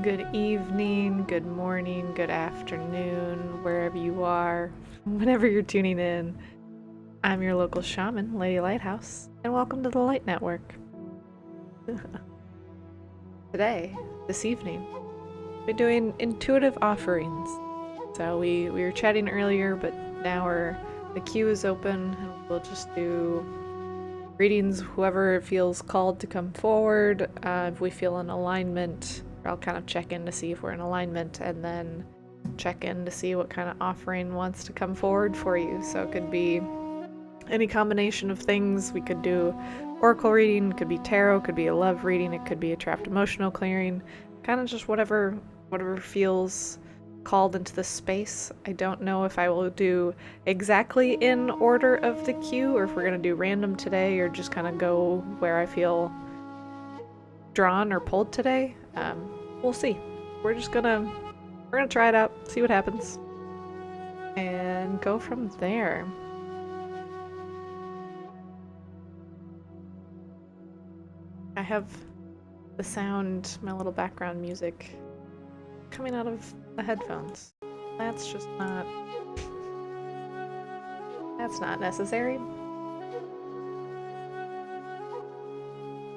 Good evening, good morning, good afternoon, wherever you are, whenever you're tuning in. I'm your local shaman, Lady Lighthouse, and welcome to the Light Network. Today, this evening, we're doing intuitive offerings. So we were chatting earlier, but now the queue is open, and we'll just do readings, whoever feels called to come forward. If we feel in alignment, I'll kind of check in to see if we're in alignment, and then check in to see what kind of offering wants to come forward for you. So it could be any combination of things. We could do oracle reading, could be tarot, could be a love reading, it could be a trapped emotional clearing, kind of just whatever feels called into the space. I don't know if I will do exactly in order of the queue, or if we're going to do random today, or just kind of go where I feel drawn or pulled today. We'll see. We're gonna try it out, see what happens, and go from there. I have the sound, my little background music, coming out of the headphones. That's not necessary.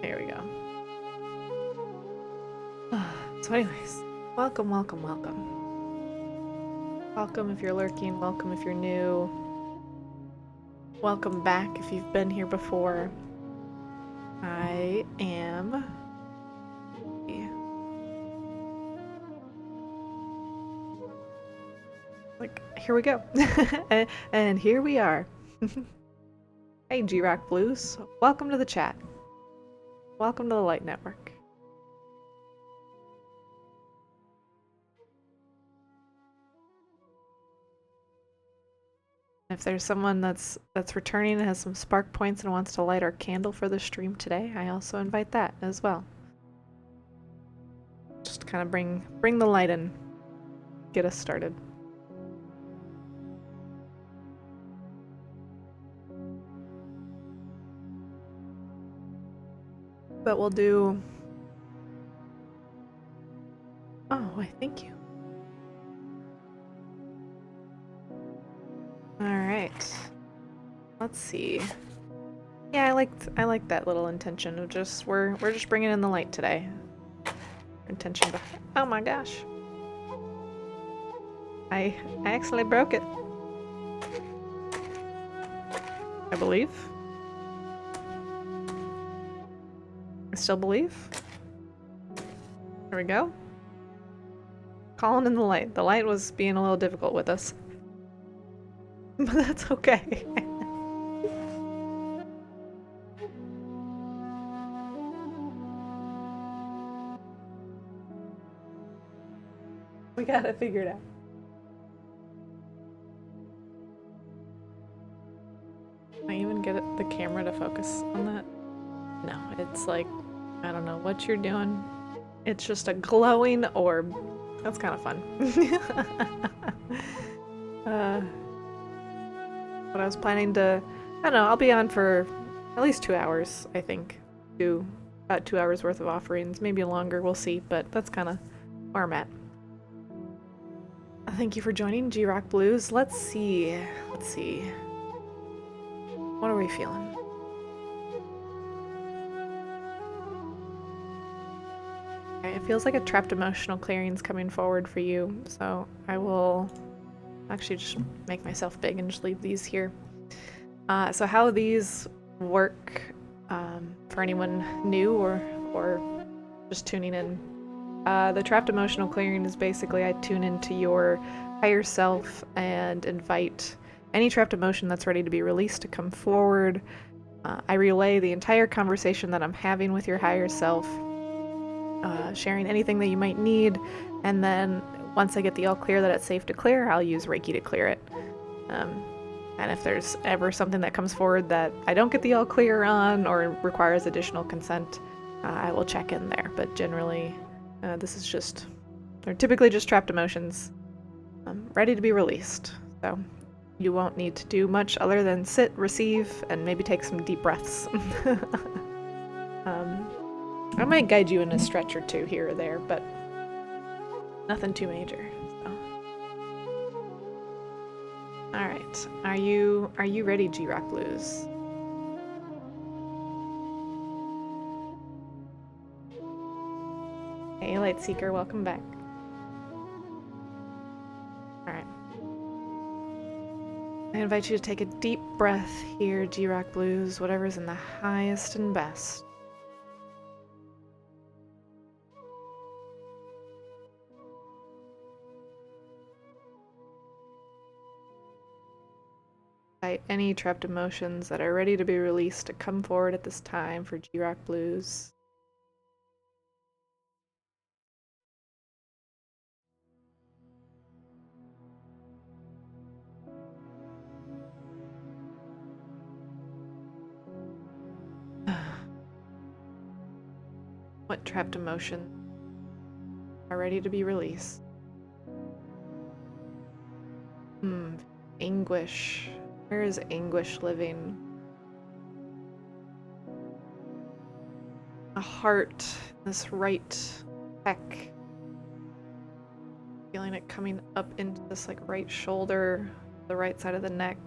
There we go. So anyways, welcome. Welcome if you're lurking, welcome if you're new. Welcome back if you've been here before. I am... here we go. and here we are. Hey G-Rock Blues, welcome to the chat. Welcome to the Light Network. If there's someone that's returning and has some spark points and wants to light our candle for the stream today, I also invite that as well. Just kind of bring the light in, get us started. But we'll do... Oh, why, thank you. Alright. Let's see. Yeah, I like that little intention of just we're just bringing in the light today. Intention behind... Oh my gosh. I actually broke it. I believe. I still believe. There we go. Calling in the light. The light was being a little difficult with us. But that's okay. We got it figured out. Can I even get the camera to focus on that? No, it's like, I don't know what you're doing. It's just a glowing orb. That's kind of fun. But I was planning to, I don't know, I'll be on for at least 2 hours, I think. Do about 2 hours worth of offerings, maybe longer, we'll see, but that's kind of where I'm at. Thank you for joining, G-Rock Blues. Let's see. What are we feeling? Okay, it feels like a trapped emotional clearing's coming forward for you, so I will actually just make myself big and just leave these here. So how these work, for anyone new or just tuning in, the trapped emotional clearing is basically I tune into your higher self and invite any trapped emotion that's ready to be released to come forward. I relay the entire conversation that I'm having with your higher self, sharing anything that you might need, and then once I get the all clear that it's safe to clear, I'll use Reiki to clear it. And if there's ever something that comes forward that I don't get the all clear on or requires additional consent, I will check in there. But generally, they're typically just trapped emotions ready to be released. So you won't need to do much other than sit, receive, and maybe take some deep breaths. I might guide you in a stretch or two here or there, but Nothing too major. So. All right. Are you ready, G-Rock Blues? Hey, Lightseeker, welcome back. All right. I invite you to take a deep breath here, G-Rock Blues, whatever's in the highest and best. Invite any trapped emotions that are ready to be released to come forward at this time for G-Rock Blues. What trapped emotions are ready to be released? Anguish. Where is anguish living? A heart, this right pec. Feeling it coming up into this like right shoulder, the right side of the neck.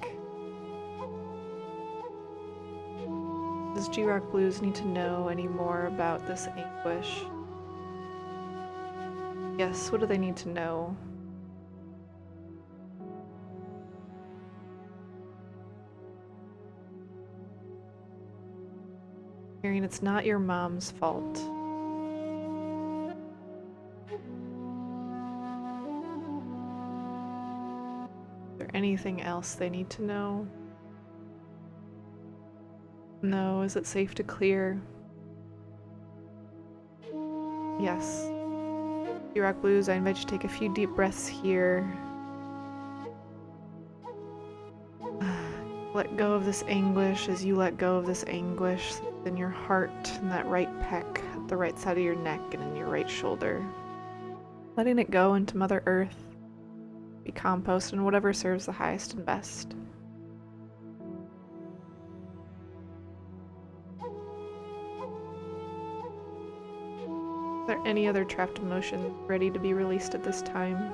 Does G-Rock Blues need to know any more about this anguish? Yes, what do they need to know? Hearing it's not your mom's fault. Is there anything else they need to know? No, is it safe to clear? Yes. G-Rock Blues, I invite you to take a few deep breaths here. Let go of this anguish as you let go of this anguish in your heart and that right pec at the right side of your neck and in your right shoulder. Letting it go into Mother Earth, be compost and whatever serves the highest and best. Are there any other trapped emotions ready to be released at this time?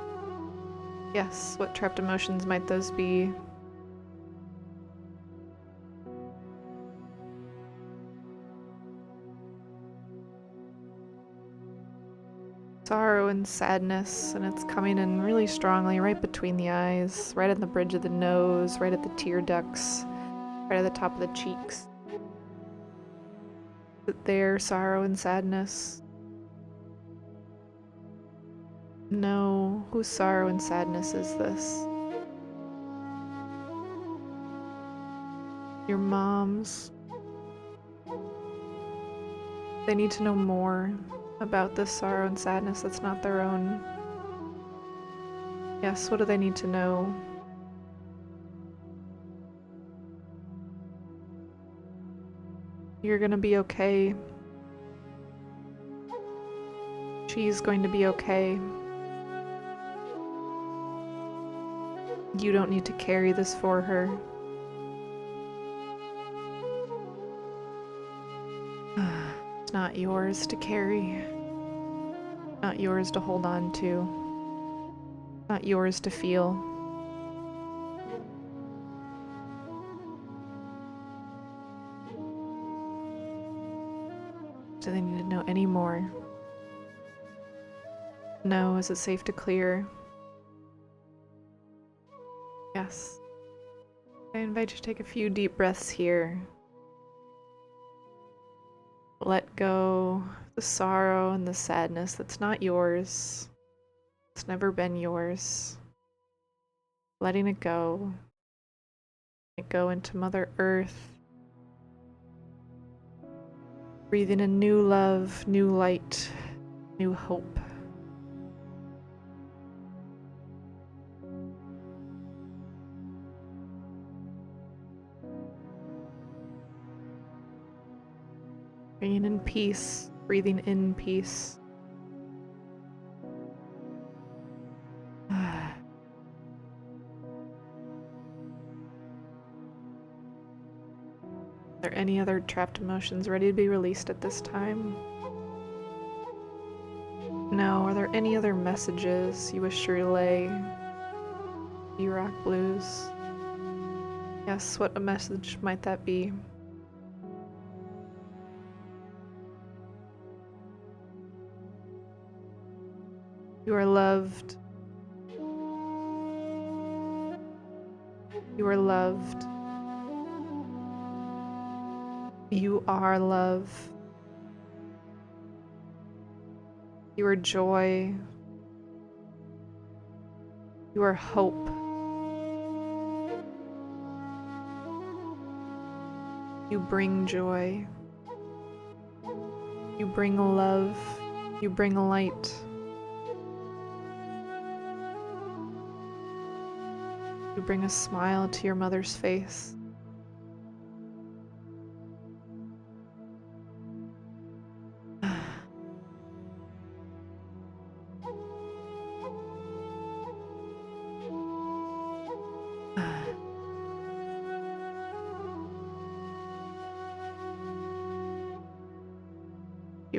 Yes, what trapped emotions might those be? Sorrow and sadness, and it's coming in really strongly right between the eyes, right at the bridge of the nose, right at the tear ducts, right at the top of the cheeks. Is it there, sorrow and sadness? No, whose sorrow and sadness is this? Your mom's. They need to know more about this sorrow and sadness that's not their own. Yes, what do they need to know? You're gonna be okay. She's going to be okay. You don't need to carry this for her. It's not yours to carry. Not yours to hold on to. Not yours to feel. Do they need to know any more? No, is it safe to clear? Yes. I invite you to take a few deep breaths here. Let go the sorrow and the sadness that's not yours. It's never been yours. Letting it go. Let it go into Mother Earth. Breathing in new love, new light, new hope. Bringing in peace, breathing in peace. Are there any other trapped emotions ready to be released at this time? know, are there any other messages you wish to relay? You Rock Blues. Yes, what a message might that be? You are loved. You are loved. You are love. You are joy. You are hope. You bring joy. You bring love. You bring light. You bring a smile to your mother's face.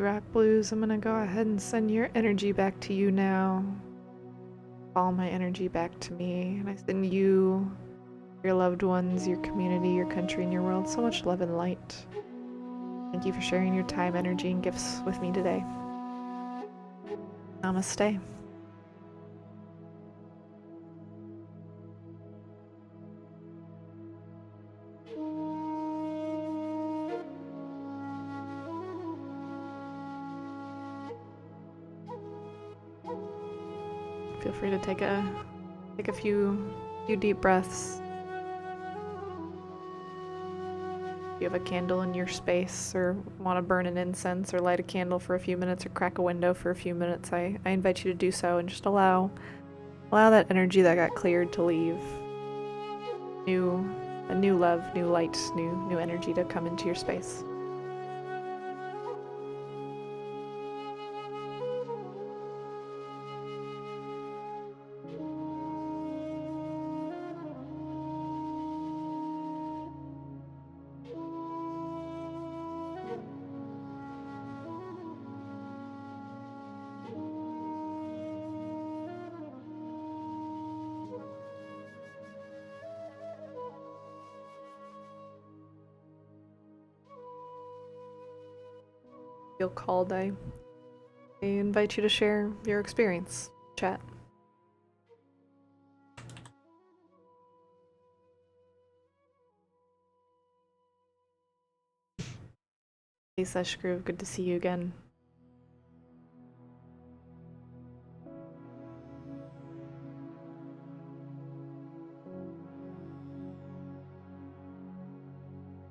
Rock Blues, I'm gonna go ahead and send your energy back to you now. All my energy back to me. And I send you, your loved ones, your community, your country, and your world so much love and light. Thank you for sharing your time, energy, and gifts with me today. Namaste. Feel free to take a few deep breaths. If you have a candle in your space or want to burn an incense or light a candle for a few minutes or crack a window for a few minutes, I invite you to do so and just allow that energy that got cleared to leave. A new love, new light, new energy to come into your space. Feel called, I invite you to share your experience. Chat. Hey Sesh Groove, good to see you again.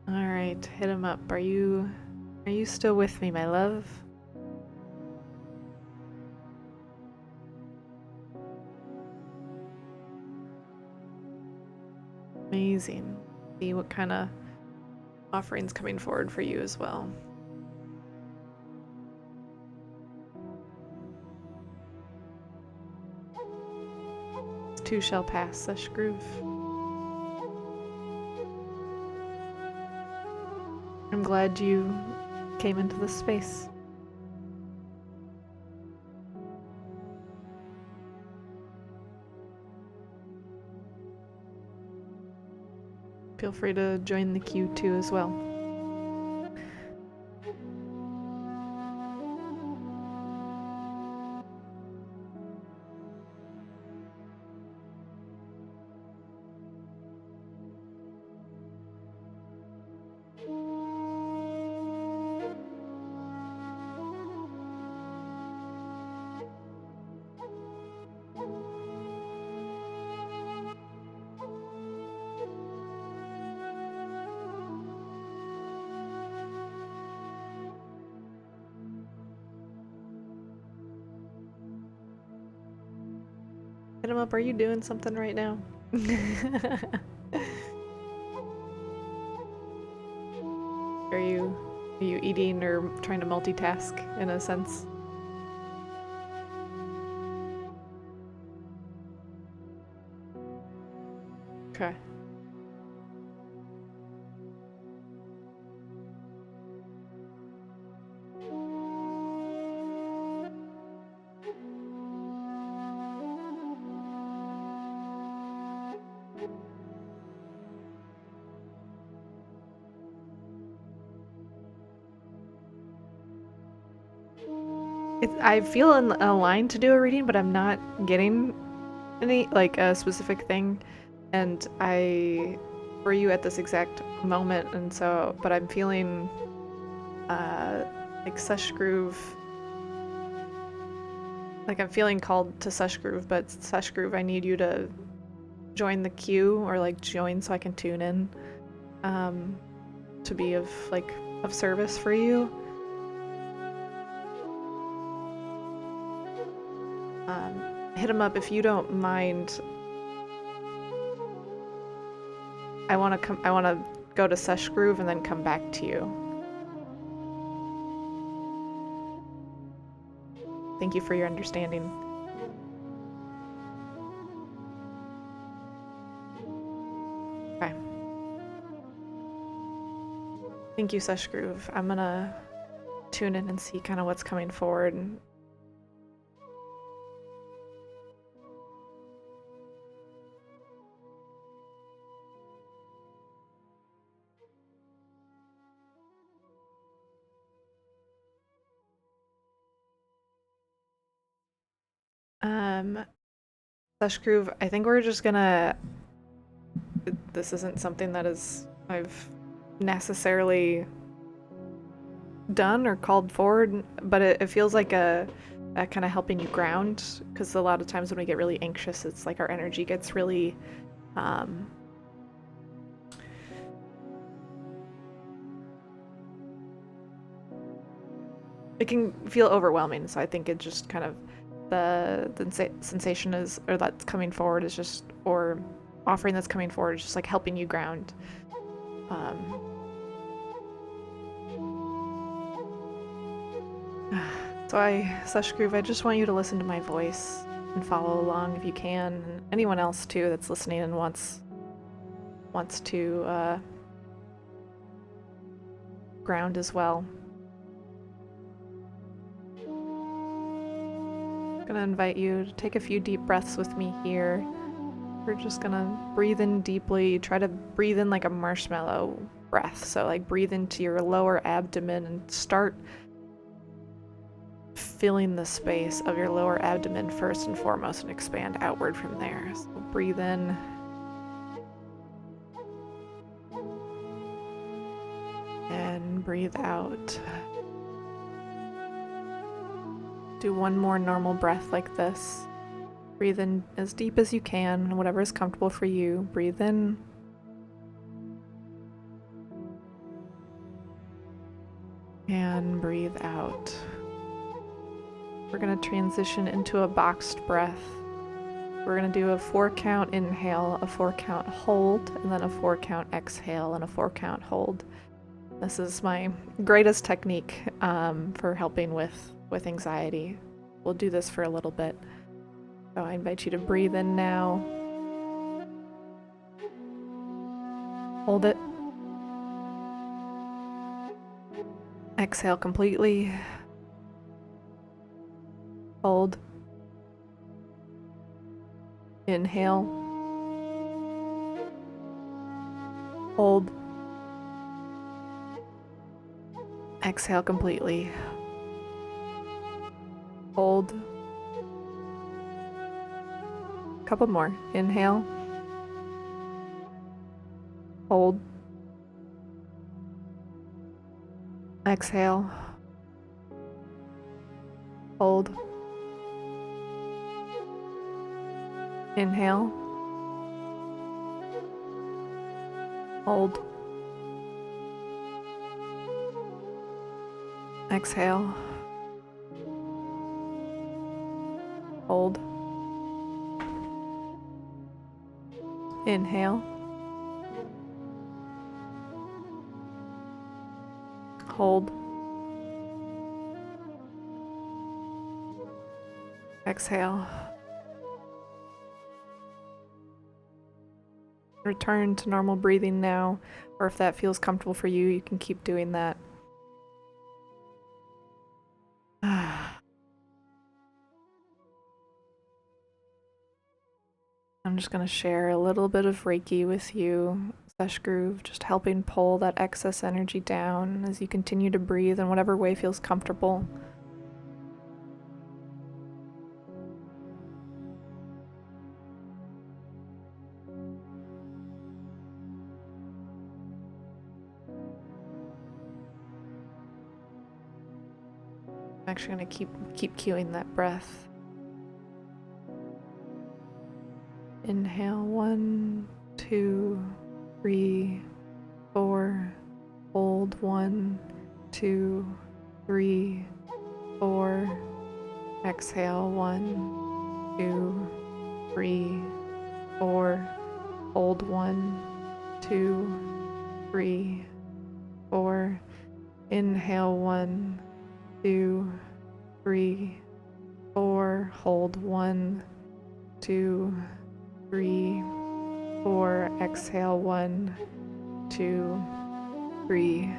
Alright, hit him up. Are you still with me, my love? Amazing. See what kind of offerings coming forward for you as well. This too shall pass, Sesh Groove. I'm glad you came into this space. Feel free to join the queue too as well. Hit him up, are you doing something right now? Are you eating or trying to multitask in a sense? Okay. I feel aligned to do a reading, but I'm not getting any, like, a specific thing. And for you at this exact moment, and so, but I'm feeling, like Sush Groove. Like, I'm feeling called to Sush Groove, but Sush Groove, I need you to join the queue, or like join so I can tune in, to be of service for you. Hit him up if you don't mind. I want to go to Sush Groove and then come back to you. Thank you for your understanding. Okay. Thank you, Sush Groove. I'm gonna tune in and see kind of what's coming forward. Sush Groove, I think we're just gonna. This isn't something that I've necessarily done or called forward, but it feels like a kind of helping you ground, because a lot of times when we get really anxious, it's like our energy gets really it can feel overwhelming. So I think it just kind of the sensation is, or that's coming forward is just, or offering that's coming forward is just like helping you ground. So Sush Groove, I just want you to listen to my voice and follow along if you can. And anyone else too that's listening and wants to ground as well. I'm gonna invite you to take a few deep breaths with me here. We're just gonna breathe in deeply. Try to breathe in like a marshmallow breath. So like breathe into your lower abdomen and start filling the space of your lower abdomen first and foremost, and expand outward from there. So breathe in. And breathe out. Do one more normal breath like this. Breathe in as deep as you can, whatever is comfortable for you. Breathe in. And breathe out. We're going to transition into a boxed breath. We're going to do a 4-count inhale, a 4-count hold, and then a 4-count exhale and a 4-count hold. This is my greatest technique for helping with anxiety. We'll do this for a little bit. So I invite you to breathe in now. Hold it. Exhale completely. Hold. Inhale. Hold. Exhale completely. Hold. Couple more. Inhale. Hold. Exhale. Hold. Inhale. Hold. Exhale. Hold. Inhale. Hold. Exhale. Return to normal breathing now, or if that feels comfortable for you, you can keep doing that. I'm just going to share a little bit of Reiki with you, Sush Groove, just helping pull that excess energy down as you continue to breathe in whatever way feels comfortable. I'm actually gonna keep cueing that breath. Inhale, 1, 2, 3, 4. Hold, 1, 2, 3, 4. Exhale, 1, 2, 3, 4. Hold, 1, 2, 3, 4. Inhale, 1, 2, 3, 4. Hold, 1, 2, 3, 4. Exhale, 1, 2, 3,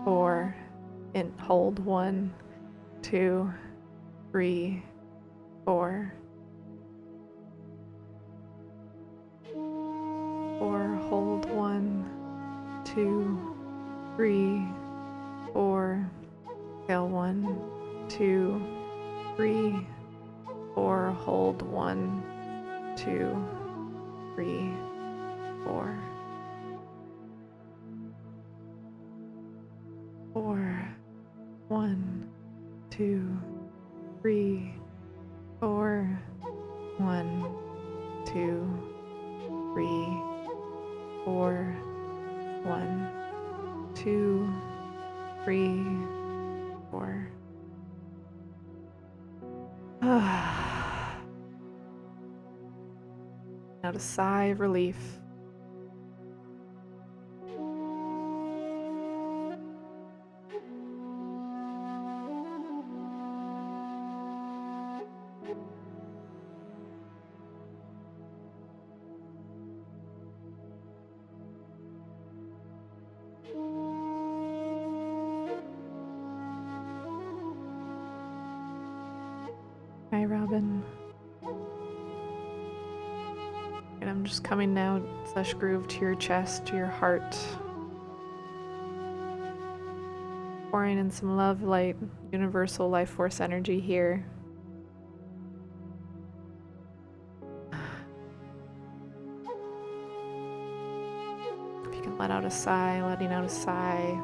4. Hold, 1, 2, 3, 4. 4. Hold, 1, 2, 3, 4. Exhale, 1, 2, 3, 4. Hold, 1, 2, 3, 4. 4. 1, 2, 3, 4. 1, 2, 3, 4. 1, 2, 3, 4. Now to sigh of relief. Hi, Robin. And I'm just coming now, slash groove, to your chest, to your heart. Pouring in some love, light, universal life force energy here. If you can let out a sigh, letting out a sigh.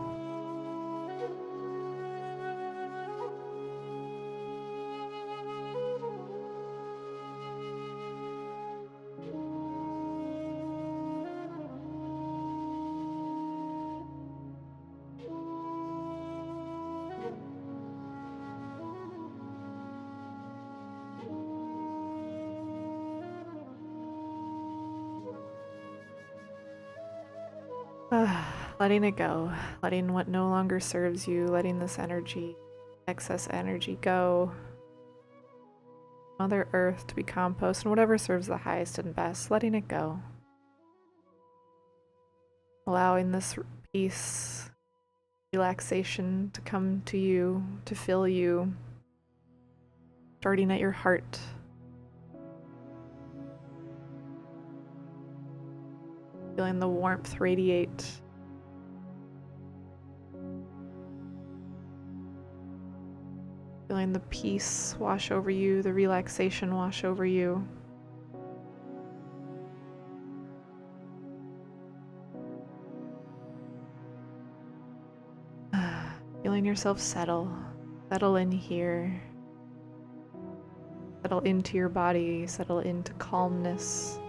Letting it go, letting what no longer serves you, letting this energy, excess energy go. Mother Earth to be compost and whatever serves the highest and best, letting it go. Allowing this peace, relaxation to come to you, to fill you, starting at your heart. Feeling the warmth radiate. Feeling the peace wash over you, the relaxation wash over you. Feeling yourself settle in here. Settle into your body, settle into calmness,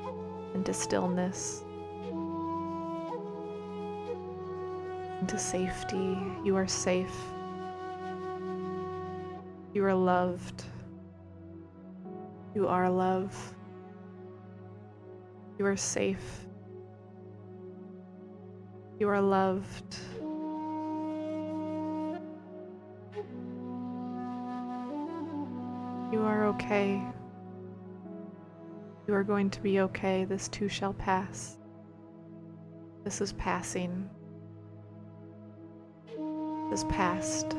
into stillness, into safety. You are safe. You are loved. You are love. You are safe. You are loved. You are okay. You are going to be okay. This too shall pass. This is passing. This is past.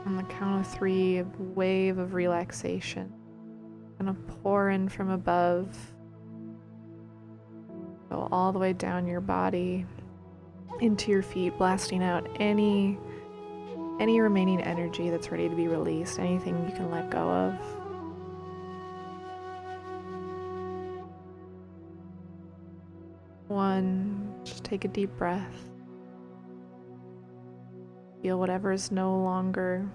On the count of 3, a wave of relaxation. Gonna pour in from above. Go all the way down your body, into your feet, blasting out any any remaining energy that's ready to be released, anything you can let go of. One, just take a deep breath. Feel whatever is no longer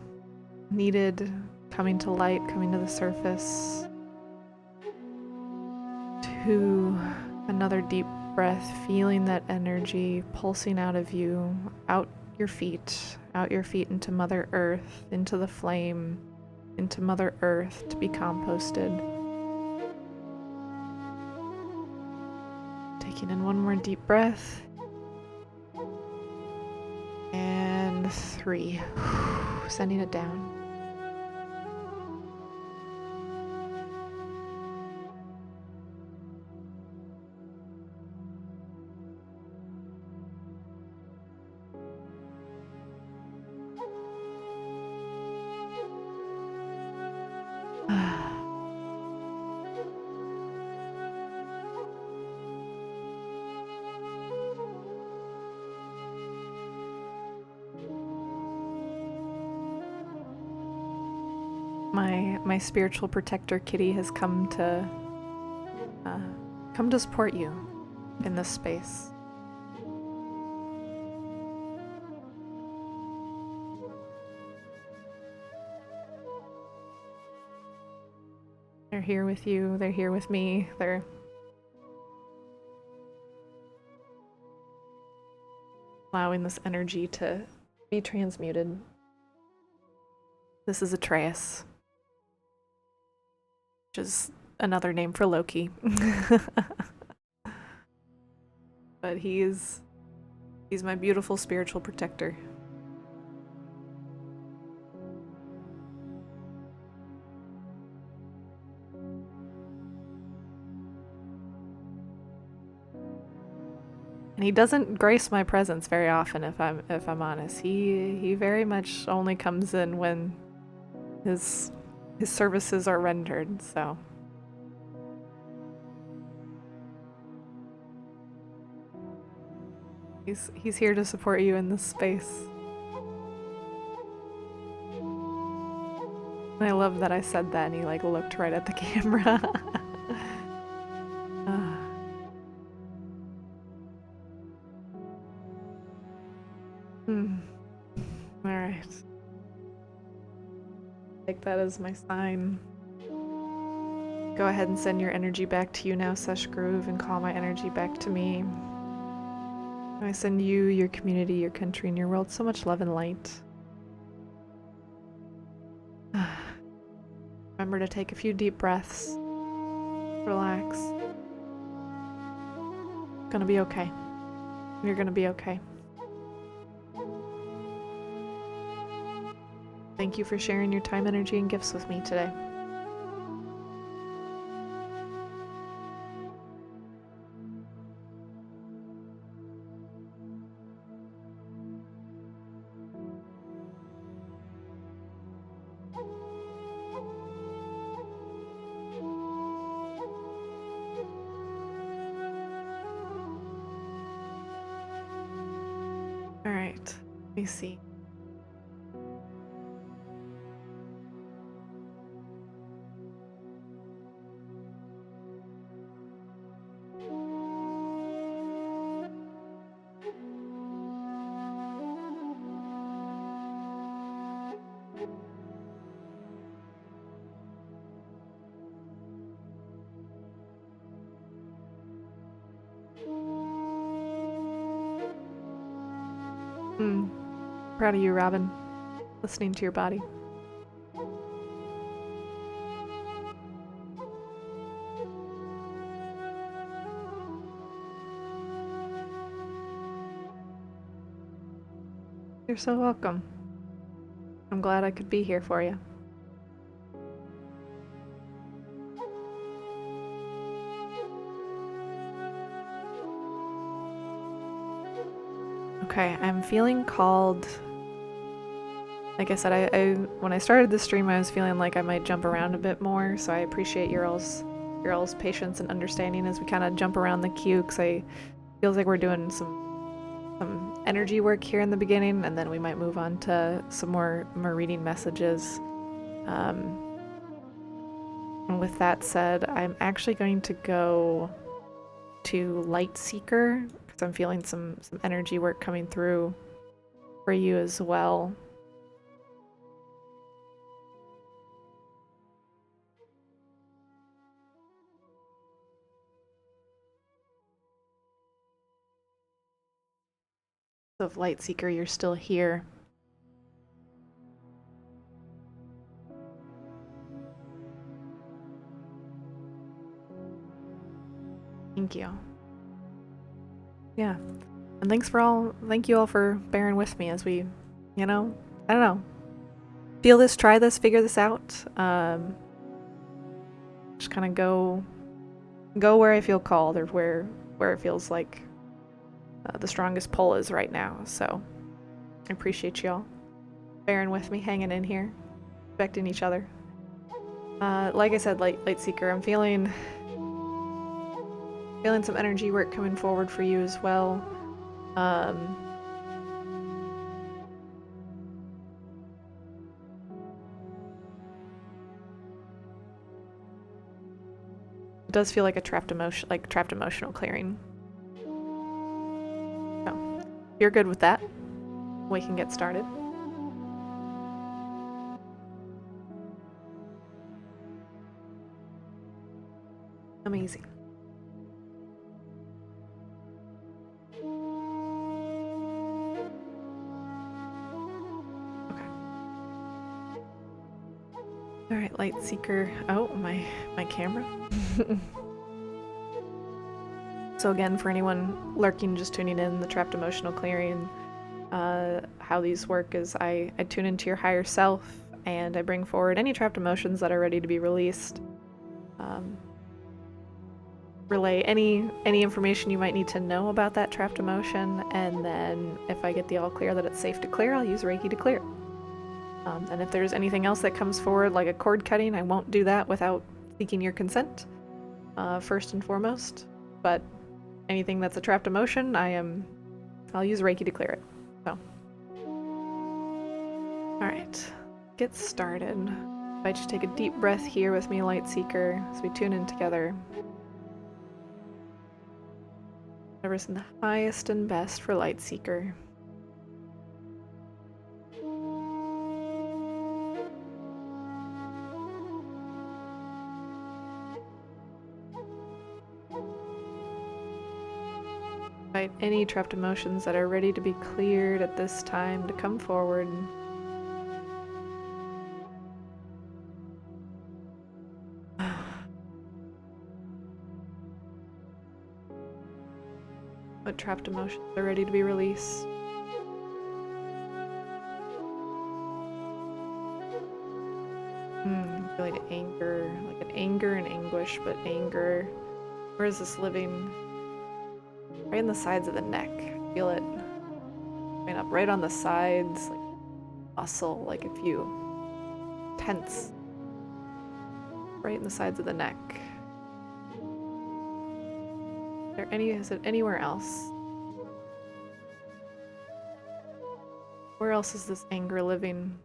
needed coming to light, coming to the surface. Two, another deep breath, feeling that energy pulsing out of you, out your feet into Mother Earth, into the flame, into Mother Earth to be composted. Taking in one more deep breath. And 3, sending it down. My spiritual protector Kitty has come to support you in this space. They're here with you, they're here with me, they're allowing this energy to be transmuted. This is Atreus, which is another name for Loki. But he's my beautiful spiritual protector. And he doesn't grace my presence very often, if I'm honest. He very much only comes in when his services are rendered, so. He's here to support you in this space. And I love that I said that and he like looked right at the camera. Alright. Take that as my sign. Go ahead and send your energy back to you now, Sesh Groove, and call my energy back to me. I send you, your community, your country, and your world so much love and light. Remember to take a few deep breaths. Relax. It's gonna be okay. You're gonna be okay. Thank you for sharing your time, energy, and gifts with me today. All right, let me see. Proud of you, Robin. Listening to your body. You're so welcome. I'm glad I could be here for you. Okay, I'm feeling called. Like I said, I when I started the stream, I was feeling like I might jump around a bit more, so I appreciate your all's patience and understanding as we kind of jump around the queue, because I feels like we're doing some some energy work here in the beginning, and then we might move on to some more reading messages. And with that said, I'm actually going to go to Light Seeker because I'm feeling some energy work coming through for you as well. So if Light Seeker, you're still here. Thank you. Yeah. And thank you all for bearing with me as we, I don't know, feel this, try this, figure this out. Just kind of go where I feel called, or where it feels like the strongest pull is right now. So I appreciate y'all bearing with me, hanging in here, respecting each other. Like I said, Light Seeker, I'm feeling some energy work coming forward for you as well. It does feel like a trapped emotional clearing. So, if you're good with that, we can get started. Amazing. All right, Light Seeker. Oh, my camera. So again, for anyone lurking, just tuning in, the trapped emotional clearing, how these work is I tune into your higher self and I bring forward any trapped emotions that are ready to be released. Relay any information you might need to know about that trapped emotion, and then if I get the all clear that it's safe to clear, I'll use Reiki to clear. And if there's anything else that comes forward, like a cord cutting, I won't do that without seeking your consent, first and foremost. But anything that's a trapped emotion, I'll use Reiki to clear it. So, all right, get started. If I just take a deep breath here with me, Light Seeker, as we tune in together. Whatever's in the highest and best for Light Seeker. Invite any trapped emotions that are ready to be cleared at this time to come forward. What trapped emotions are ready to be released? Feeling anger, like an anger and anguish, but anger. Where is this living? Right in the sides of the neck. Feel it coming up right on the sides, like muscle, like if you tense. Right in the sides of the neck. Is it anywhere else? Where else is this anger living?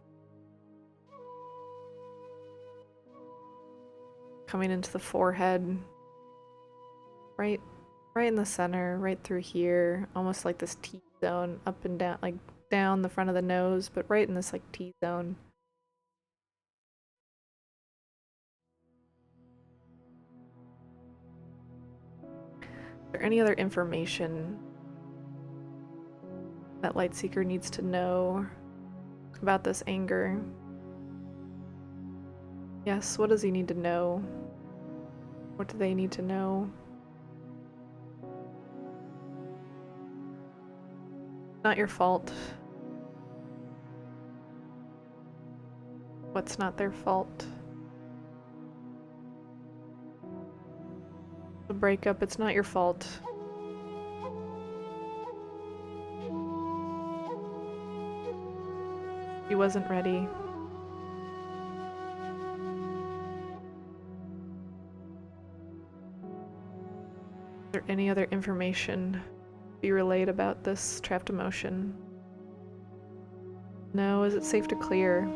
Coming into the forehead. Right in the center, right through here, almost like this T-zone, up and down, like down the front of the nose, but right in this like T-zone. Is there any other information that Light Seeker needs to know about this anger? Yes, what does he need to know? What do they need to know? Not your fault. What's not their fault? The breakup, it's not your fault. He wasn't ready. Is there any other information be relayed about this trapped emotion? No, is it safe to clear?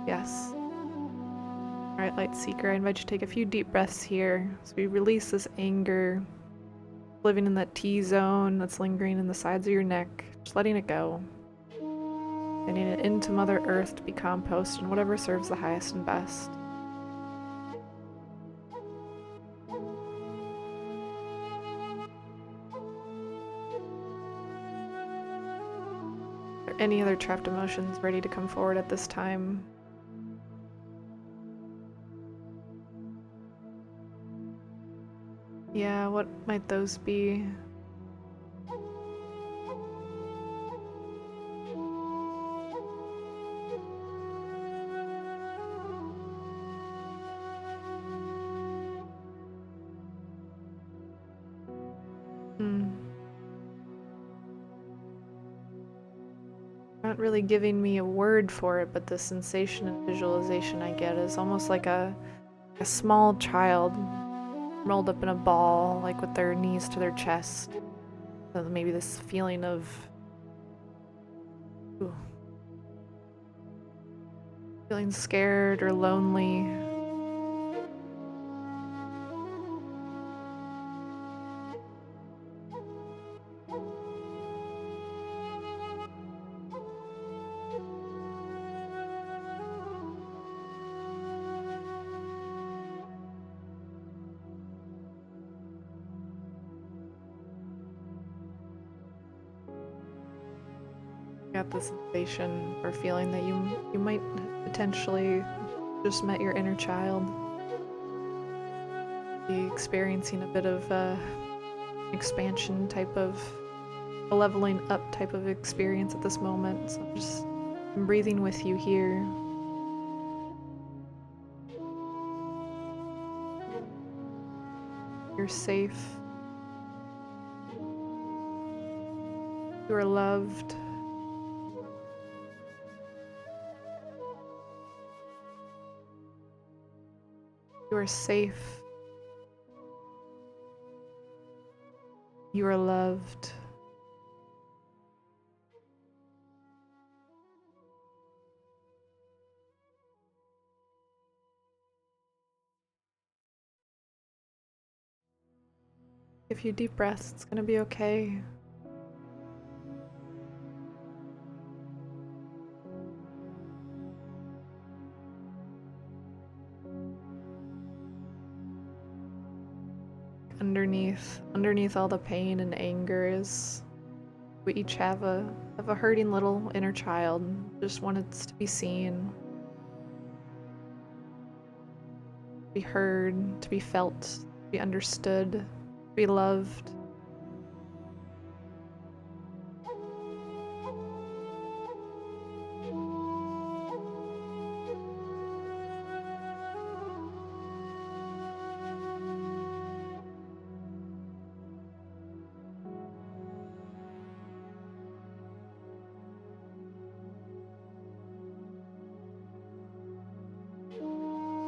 Yes. Alright, Light Seeker, I invite you to take a few deep breaths here as we release this anger, living in that T-zone that's lingering in the sides of your neck, just letting it go. Sending it into Mother Earth to be composted and whatever serves the highest and best. Are there any other trapped emotions ready to come forward at this time? Yeah, what might those be? Not really giving me a word for it, but the sensation and visualization I get is almost like a small child rolled up in a ball, like with their knees to their chest. So maybe this feeling of feeling scared or lonely. Got the sensation or feeling that you might potentially just met your inner child. Be experiencing a bit of expansion type of a leveling up type of experience at this moment. So I'm breathing with you here. You're safe. You are loved. You are safe. You are loved. A few deep breaths, it's gonna be okay. Underneath all the pain and anger is we each have a hurting little inner child, just wants to be seen, to be heard, to be felt, to be understood, to be loved.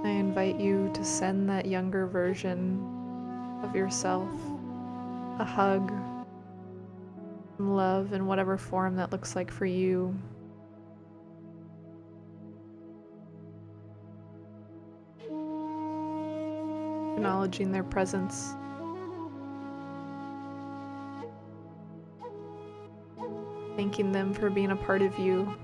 I invite you to send that younger version of yourself a hug, some love in whatever form that looks like for you. Acknowledging their presence. Thanking them for being a part of you.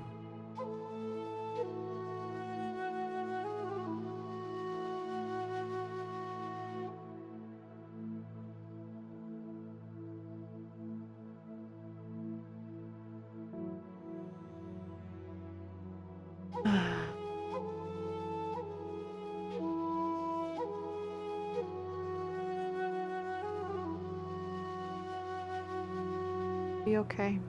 Be okay.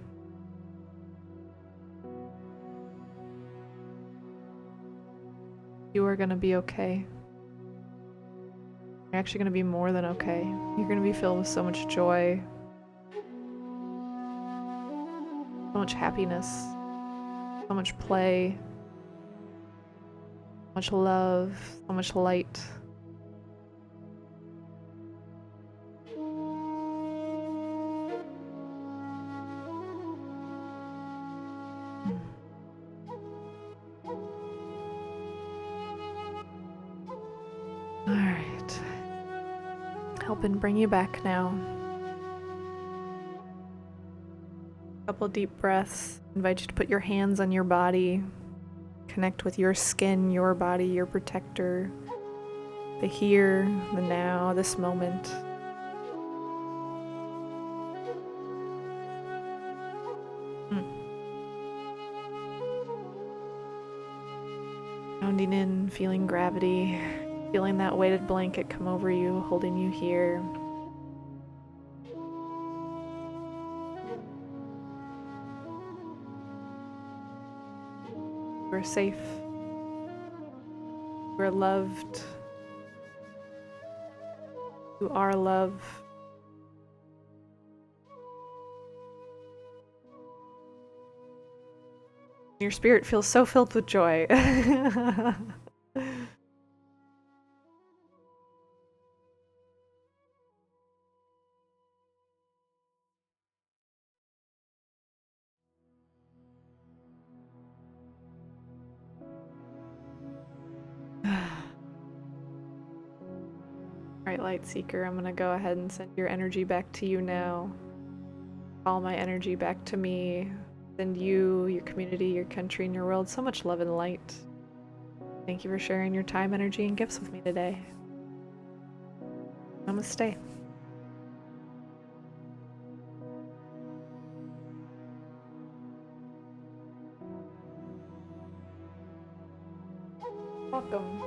You are gonna be okay. You're actually gonna be more than okay. You're gonna be filled with so much joy, so much happiness, so much play, so much love, so much light. helping bring you back now. Couple deep breaths. Invite you to put your hands on your body. Connect with your skin, your body, your protector. The here, the now, this moment. Rounding in, feeling gravity, feeling that weighted blanket come over you, holding you here. We're safe. We're loved. You are love. Your spirit feels so filled with joy. Alright, Lightseeker, I'm gonna go ahead and send your energy back to you now. All my energy back to me. Send you, your community, your country, and your world so much love and light. Thank you for sharing your time, energy, and gifts with me today. Namaste. Welcome.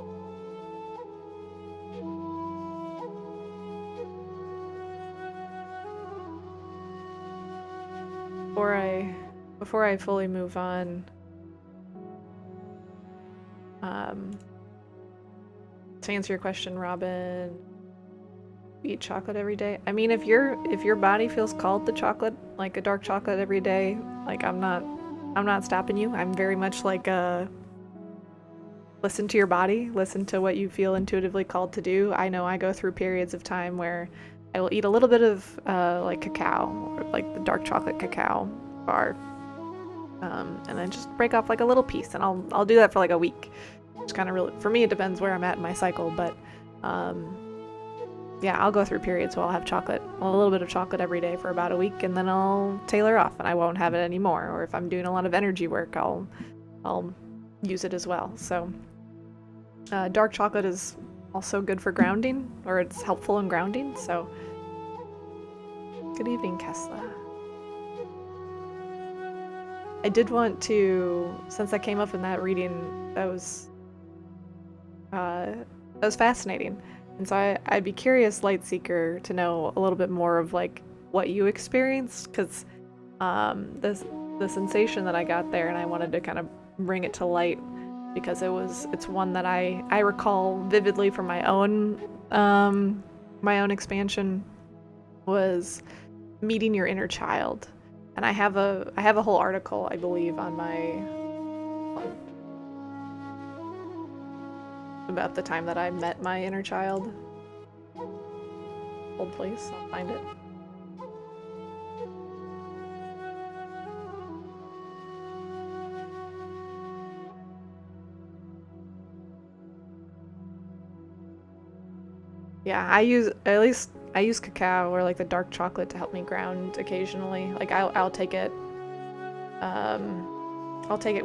Before I fully move on, to answer your question, Robin, eat chocolate every day. I mean, if your body feels called to chocolate, like a dark chocolate every day, like I'm not stopping you. I'm very much like listen to your body, listen to what you feel intuitively called to do. I know I go through periods of time where I will eat a little bit of like cacao, or like the dark chocolate cacao bar, and then just break off like a little piece, and I'll do that for like a week. It's kind of really, for me, it depends where I'm at in my cycle, but yeah, I'll go through periods where I'll have chocolate, a little bit of chocolate every day for about a week, and then I'll tailor off and I won't have it anymore. Or if I'm doing a lot of energy work, I'll use it as well. So dark chocolate is also good for grounding, or it's helpful in grounding. So good evening, Kesla. I did want to, since that came up in that reading, that was fascinating. And so I'd be curious, Lightseeker, to know a little bit more of like what you experienced, because the sensation that I got there, and I wanted to kind of bring it to light, because it's one that I recall vividly from my own expansion, was meeting your inner child. And I have a whole article, I believe, on my about the time that I met my inner child. Hold please, I'll find it. Yeah, I use cacao or like the dark chocolate to help me ground occasionally. Like I'll take it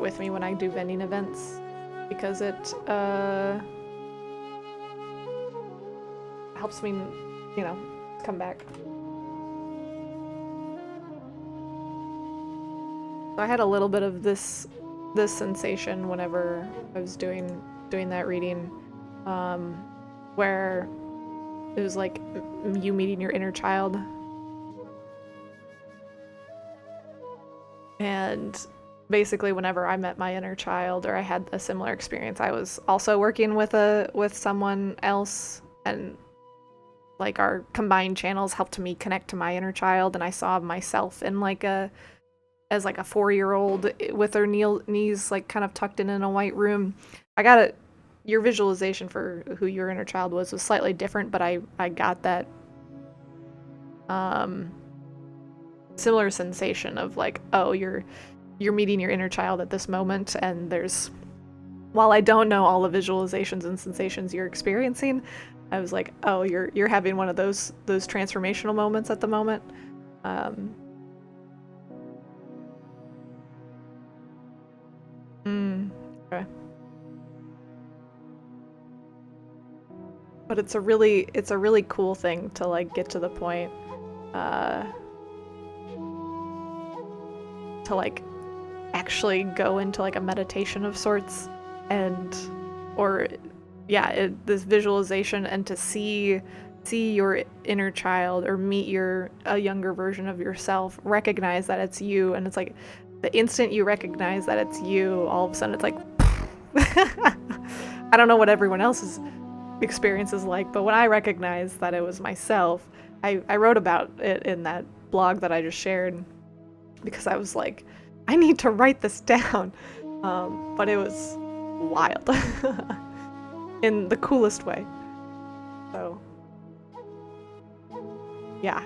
with me when I do vending events, because it helps me, you know, come back. So I had a little bit of this sensation whenever I was doing that reading, where it was like you meeting your inner child. And basically whenever I met my inner child, or I had a similar experience, I was also working with someone else, and like our combined channels helped me connect to my inner child, and I saw myself in like as like a 4-year-old with her knees like kind of tucked in a white room. I got it. Your visualization for who your inner child was slightly different, but I got that similar sensation of like, oh, you're meeting your inner child at this moment, and while I don't know all the visualizations and sensations you're experiencing, I was like, oh, you're having one of those transformational moments at the moment. Okay. But it's a really cool thing to like get to the point to like actually go into like a meditation of sorts, and or yeah, this visualization, and to see your inner child or meet a younger version of yourself, recognize that it's you, and it's like the instant you recognize that it's you, all of a sudden it's like I don't know what everyone else's experience is like, but when I recognized that it was myself, I wrote about it in that blog that I just shared, because I was like, I need to write this down. But it was wild in the coolest way. So yeah,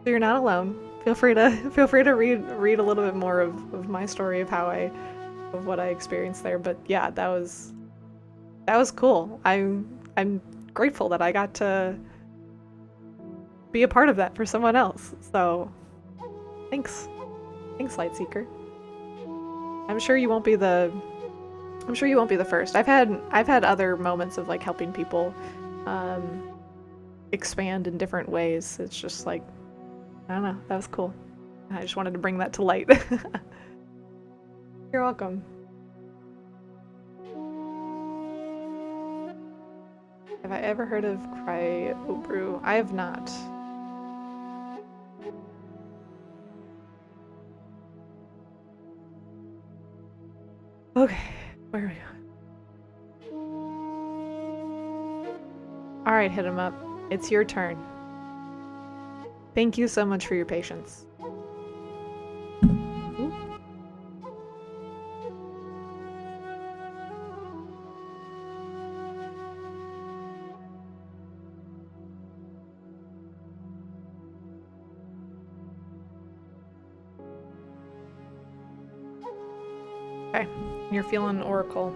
so you're not alone. Feel free to read a little bit more of my story of what I experienced there. But yeah, that was cool. I'm grateful that I got to be a part of that for someone else. So thanks, Lightseeker. I'm sure you won't be the first. I've had other moments of like helping people expand in different ways. It's just like, I don't know, that was cool. I just wanted to bring that to light. You're welcome. Have I ever heard of Cryobrew? I have not. Okay, where are we going? Alright, hit him up. It's your turn. Thank you so much for your patience. Okay, you're feeling Oracle.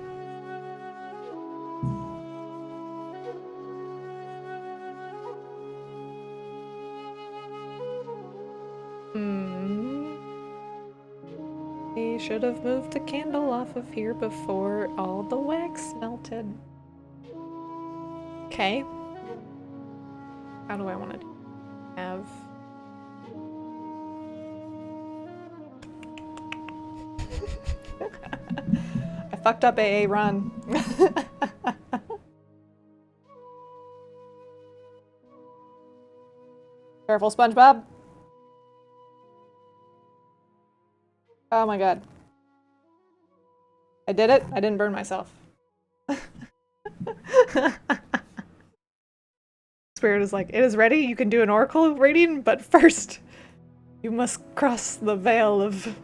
I should have moved the candle off of here before all the wax melted. Okay. How do I want to have... I fucked up, AA, run. Careful, SpongeBob. Oh my god. I did it. I didn't burn myself. Spirit is like, it is ready. You can do an oracle reading, but first you must cross the veil of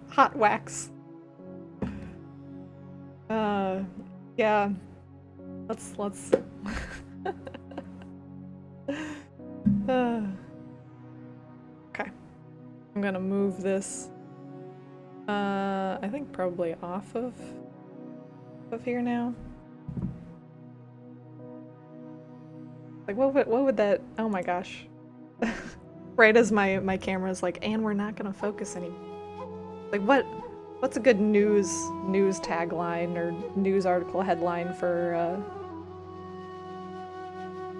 hot wax. Yeah. Let's okay. I'm gonna move this I think probably off of here now. Like what would that, oh my gosh. Right as my camera's like, and we're not gonna focus anymore. Like what's a good news tagline or news article headline for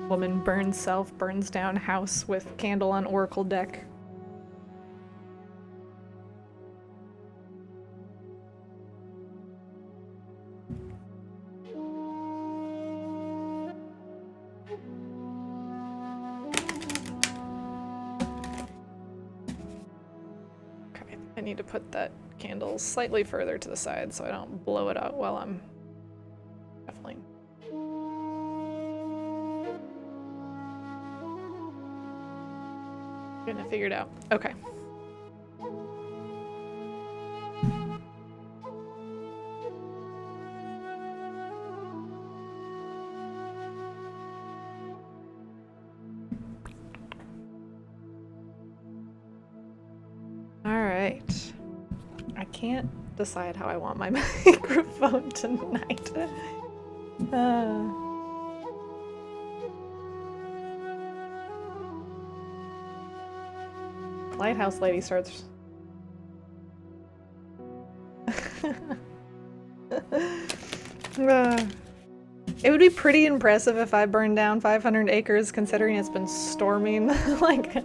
woman burns self, burns down house with candle on oracle deck? I need to put that candle slightly further to the side so I don't blow it out while I'm shuffling. Getting it figured out. Okay. Alright. I can't decide how I want my microphone tonight. Lighthouse lady starts... It would be pretty impressive if I burned down 500 acres, considering it's been storming, like,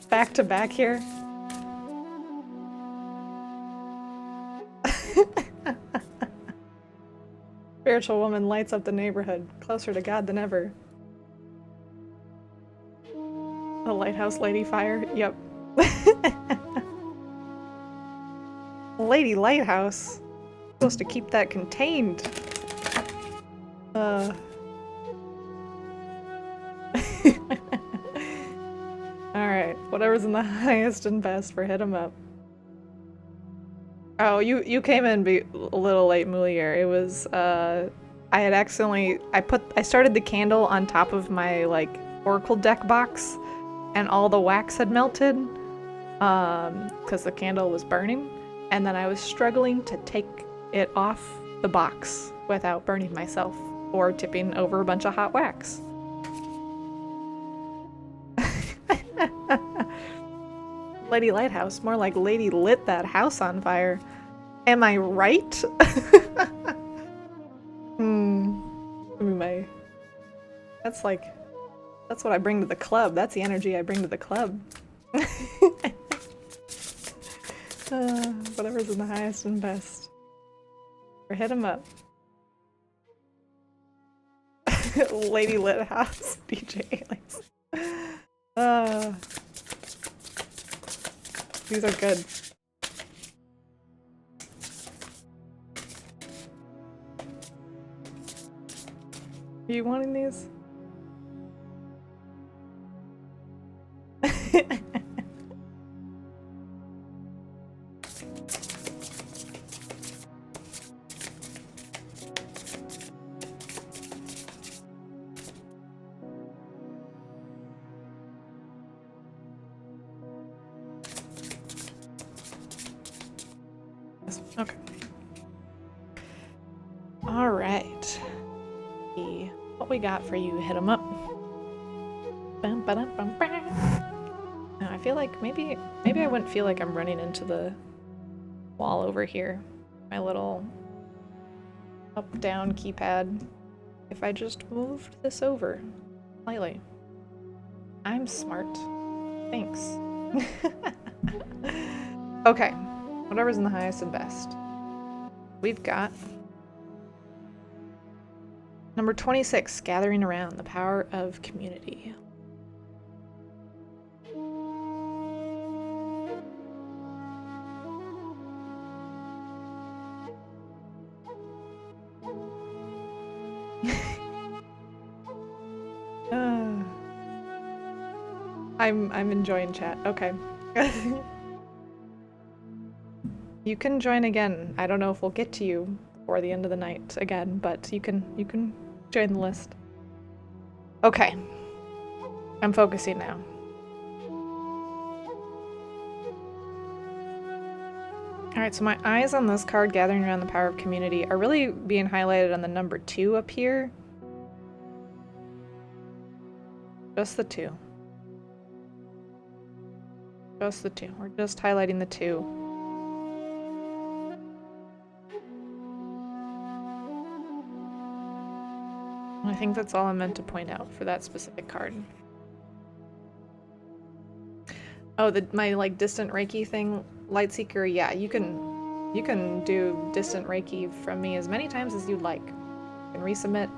back to back here. Spiritual woman lights up the neighborhood, closer to God than ever. A lighthouse lady fire? Yep. Lady Lighthouse? Supposed to keep that contained. Alright, whatever's in the highest and best for hit 'em up. Oh, you came in a little late, Moulier. It was, I had accidentally, I started the candle on top of my, like, Oracle deck box, and all the wax had melted, because the candle was burning, and then I was struggling to take it off the box without burning myself or tipping over a bunch of hot wax. Lady Lighthouse, more like Lady lit that house on fire. Am I right? That's like, that's what I bring to the club. That's the energy I bring to the club. Whatever's in the highest and best. Or hit 'em up. Lady lit house, DJ Aliens. These are good. Are you wanting these? Okay. All right. What we got for you? Hit 'em up. Now I feel like maybe I wouldn't feel like I'm running into the wall over here. My little up-down keypad. If I just moved this over slightly. I'm smart. Thanks. Okay. Whatever's in the highest and best. We've got number 26, gathering around the power of community. I'm enjoying chat. Okay. You can join again. I don't know if we'll get to you before the end of the night again, but you can join the list. Okay. I'm focusing now. Alright, so my eyes on this card, gathering around the power of community, are really being highlighted on the number 2 up here. Just the 2. Just the 2. We're just highlighting the 2. I think that's all I'm meant to point out for that specific card. Oh, my like distant Reiki thing, Lightseeker. Yeah, you can do distant Reiki from me as many times as you'd like. You can resubmit.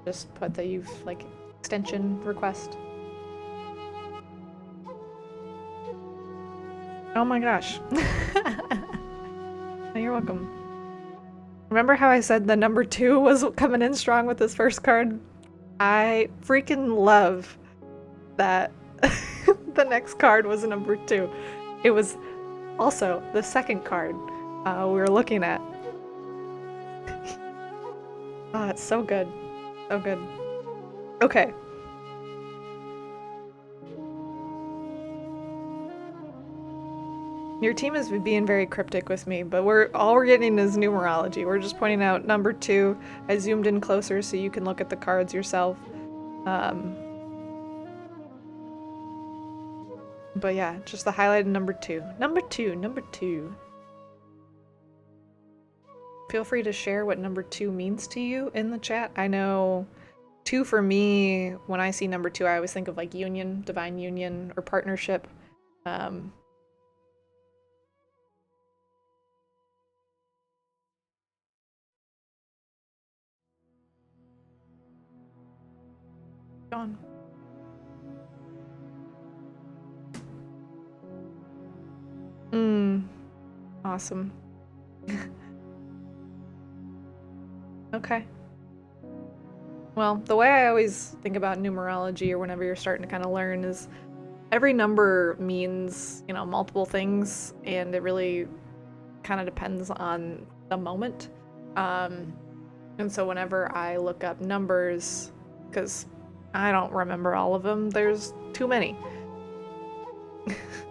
Just put that you've like extension request. Oh my gosh. Oh, you're welcome. Remember how I said the number 2 was coming in strong with this first card? I freaking love that the next card was a number 2. It was also the second card we were looking at. Oh, it's so good. So good. Okay. Your team is being very cryptic with me, but all we're getting is numerology. We're just pointing out number 2. I zoomed in closer so you can look at the cards yourself. But yeah, just the highlighted number 2. Number 2, number 2. Feel free to share what number 2 means to you in the chat. I know 2 for me, when I see number 2, I always think of like union, divine union, or partnership. Go on. Awesome. Okay. Well, the way I always think about numerology, or whenever you're starting to kind of learn, is every number means, you know, multiple things, and it really kind of depends on the moment. And so whenever I look up numbers, because I don't remember all of them, there's too many.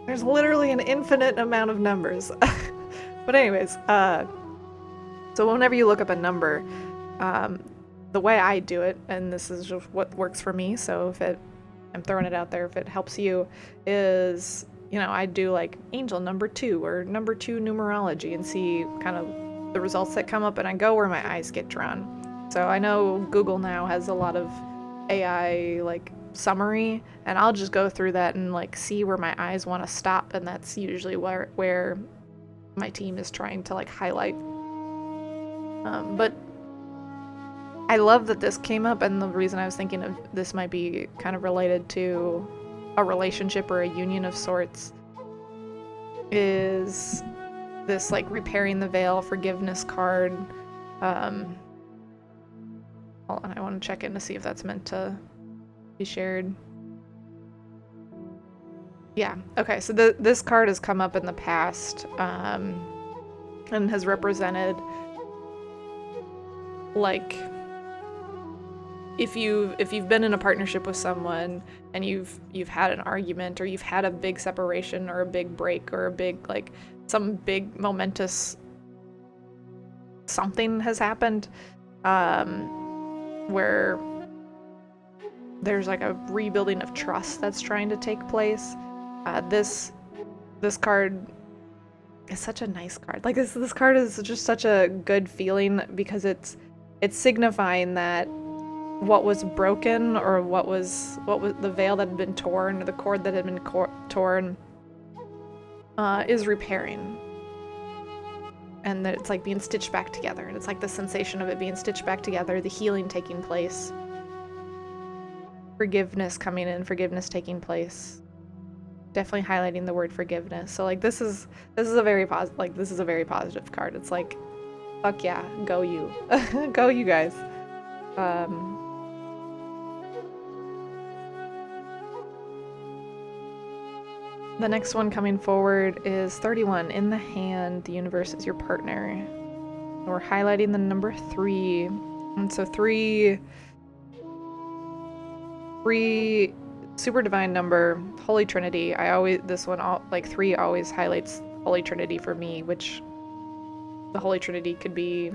There's literally an infinite amount of numbers. But anyways, so whenever you look up a number, the way I do it, and this is just what works for me, so I'm throwing it out there, if it helps you, is, you know, I do like angel number 2 or number 2 numerology and see kind of the results that come up, and I go where my eyes get drawn. So I know Google now has a lot of AI like summary, and I'll just go through that and like see where my eyes want to stop, and that's usually where my team is trying to like highlight. But I love that this came up, and the reason I was thinking of this might be kind of related to a relationship or a union of sorts is this like repairing the veil forgiveness card. Hold on, I want to check in to see if that's meant to be shared. Yeah, okay, so this card has come up in the past, and has represented like if you've been in a partnership with someone and you've had an argument, or you've had a big separation or a big break or a big like some big momentous something has happened, where there's like a rebuilding of trust that's trying to take place. This card is such a nice card. Like this card is just such a good feeling, because it's signifying that what was broken, or what was the veil that had been torn, or the cord that had been torn, is repairing, and that it's like being stitched back together, and it's like the sensation of it being stitched back together, the healing taking place, forgiveness coming in, forgiveness taking place. Definitely highlighting the word forgiveness. So like this is a very positive card. It's like, fuck yeah, go you. Go you guys. The next one coming forward is 31. In the hand, the universe is your partner. We're highlighting the number 3. And so 3, super divine number, Holy Trinity. Like 3 always highlights Holy Trinity for me, which the Holy Trinity could be,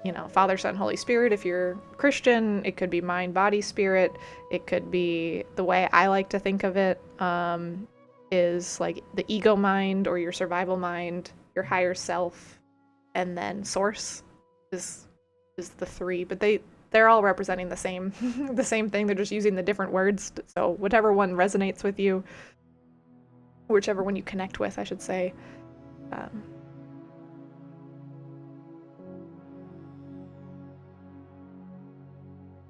you know, Father, Son, Holy Spirit if you're Christian. It could be mind, body, spirit. It could be, the way I like to think of it, is like the ego mind, or your survival mind, your higher self, and then source is the 3. But they're all representing the same the same thing. They're just using the different words. So whatever one resonates with you, whichever one you connect with, I should say.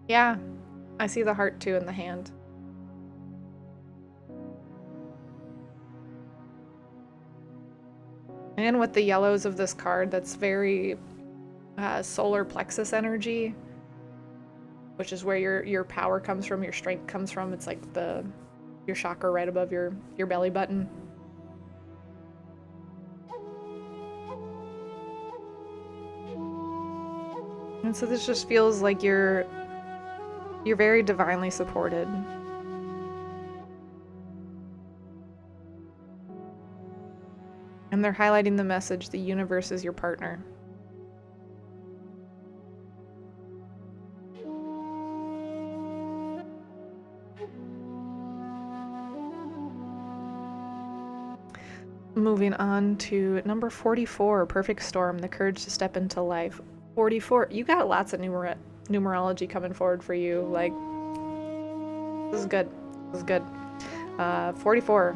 Yeah, I see the heart too in the hand. And with the yellows of this card, that's very solar plexus energy, which is where your power comes from, your strength comes from. It's like your chakra right above your belly button. And so this just feels like you're very divinely supported. And they're highlighting the message, the universe is your partner. moving on to number 44, Perfect Storm, the courage to step into life. 44, you got lots of numerology coming forward for you. Like, this is good. This is good. 44,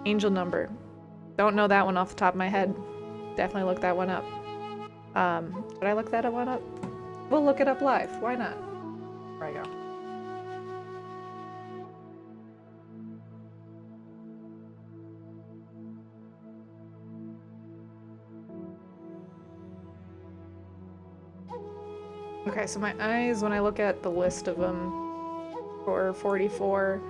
angel number. Don't know that one off the top of my head. Definitely look that one up. Should I look that one up? We'll look it up live. Why not? There I go. Okay, so my eyes, when I look at the list of them for 44,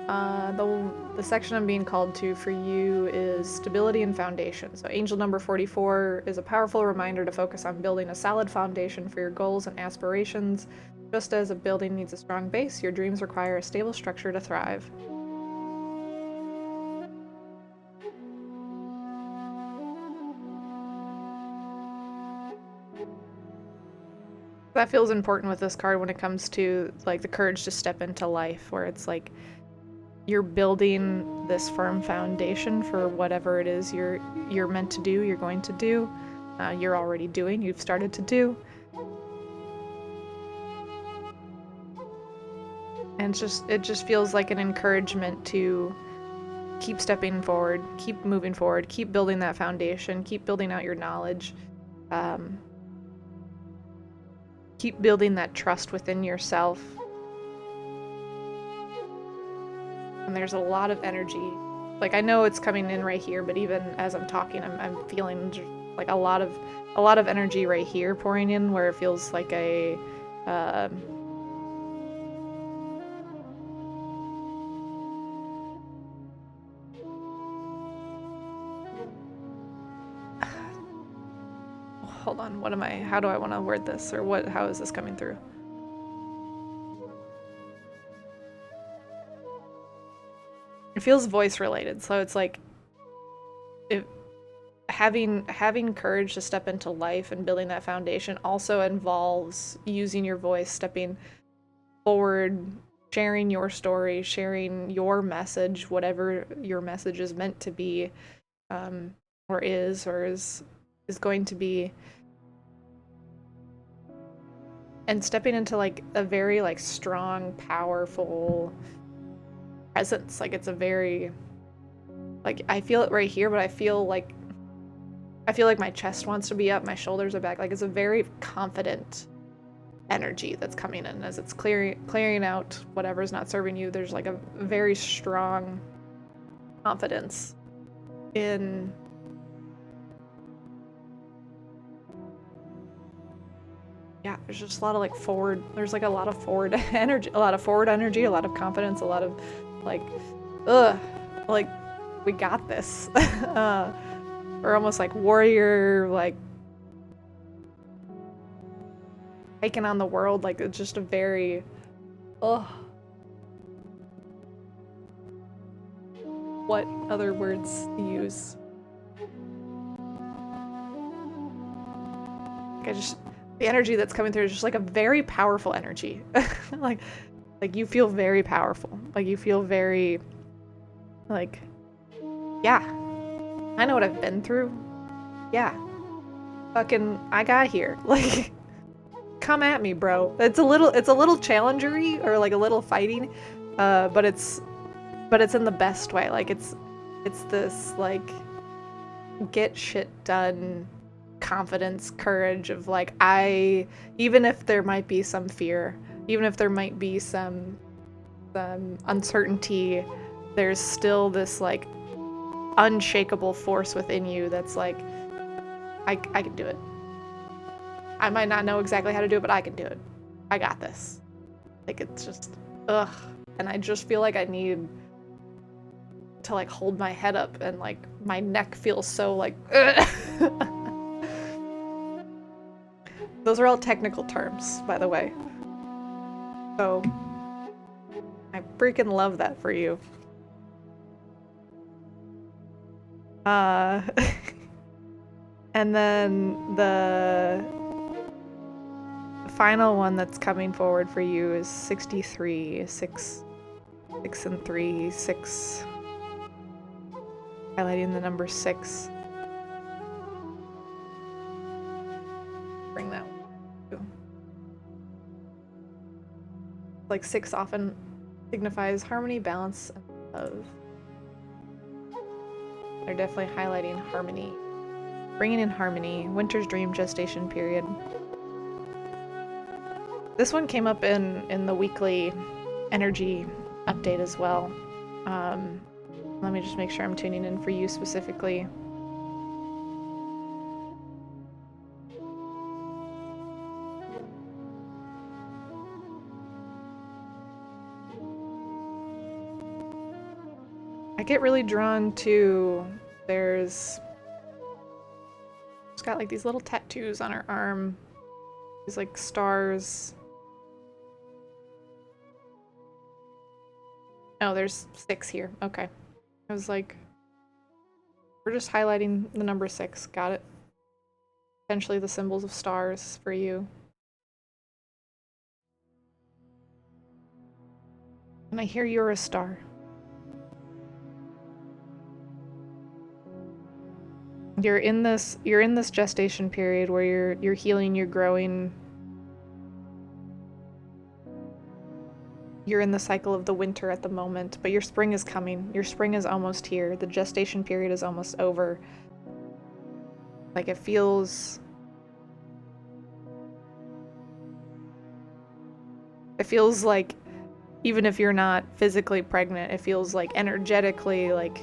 the section I'm being called to for you is stability and foundation. So angel number 44 is a powerful reminder to focus on building a solid foundation for your goals and aspirations. Just as a building needs a strong base, your dreams require a stable structure to thrive. That feels important with this card when it comes to like the courage to step into life, where it's like you're building this firm foundation for whatever it is you're meant to do, you're going to do, you're already doing, you've started to do. And it just feels like an encouragement to keep stepping forward, keep moving forward, keep building that foundation, keep building out your knowledge, keep building that trust within yourself. And there's a lot of energy. Like, I know it's coming in right here, but even as I'm talking, I'm feeling just like a lot of energy right here pouring in, where it feels like a hold on, how do I want to word this, or how is this coming through? It feels voice related, so it's like having courage to step into life and building that foundation also involves using your voice, stepping forward, sharing your story, sharing your message, whatever your message is meant to be, or is going to be, and stepping into like a very like strong, powerful presence. Like, it's a very, like, I feel it right here, but I feel like my chest wants to be up, my shoulders are back. Like, it's a very confident energy that's coming in as it's clearing out whatever's not serving you. There's like a very strong confidence in there's just a lot of like forward energy, a lot of confidence, a lot of like, like, we got this. Or almost like warrior, like taking on the world. Like, it's just a very, what other words to use? Like, the energy that's coming through is just like a very powerful energy. like you feel very powerful. Like, you feel very like, yeah, I know what I've been through. Yeah, fucking, I got here. Like, come at me, bro. It's a little challengery, or like a little fighting, but it's in the best way. Like, it's this like get shit done confidence, courage of like, even if there might be some fear, even if there might be some uncertainty, there's still this like unshakable force within you that's like, I can do it. I might not know exactly how to do it, but I can do it. I got this. Like, it's just, and I just feel like I need to like hold my head up, and like my neck feels so like, Those are all technical terms, by the way. So, I freaking love that for you. And then the final one that's coming forward for you is 63, 6 and 3, 6. highlighting the number 6. Bring that one too. Like 6 often signifies harmony, balance, and love. They're definitely highlighting harmony. Bringing in harmony. Winter's dream gestation period. This one came up in the weekly energy update as well. Let me just make sure I'm tuning in for you specifically. I get really drawn to, she's got like these little tattoos on her arm. These like stars. Oh, there's 6 here. Okay. I was like, we're just highlighting the number 6. Got it. Potentially the symbols of stars for you. And I hear you're a star. You're in this gestation period where you're healing, you're growing. You're in the cycle of the winter at the moment, but your spring is coming. Your spring is almost here. The gestation period is almost over. Like it feels like even if you're not physically pregnant, it feels like energetically like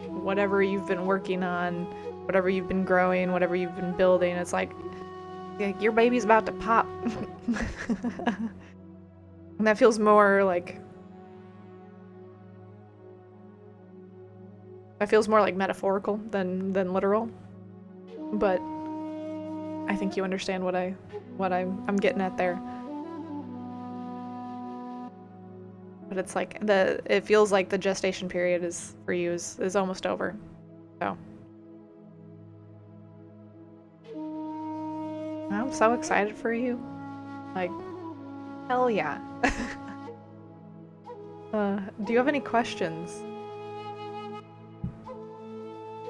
whatever you've been working on, whatever you've been growing, whatever you've been building, it's like your baby's about to pop. And that feels more like... That feels more like metaphorical than literal. But I think you understand what I'm getting at there. But it's like it feels like the gestation period is for you is almost over. So I'm so excited for you. Like, hell yeah. Do you have any questions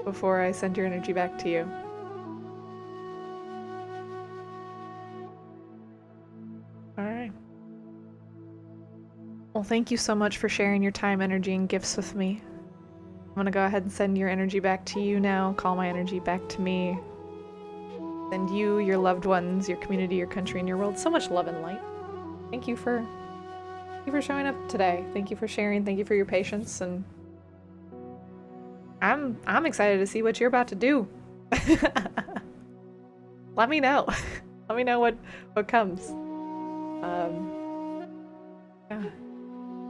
before I send your energy back to you? All right. Well, thank you so much for sharing your time, energy, and gifts with me. I'm gonna go ahead and send your energy back to you now, call my energy back to me. Send you, your loved ones, your community, your country, and your world so much love and light. Thank you for showing up today. Thank you for sharing. Thank you for your patience, and I'm excited to see what you're about to do. Let me know. Let me know what comes. Yeah.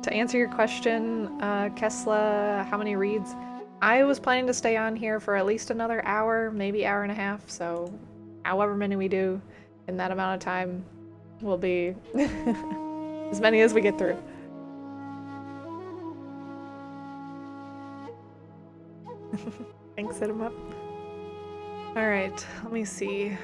To answer your question, Kesla, how many reads? I was planning to stay on here for at least another hour, maybe hour and a half, so however many we do in that amount of time will be as many as we get through. Thanks, hit 'em up. Alright, let me see.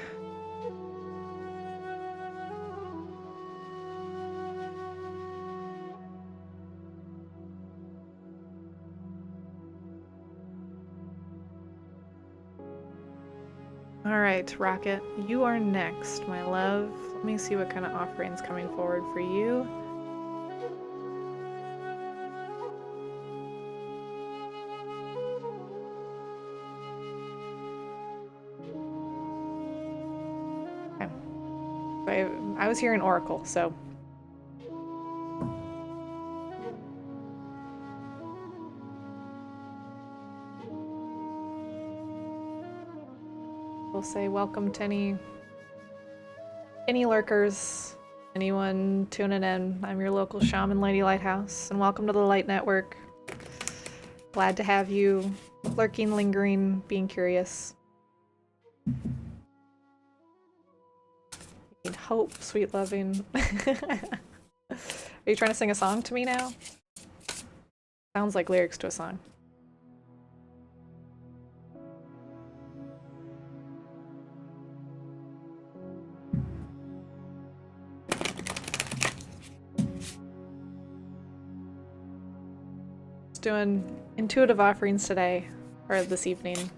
Alright, Rocket, you are next, my love. Let me see what kind of offerings coming forward for you. Okay. I was hearing Oracle, so... We'll say welcome to any lurkers, anyone tuning in. I'm your local shaman, Lady Lighthouse, and welcome to the Light Network. Glad to have you lurking, lingering, being curious. Need hope, sweet loving. Are you trying to sing a song to me now? Sounds like lyrics to a song. doing intuitive offerings today, or this evening.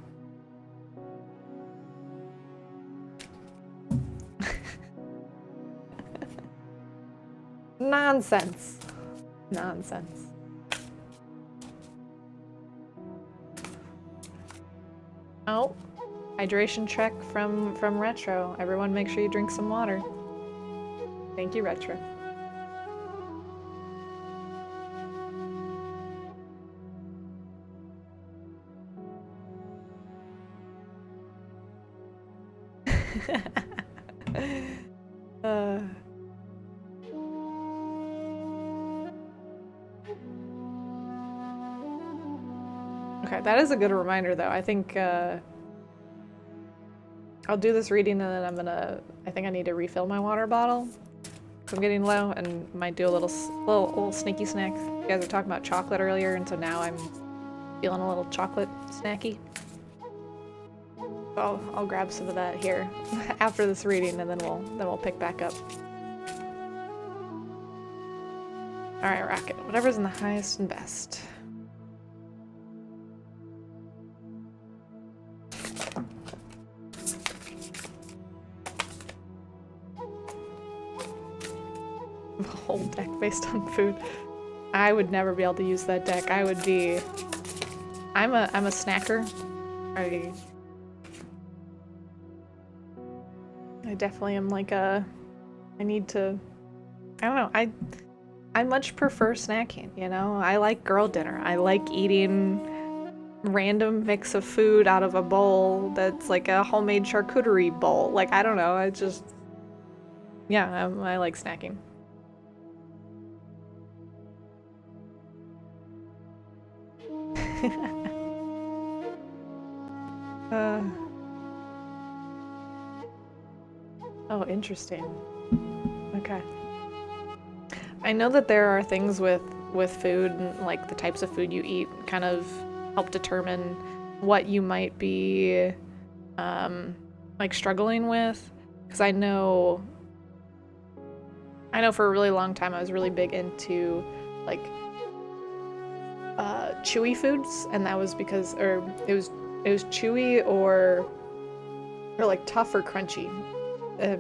Nonsense. Nonsense. Oh, hydration check from Retro. Everyone make sure you drink some water. Thank you, Retro. Okay, that is a good reminder, though. I think I'll do this reading and then I think I need to refill my water bottle. I'm getting low and might do a little sneaky snack. You guys were talking about chocolate earlier, and so now I'm feeling a little chocolate snacky. So I'll grab some of that here after this reading, and then we'll pick back up. All right, Rocket. Whatever's in the highest and best. A whole deck based on food. I would never be able to use that deck. I'm a snacker. I definitely am like I don't know, I much prefer snacking, you know? I like girl dinner. I like eating random mix of food out of a bowl that's like a homemade charcuterie bowl. Like, I don't know, I just... Yeah, I like snacking. Oh, interesting. Okay. I know that there are things with food, and like the types of food you eat kind of help determine what you might be like struggling with. Because I know for a really long time I was really big into like chewy foods, and that was because it was chewy or like tough or crunchy.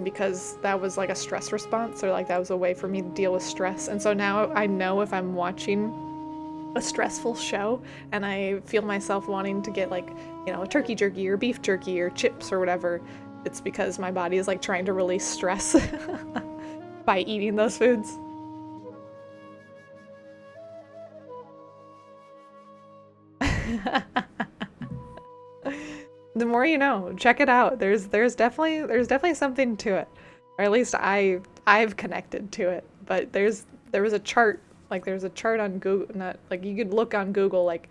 Because that was like a stress response, or like that was a way for me to deal with stress. And so now I know if I'm watching a stressful show and I feel myself wanting to get like, you know, a turkey jerky or beef jerky or chips or whatever, it's because my body is like trying to release stress by eating those foods. The more you know. Check it out. There's definitely something to it, or at least I've connected to it. But there was a chart, like there's a chart on Google, not like you could look on Google like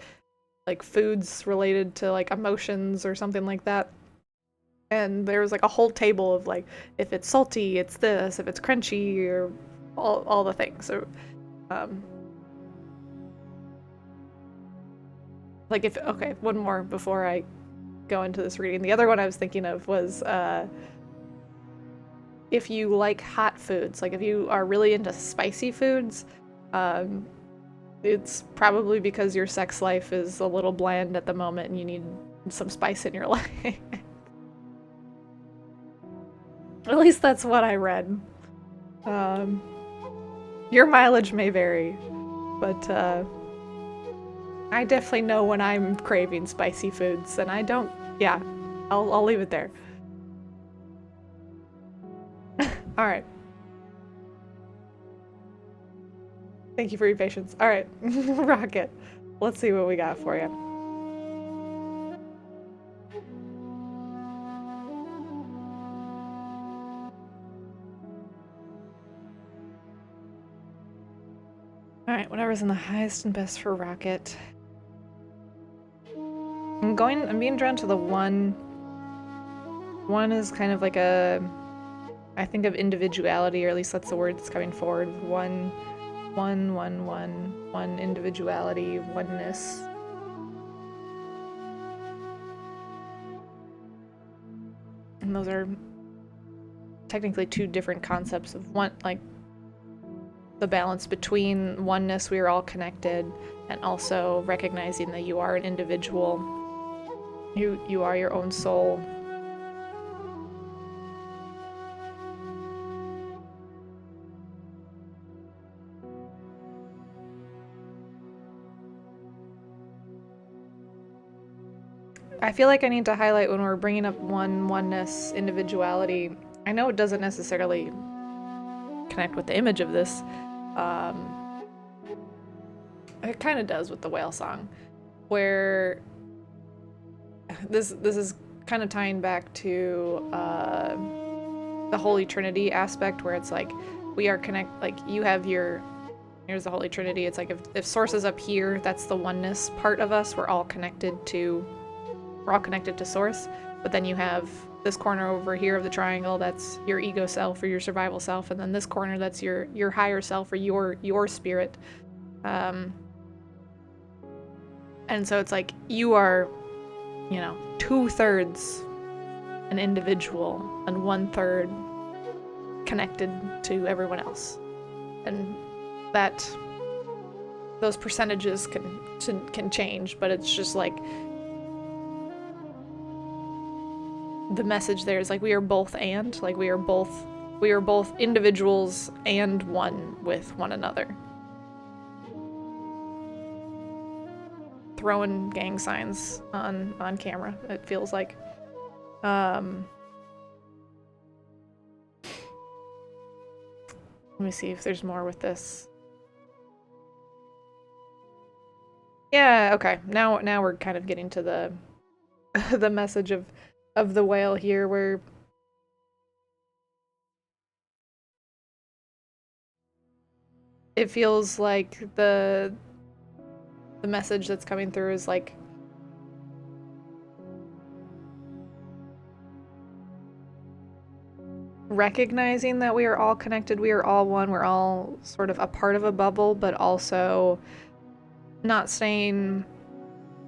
foods related to like emotions or something like that, and there was like a whole table of like if it's salty it's this, if it's crunchy, or all the things. So like okay, one more before I go into this reading. The other one I was thinking of was if you like hot foods, like if you are really into spicy foods, it's probably because your sex life is a little bland at the moment and you need some spice in your life. At least that's what I read. Your mileage may vary, but I definitely know when I'm craving spicy foods, and I don't. Yeah, I'll leave it there. All right. Thank you for your patience. All right, Rocket. Let's see what we got for you. All right, whatever's in the highest and best for Rocket. I'm being drawn to the one. One is kind of like I think of individuality, or at least that's the word that's coming forward. One individuality, oneness. And those are technically two different concepts of one, like the balance between oneness, we are all connected, and also recognizing that you are an individual. You are your own soul. I feel like I need to highlight when we're bringing up oneness, individuality. I know it doesn't necessarily connect with the image of this. It kind of does with the whale song, where this is kind of tying back to the Holy Trinity aspect, where it's like we are like you have here's the Holy Trinity. It's like if Source is up here, that's the oneness part of us. We're all connected to Source, but then you have this corner over here of the triangle, that's your ego self or your survival self, and then this corner, that's your higher self or your spirit. And so it's like you are, 2/3 an individual and 1/3 connected to everyone else, and that those percentages can change, but it's just like the message there is like we are both we are both individuals and one with one another. Throwing gang signs on camera, it feels like. Let me see if there's more with this. Yeah, okay. Now we're kind of getting to the the message of the whale here, where it feels like the message that's coming through is like recognizing that we are all connected, we are all one, we're all sort of a part of a bubble, but also not saying,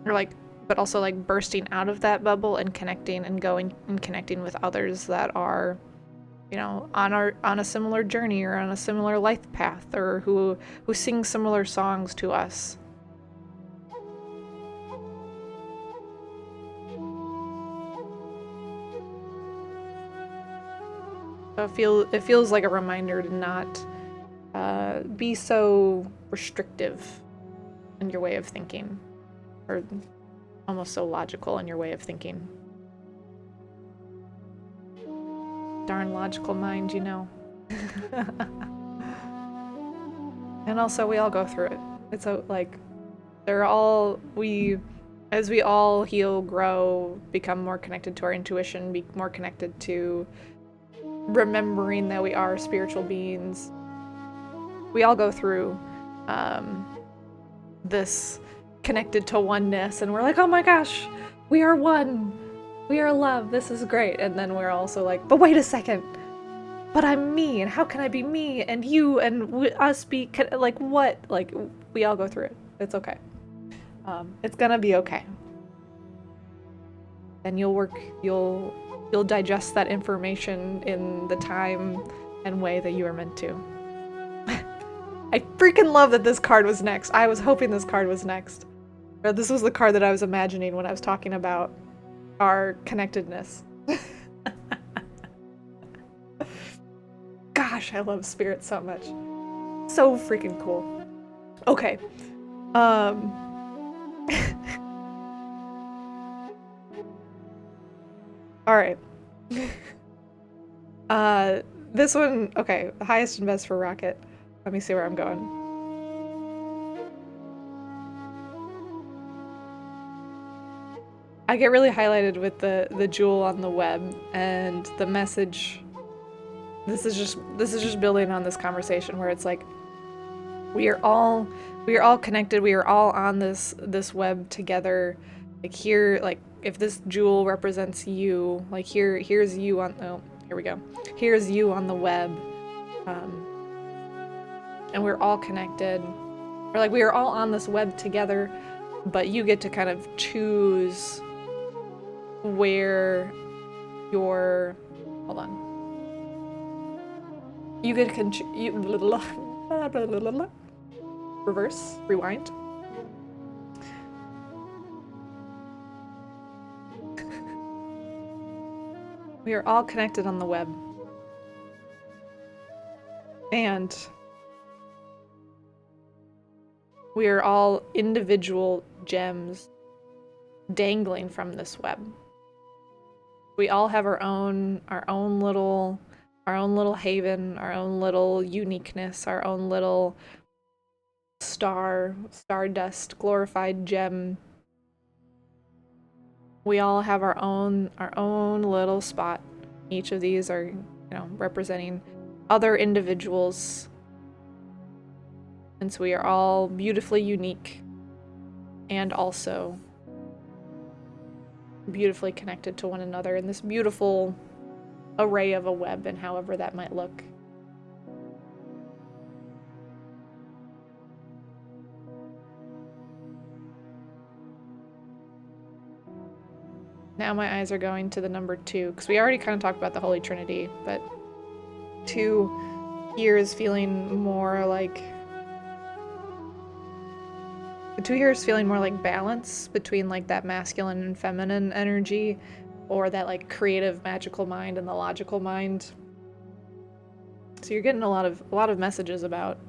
or like, but also like bursting out of that bubble and connecting and going and connecting with others that are, on a similar journey or on a similar life path, or who sing similar songs to us. So it feels like a reminder to not be so restrictive in your way of thinking, or almost so logical in your way of thinking. Darn logical mind, And also, we all go through it. It's like as we all heal, grow, become more connected to our intuition, be more connected to remembering that we are spiritual beings. We all go through this connected to oneness, and we're like, oh my gosh, we are one. We are love. This is great. And then we're also like, but wait a second. But I'm me, and how can I be me and you and us be like what? Like, we all go through it. It's okay. It's gonna be okay. And you'll digest that information in the time and way that you are meant to. I freaking love that this card was next. I was hoping this card was next. Or this was the card that I was imagining when I was talking about our connectedness. Gosh, I love spirit so much. So freaking cool. Okay. Alright. This one, okay, the highest and best for Rocket. Let me see where I'm going. I get really highlighted with the jewel on the web and the message. This is just building on this conversation where it's like we are all connected, we are all on this web together. Like here, like if this jewel represents you, like here's you on, oh, here we go. Here's you on the web. And we're all connected. Or like we are all on this web together, but you get to kind of choose where your, hold on. You get to Reverse, rewind. We are all connected on the web. And we are all individual gems dangling from this web. We all have our own little haven, our own little uniqueness, our own little stardust, glorified gem. We all have our own little spot. Each of these are, representing other individuals. And so we are all beautifully unique and also beautifully connected to one another in this beautiful array of a web, and however that might look. Now my eyes are going to the number 2, because we already kind of talked about the Holy Trinity, but 2 here is feeling more like... The 2 here is feeling more like balance between like that masculine and feminine energy, or that like creative magical mind and the logical mind. So you're getting a lot of messages about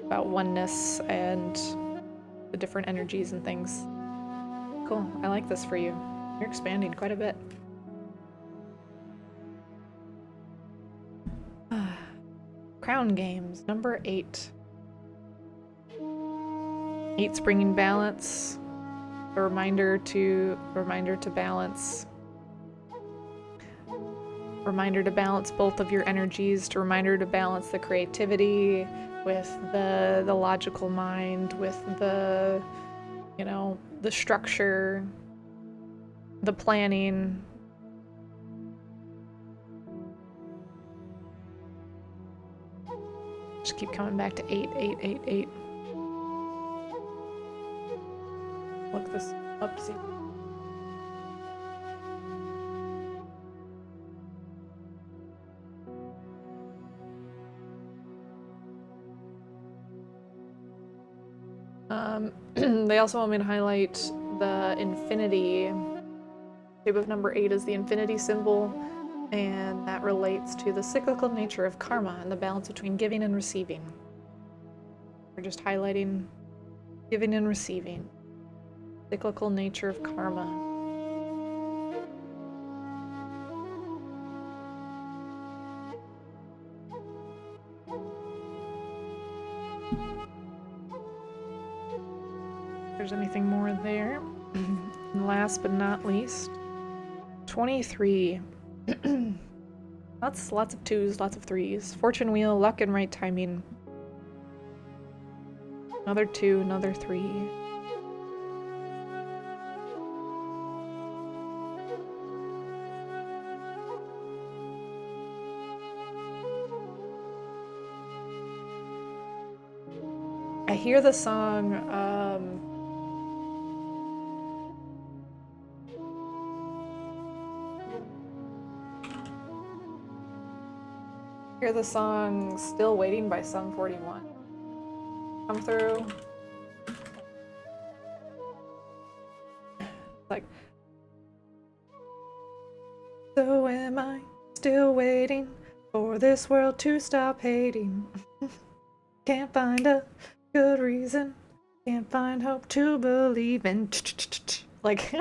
oneness and the different energies and things. Cool. I like this for you. You're expanding quite a bit. Crown games, number 8. 8's bringing balance. A reminder to balance. Reminder to balance both of your energies. To reminder to balance the creativity with the logical mind, with the the structure, the planning. Just keep coming back to 8, 8, 8, 8. Look this up, see. They also want me to highlight the infinity. Shape of number 8 is the infinity symbol, and that relates to the cyclical nature of karma and the balance between giving and receiving. We're just highlighting giving and receiving. Cyclical nature of karma. If there's anything more there. And last but not least, 23. Lots of 2s, lots of 3s. Fortune wheel, luck and right timing. Another 2, another 3. I hear the song, Still Waiting by Sum 41 come through. Like, so am I still waiting for this world to stop hating. Can't find a good reason, can't find hope to believe in. Like,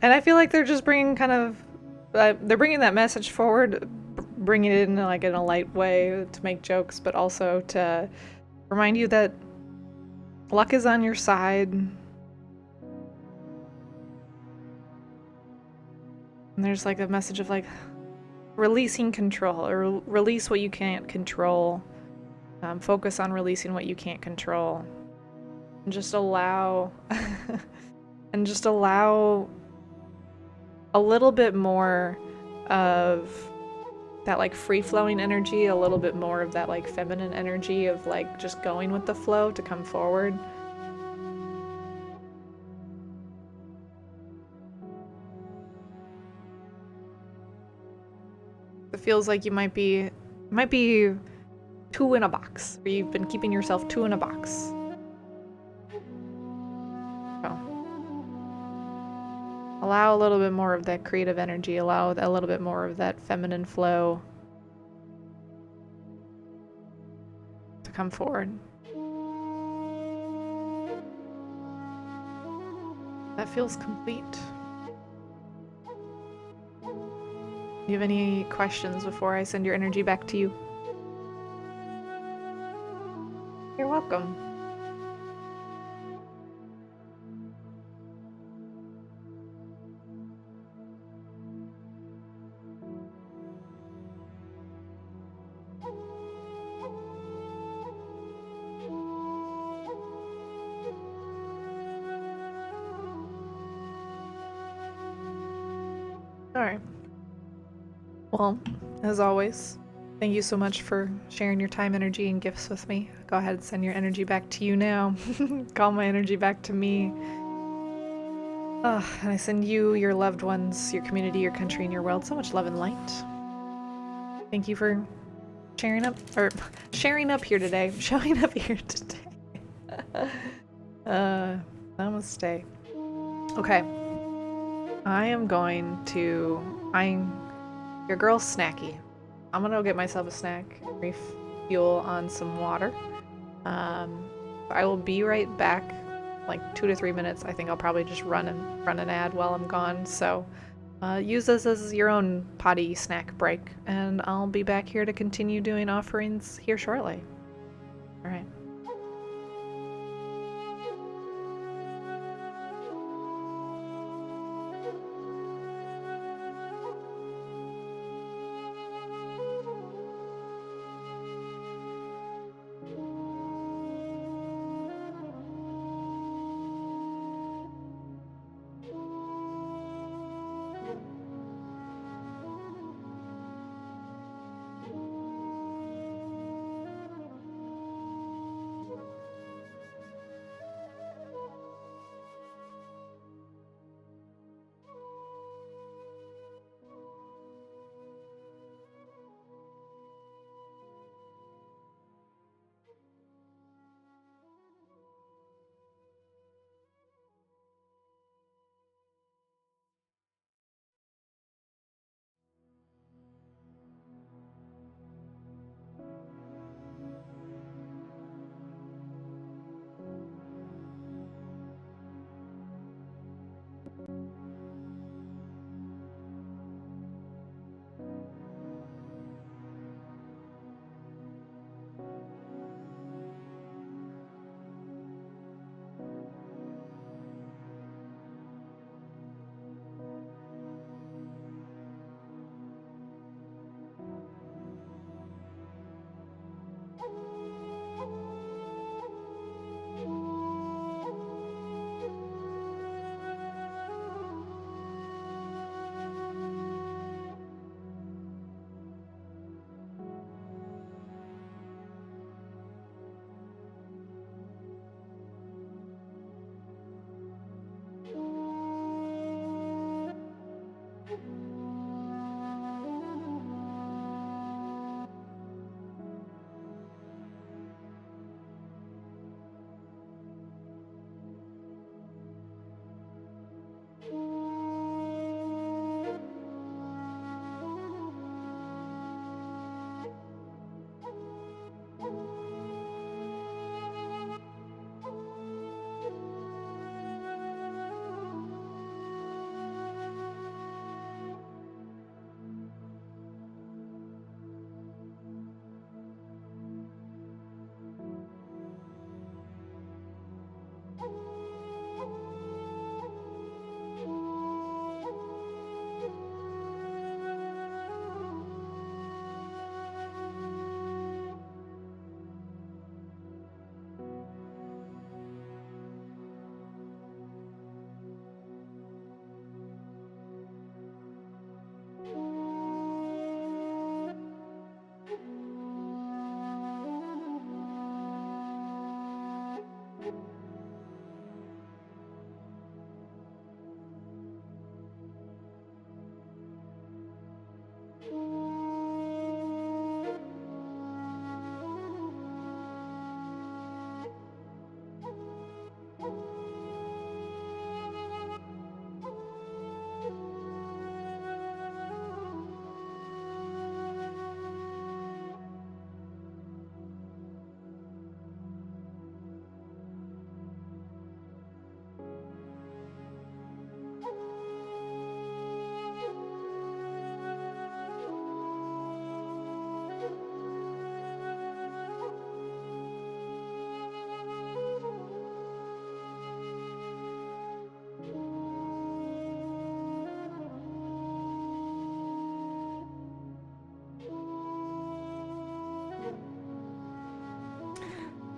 and I feel like they're just bringing they're bringing that message forward, bringing it in like in a light way to make jokes, but also to remind you that luck is on your side. And there's like a message of like releasing control, or release what you can't control. Focus on releasing what you can't control. And just allow and just allow a little bit more of that like free-flowing energy, a little bit more of that like feminine energy of like just going with the flow to come forward. feels like you might be two in a box, or you've been keeping yourself two in a box. So allow a little bit more of that creative energy, allow a little bit more of that feminine flow to come forward. That feels complete. Do you have any questions before I send your energy back to you? You're welcome. All right. Well, as always, thank you so much for sharing your time, energy, and gifts with me. Go ahead and send your energy back to you now. Call my energy back to me. And I send you, your loved ones, your community, your country, and your world so much love and light. Thank you for sharing up here today. Showing up here today. Namaste. Okay. I'm your girl's snacky. I'm gonna go get myself a snack, refuel on some water. I will be right back, like 2 to 3 minutes. I think I'll probably just run an ad while I'm gone. So use this as your own potty snack break, and I'll be back here to continue doing offerings here shortly. All right.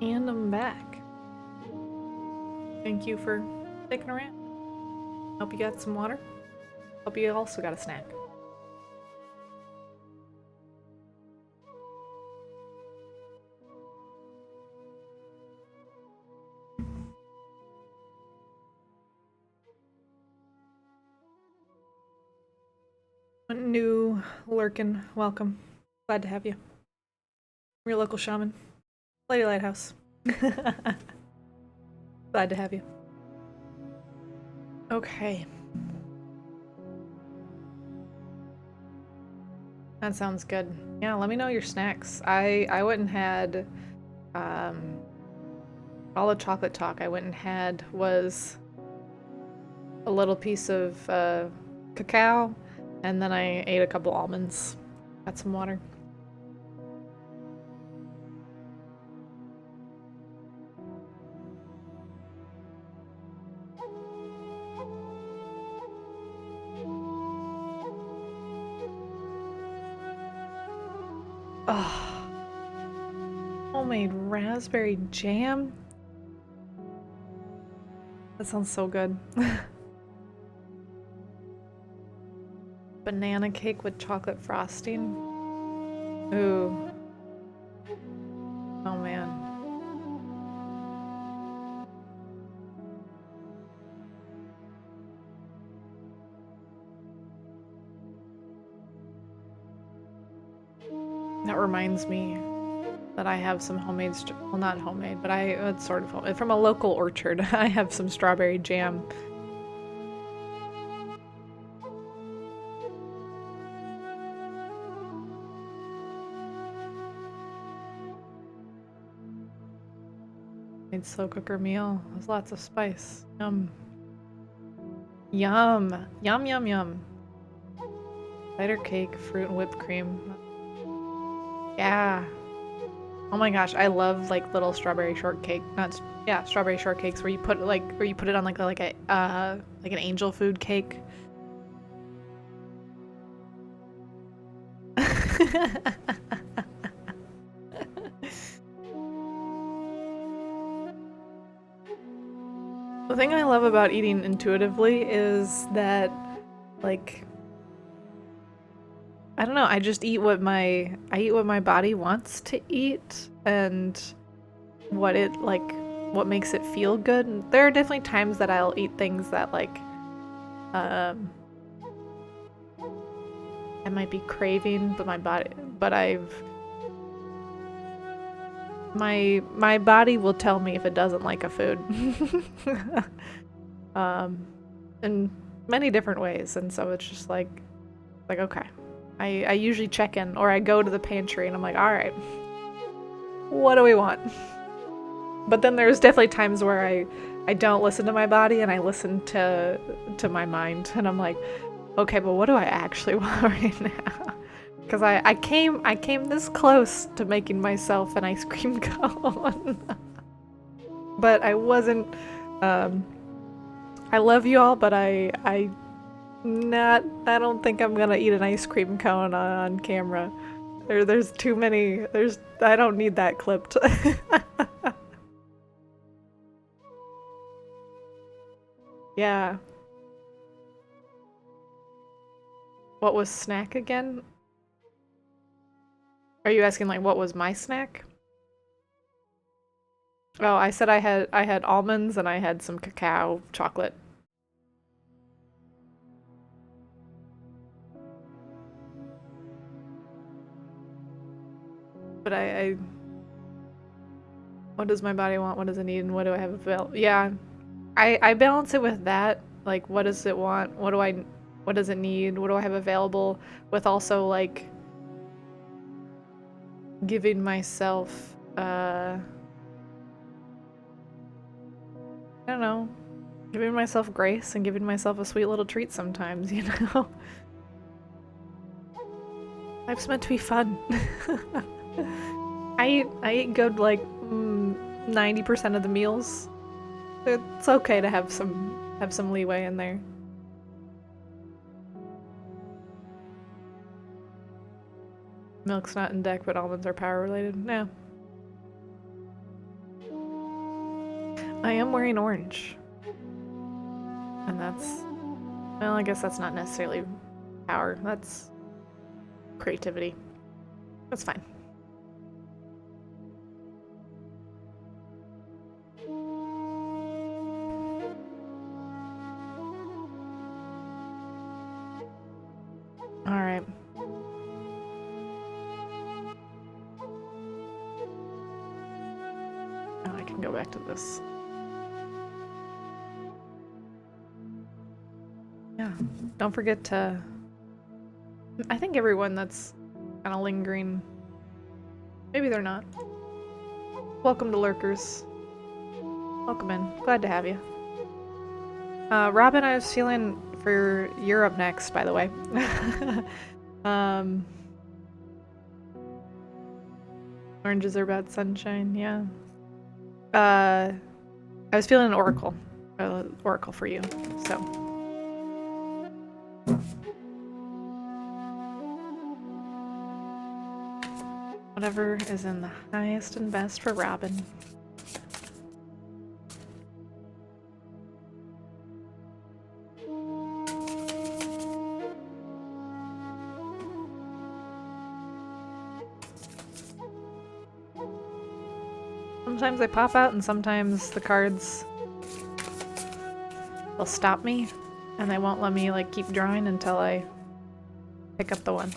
And I'm back. Thank you for sticking around. Hope you got some water. Hope you also got a snack. New lurkin, welcome. Glad to have you. I'm your local shaman, Lady Lighthouse. Glad to have you. Okay. That sounds good. Yeah, let me know your snacks. I went and had all the chocolate talk I went and had was a little piece of cacao, and then I ate a couple almonds. Got some water. Oh, homemade raspberry jam? That sounds so good. Banana cake with chocolate frosting? Ooh. Oh man. That reminds me that I have some homemade, well, not homemade, but it's sort of from a local orchard. I have some strawberry jam. Made slow cooker meal. There's lots of spice. Yum. Yum. Yum, yum, yum. Cider cake, fruit and whipped cream. Yeah. Oh my gosh, I love like little strawberry shortcake. Yeah, strawberry shortcakes where you put it on like an angel food cake. The thing I love about eating intuitively is that, like, I don't know, I just eat what my body wants to eat and what makes it feel good. There are definitely times that I'll eat things that like I might be craving, but my body will tell me if it doesn't like a food. In many different ways, and so it's just like okay. I usually check in, or I go to the pantry and I'm like, all right, what do we want? But then there's definitely times where I don't listen to my body and I listen to my mind, and I'm like, okay, but what do I actually want right now? Because I came this close to making myself an ice cream cone. But I wasn't, I love you all, but I don't think I'm gonna eat an ice cream cone on camera. There's too many, I don't need that clipped. Yeah. What was snack again? Are you asking like what was my snack? Oh, I said I had almonds and I had some cacao chocolate. But what does my body want? What does it need? And what do I have available? Yeah, I balance it with that. Like, what does it want? What does it need? What do I have available? With also like giving myself, I don't know, giving myself grace and giving myself a sweet little treat sometimes, you know? Life's meant to be fun. I eat good like 90% of the meals. It's okay to have some leeway in there. Milk's not in deck, but almonds are power related. No. I am wearing orange. And that's... Well, I guess that's not necessarily power. That's creativity. That's fine. Alright. Now I can go back to this. Yeah, don't forget to... I think everyone that's kind of lingering... Maybe they're not. Welcome to Lurkers. Welcome in. Glad to have you. Robin, I was feeling for... You're up next, by the way. Oranges are about sunshine, yeah. I was feeling an oracle. Oracle for you, so... Whatever is in the highest and best for Robin. Sometimes they pop out and sometimes the cards will stop me and they won't let me like keep drawing until I pick up the one.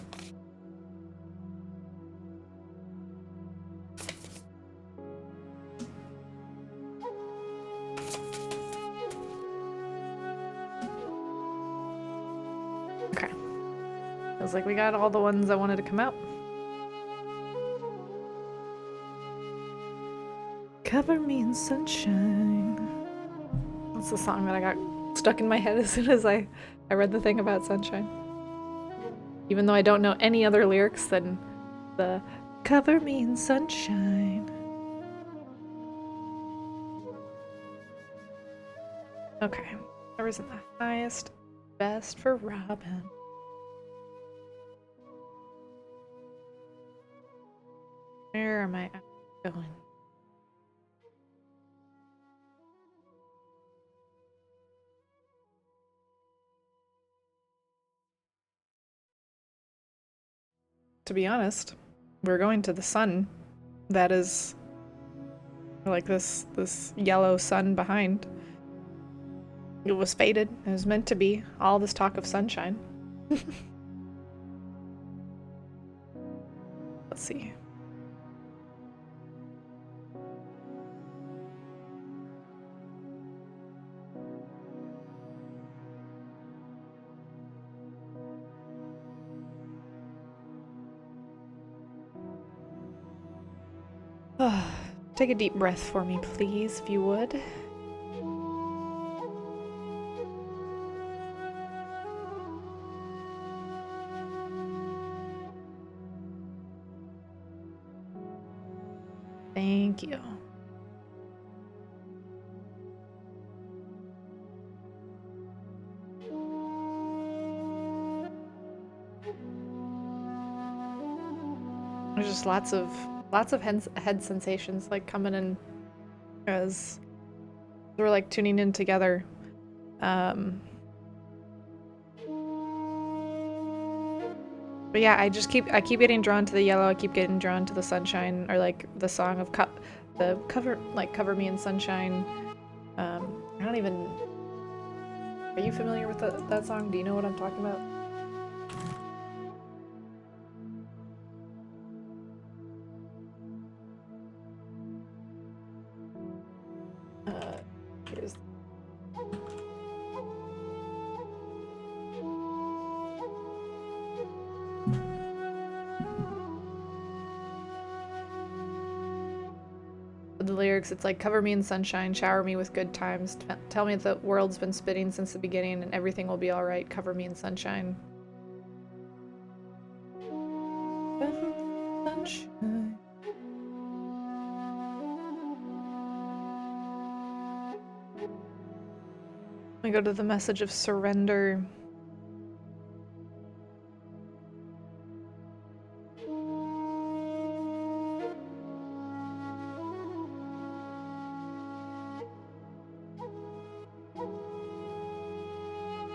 Okay. Feels like we got all the ones I wanted to come out. Cover me in sunshine. That's the song that I got stuck in my head as soon as I read the thing about sunshine. Even though I don't know any other lyrics than the cover me in sunshine. Okay. Whoever's in the highest, best for Robin. Where am I going? To be honest, we're going to the sun. That is like this yellow sun behind. It was fated. It was meant to be. All this talk of sunshine. Let's see. Take a deep breath for me, please, if you would. Thank you. There's just lots of head sensations like coming in as we're like tuning in together. But yeah, I keep getting drawn to the yellow. I keep getting drawn to the sunshine, or like the song of cover me in sunshine. I don't even. Are you familiar with that song? Do you know what I'm talking about? Here's. The lyrics, it's like, cover me in sunshine, shower me with good times, tell me the world's been spinning since the beginning and everything will be alright, cover me in sunshine. Sunshine. We go to the message of surrender.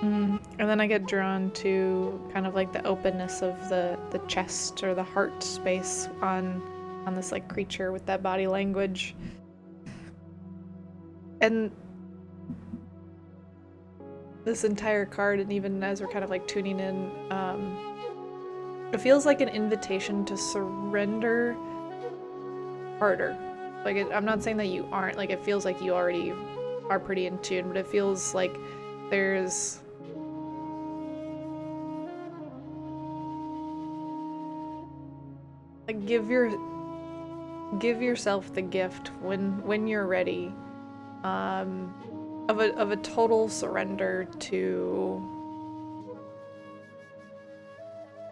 And then I get drawn to kind of like the openness of the chest or the heart space on this like creature with that body language. And this entire card, and even as we're kind of like tuning in, it feels like an invitation to surrender harder. Like, I'm not saying that you aren't, like, it feels like you already are pretty in tune, but it feels like there's like give yourself the gift when you're ready, of a total surrender to,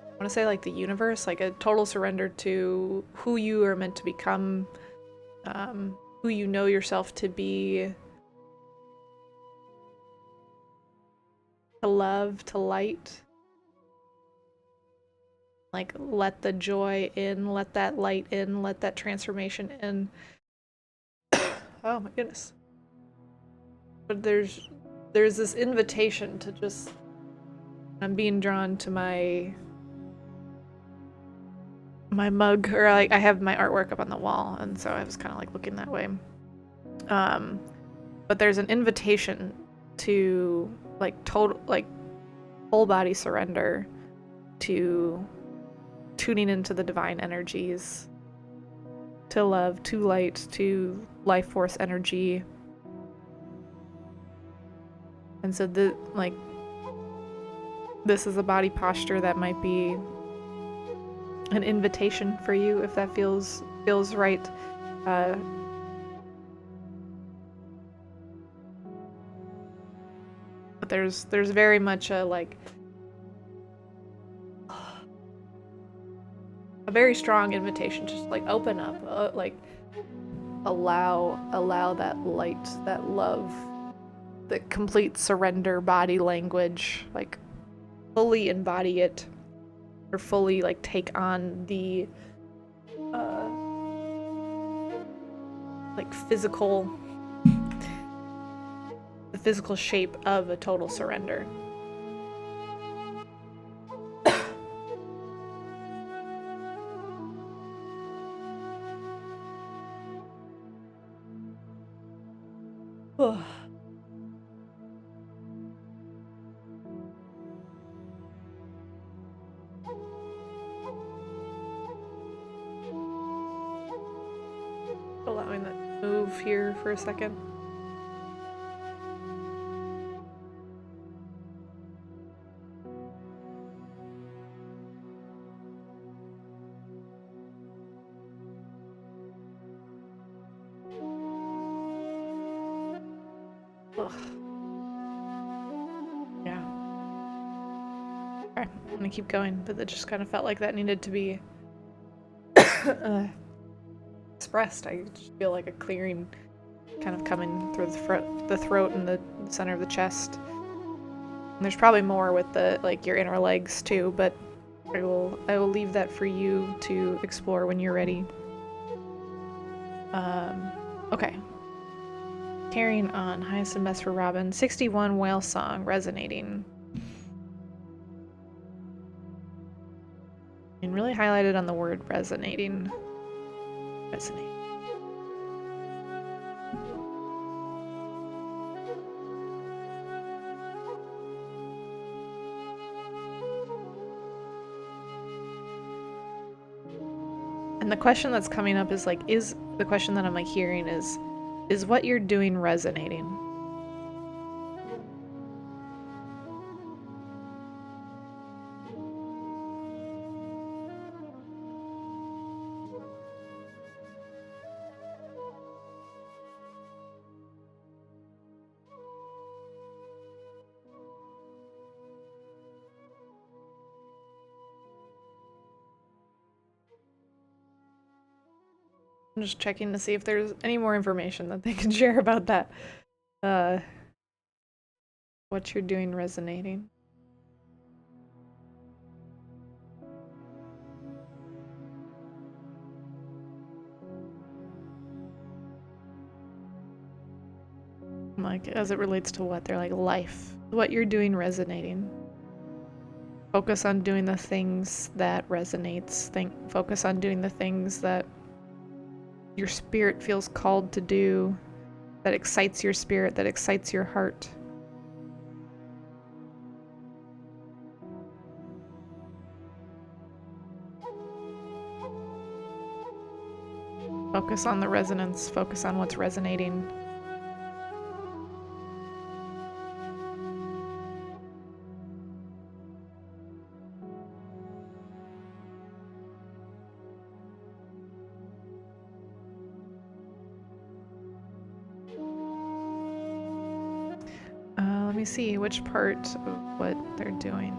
I want to say like the universe, like a total surrender to who you are meant to become, who you know yourself to be, to love, to light. Like, let the joy in, let that light in, let that transformation in. Oh my goodness. But there's this invitation to just, I'm being drawn to my mug, or like I have my artwork up on the wall, and so I was kind of like looking that way. But there's an invitation to like total, like whole body surrender to tuning into the divine energies, to love, to light, to life force energy. And so this is a body posture that might be an invitation for you if that feels right. But there's very much a like a very strong invitation, just like open up, like allow that light, that love, the complete surrender body language, like fully embody it, or fully like take on the like the physical shape of a total surrender. Allowing that to move here for a second. Ugh. Yeah. Okay, I'm gonna keep going, but it just kind of felt like that needed to be expressed. I just feel like a clearing kind of coming through the throat and the center of the chest. And there's probably more with the like your inner legs too, but I will leave that for you to explore when you're ready. Okay. Carrying on, highest and best for Robin. 61 whale song resonating. And really highlighted on the word resonating. Resonate. And the question that's coming up is like, is the question that I'm like hearing is what you're doing resonating? I'm just checking to see if there's any more information that they can share about that. What you're doing resonating. Like, as it relates to what? They're like life. what you're doing resonating. Focus on doing the things that resonates. Focus on doing the things that your spirit feels called to do, that excites your spirit, that excites your heart. Focus on the resonance, focus on what's resonating. Let me see which part of what they're doing.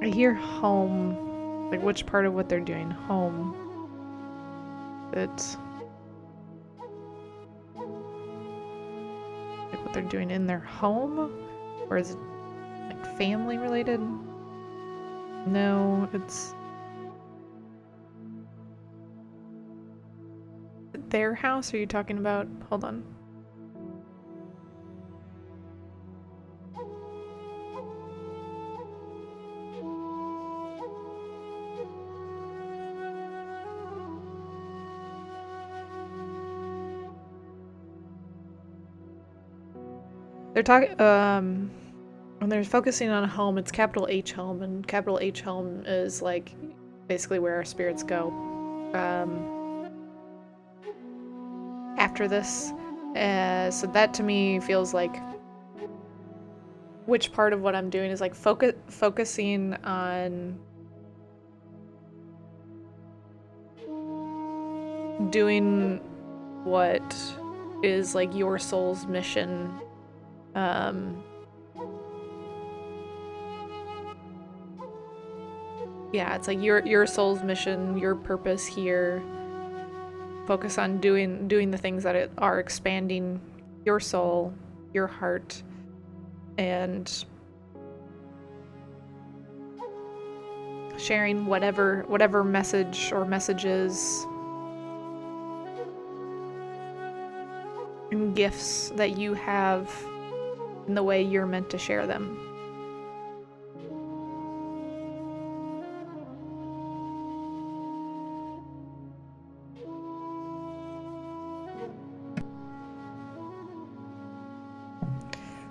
I hear home, like which part of what they're doing, home. It's like what they're doing in their home, or is it like family related? No, it's their house. Are you talking about? Hold on. They're talking, when they're focusing on home, it's capital H home, and capital H home is like basically where our spirits go after this. So that to me feels like which part of what I'm doing is like focusing on doing what is like your soul's mission. Yeah, it's like your soul's mission, your purpose here. Focus on doing the things that are expanding your soul, your heart, and sharing whatever message or messages and gifts that you have in the way you're meant to share them.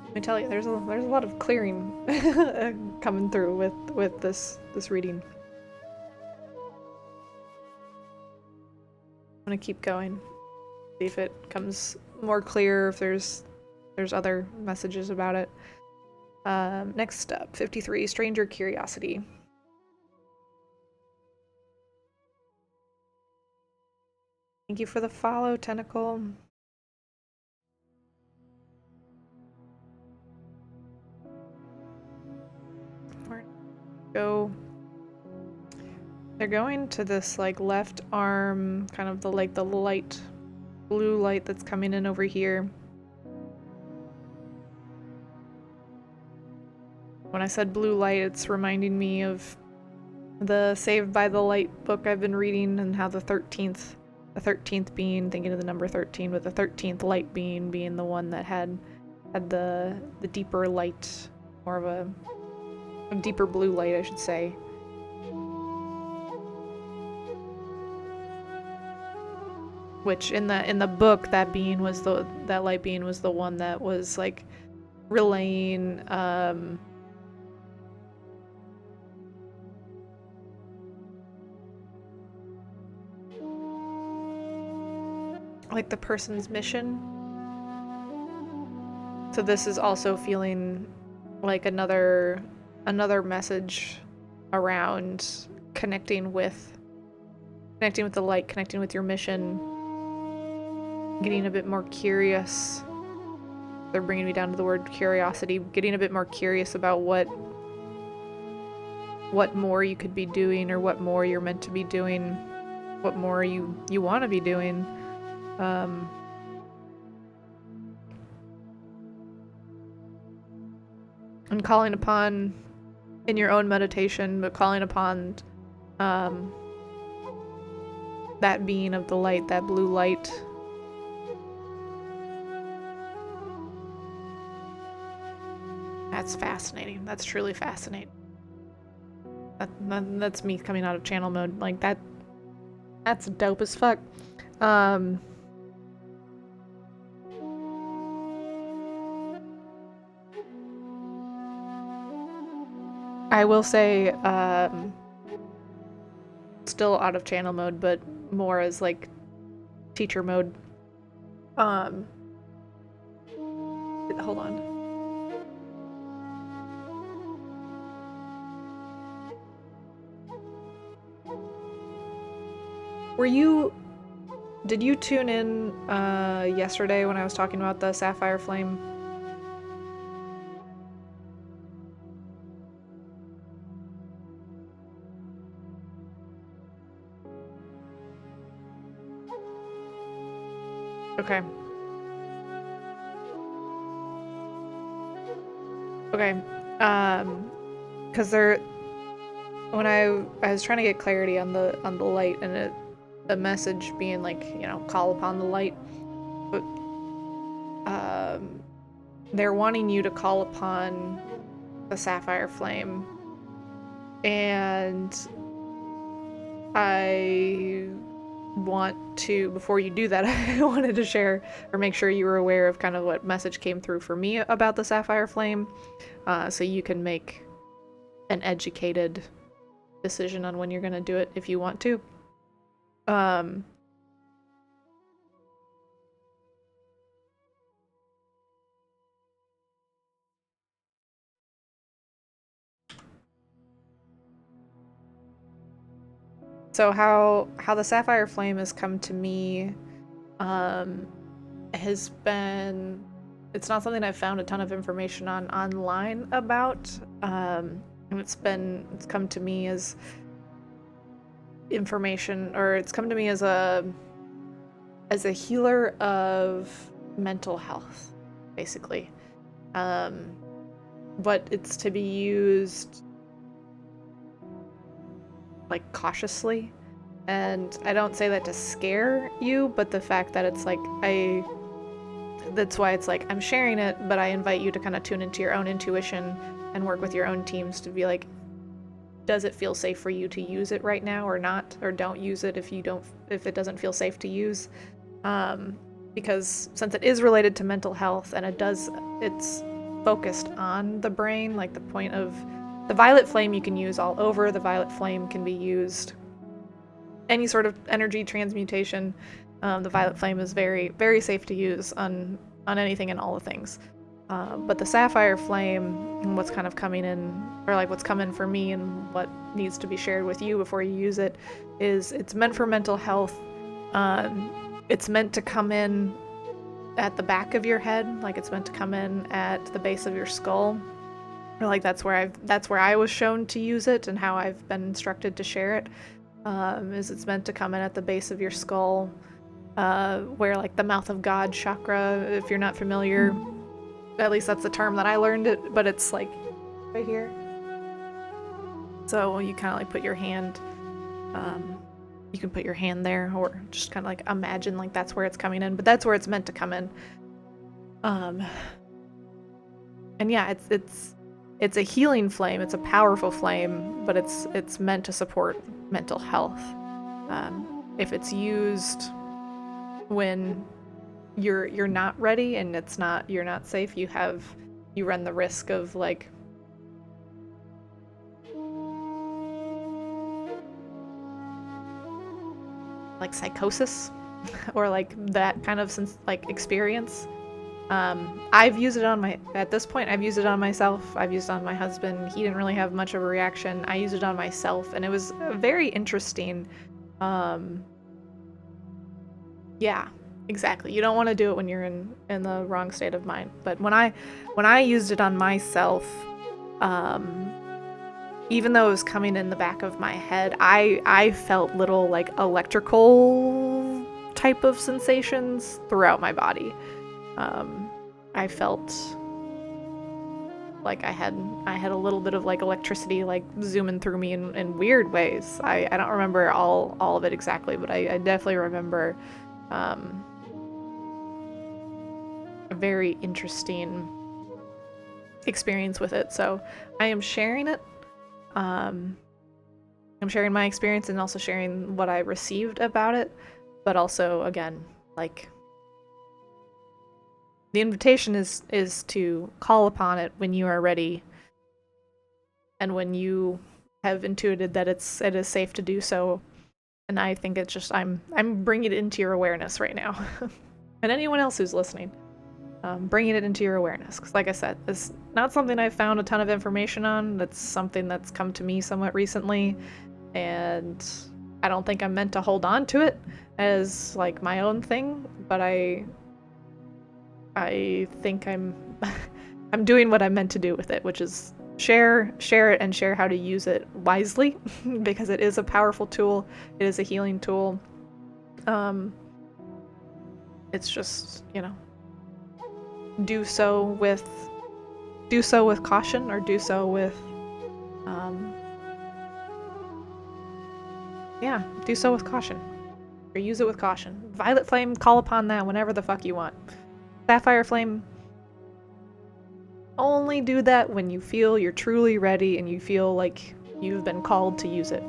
Let me tell you, there's a lot of clearing coming through with this reading. I'm gonna keep going, see if it comes more clear, if there's other messages about it. Next up, 53, Stranger Curiosity. Thank you for the follow, Tentacle. They're going to this like left arm, kind of the light blue light that's coming in over here. When I said blue light, it's reminding me of the Saved by the Light book I've been reading, and how the 13th being, thinking of the number 13, with the 13th light being the one that had the deeper light, more of a deeper blue light, I should say. Which in the book, that light being was the one that was like relaying like the person's mission. So this is also feeling like another message around connecting with the light, connecting with your mission, getting a bit more curious. They're bringing me down to the word curiosity, getting a bit more curious about what more you could be doing, or what more you're meant to be doing, what more you want to be doing. And calling upon, in your own meditation, but calling upon that being of the light, that blue light. That's fascinating. That's truly fascinating. That's me coming out of channel mode. Like, that's dope as fuck. I will say, still out of channel mode, but more as like teacher mode. Hold on. Did you tune in yesterday when I was talking about the sapphire flame? Okay. Okay. Because when I was trying to get clarity on the light, and the message being like, you know, call upon the light, but they're wanting you to call upon the sapphire flame, and I want to, before you do that, I wanted to share or make sure you were aware of kind of what message came through for me about the sapphire flame, so you can make an educated decision on when you're going to do it if you want to. So how the sapphire flame has come to me has been, it's not something I've found a ton of information on online about. It's come to me as information, or it's come to me as a healer of mental health, basically. But it's to be used like cautiously, and I don't say that to scare you, but the fact that it's like that's why it's like I'm sharing it, but I invite you to kind of tune into your own intuition and work with your own teams to be like, does it feel safe for you to use it right now or not? Or don't use it if it doesn't feel safe to use. Because since it is related to mental health, and it's focused on the brain, like the point of the violet flame you can use all over. The violet flame can be used any sort of energy transmutation. The violet flame is very, very safe to use on anything and all the things. But the sapphire flame, what's kind of coming in, or like what's coming for me and what needs to be shared with you before you use it, is it's meant for mental health. It's meant to come in at the back of your head, like it's meant to come in at the base of your skull. Or like that's where I was shown to use it, and how I've been instructed to share it. Is it's meant to come in at the base of your skull, where like the mouth of God chakra, if you're not familiar. At least that's the term that I learned it, but it's like right here. So you kind of like put your hand, you can put your hand there, or just kind of like imagine like that's where it's coming in, but that's where it's meant to come in. And yeah, it's a healing flame, it's a powerful flame, but it's meant to support mental health. If it's used when you're not ready and you're not safe, you run the risk of like psychosis or like that kind of experience. I've used it at this point I've used it on myself. I've used it on my husband. He didn't really have much of a reaction. I used it on myself, and it was very interesting. Yeah, exactly. You don't want to do it when you're in the wrong state of mind. But when I used it on myself, even though it was coming in the back of my head, I felt little like electrical type of sensations throughout my body. I felt like I had a little bit of like electricity like zooming through me in weird ways. I don't remember all of it exactly, but I definitely remember a very interesting experience with it. So I am sharing it. I'm sharing my experience and also sharing what I received about it, but also again, like the invitation is to call upon it when you are ready and when you have intuited that it is safe to do so. And I think it's just I'm bringing it into your awareness right now, and anyone else who's listening, bringing it into your awareness. Because like I said, it's not something I've found a ton of information on. That's something that's come to me somewhat recently, and I don't think I'm meant to hold on to it as like my own thing. But I think I'm I'm doing what I'm meant to do with it, which is share it and share how to use it wisely because it is a powerful tool. It is a healing tool. It's just, you know, do so with caution, or do so with yeah, do so with caution. Or use it with caution. Violet Flame, call upon that whenever the fuck you want. Sapphire Flame, only do that when you feel you're truly ready and you feel like you've been called to use it.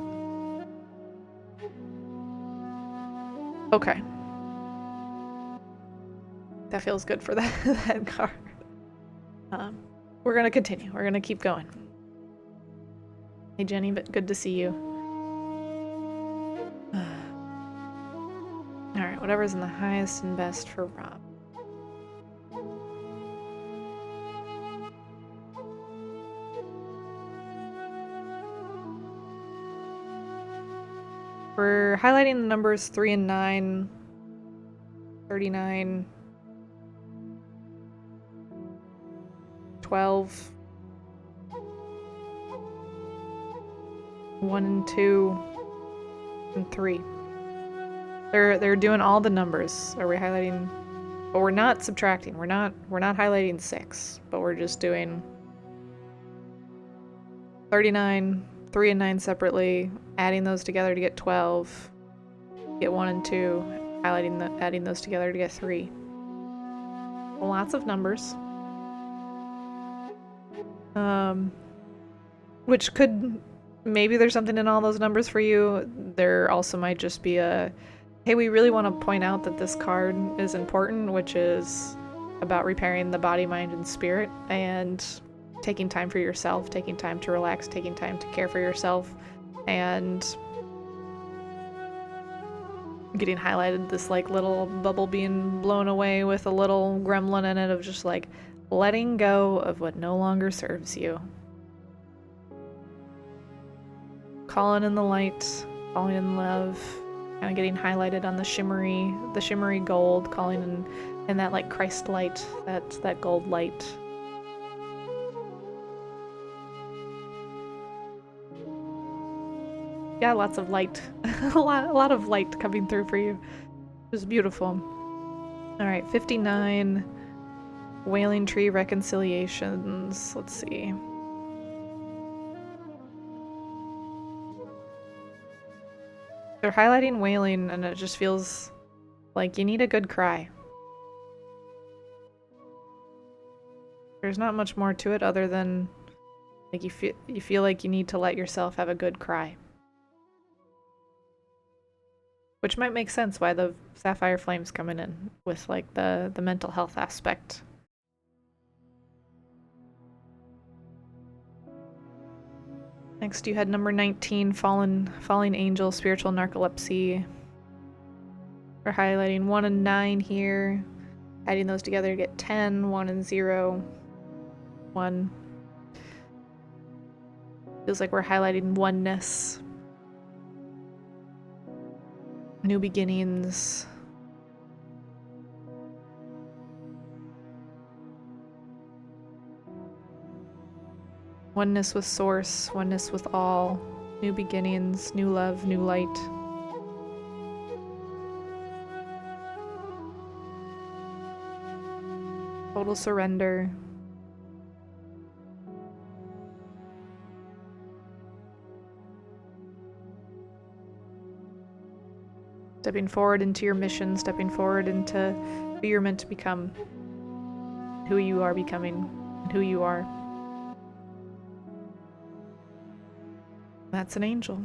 Okay. That feels good for that card. We're gonna continue. We're gonna keep going. Hey Jenny, but good to see you. Alright, whatever's in the highest and best for Rob. We're highlighting the numbers 3 and 9, 39, 12, 1 and 2, and 3. They're doing all the numbers. Are we highlighting? But we're not subtracting. We're not highlighting 6, but we're just doing 39, 3 and 9 separately, adding those together to get 12, get 1 and 2, adding those together to get 3. Lots of numbers. Which could, maybe there's something in all those numbers for you. There also might just be a, hey, we really want to point out that this card is important, which is about repairing the body, mind, and spirit, and taking time for yourself, taking time to relax, taking time to care for yourself, and getting highlighted this like little bubble being blown away with a little gremlin in it of just like letting go of what no longer serves you. Calling in the light, calling in love, kind of getting highlighted on the shimmery gold, calling in that like Christ light, that gold light. Yeah, lots of light. a lot of light coming through for you. It was beautiful. Alright, 59. Wailing Tree Reconciliations. Let's see. They're highlighting wailing, and it just feels like you need a good cry. There's not much more to it other than like you feel like you need to let yourself have a good cry. Which might make sense why the Sapphire Flame's coming in with like the mental health aspect. Next you had number 19, Falling Angel, Spiritual Narcolepsy. We're highlighting 1 and 9 here. Adding those together to get 10, 1 and 0, 1. Feels like we're highlighting oneness. New beginnings. Oneness with source, oneness with all, new beginnings, new love, new light. Total surrender. Stepping forward into your mission, stepping forward into who you're meant to become, who you are becoming, and who you are. That's an angel.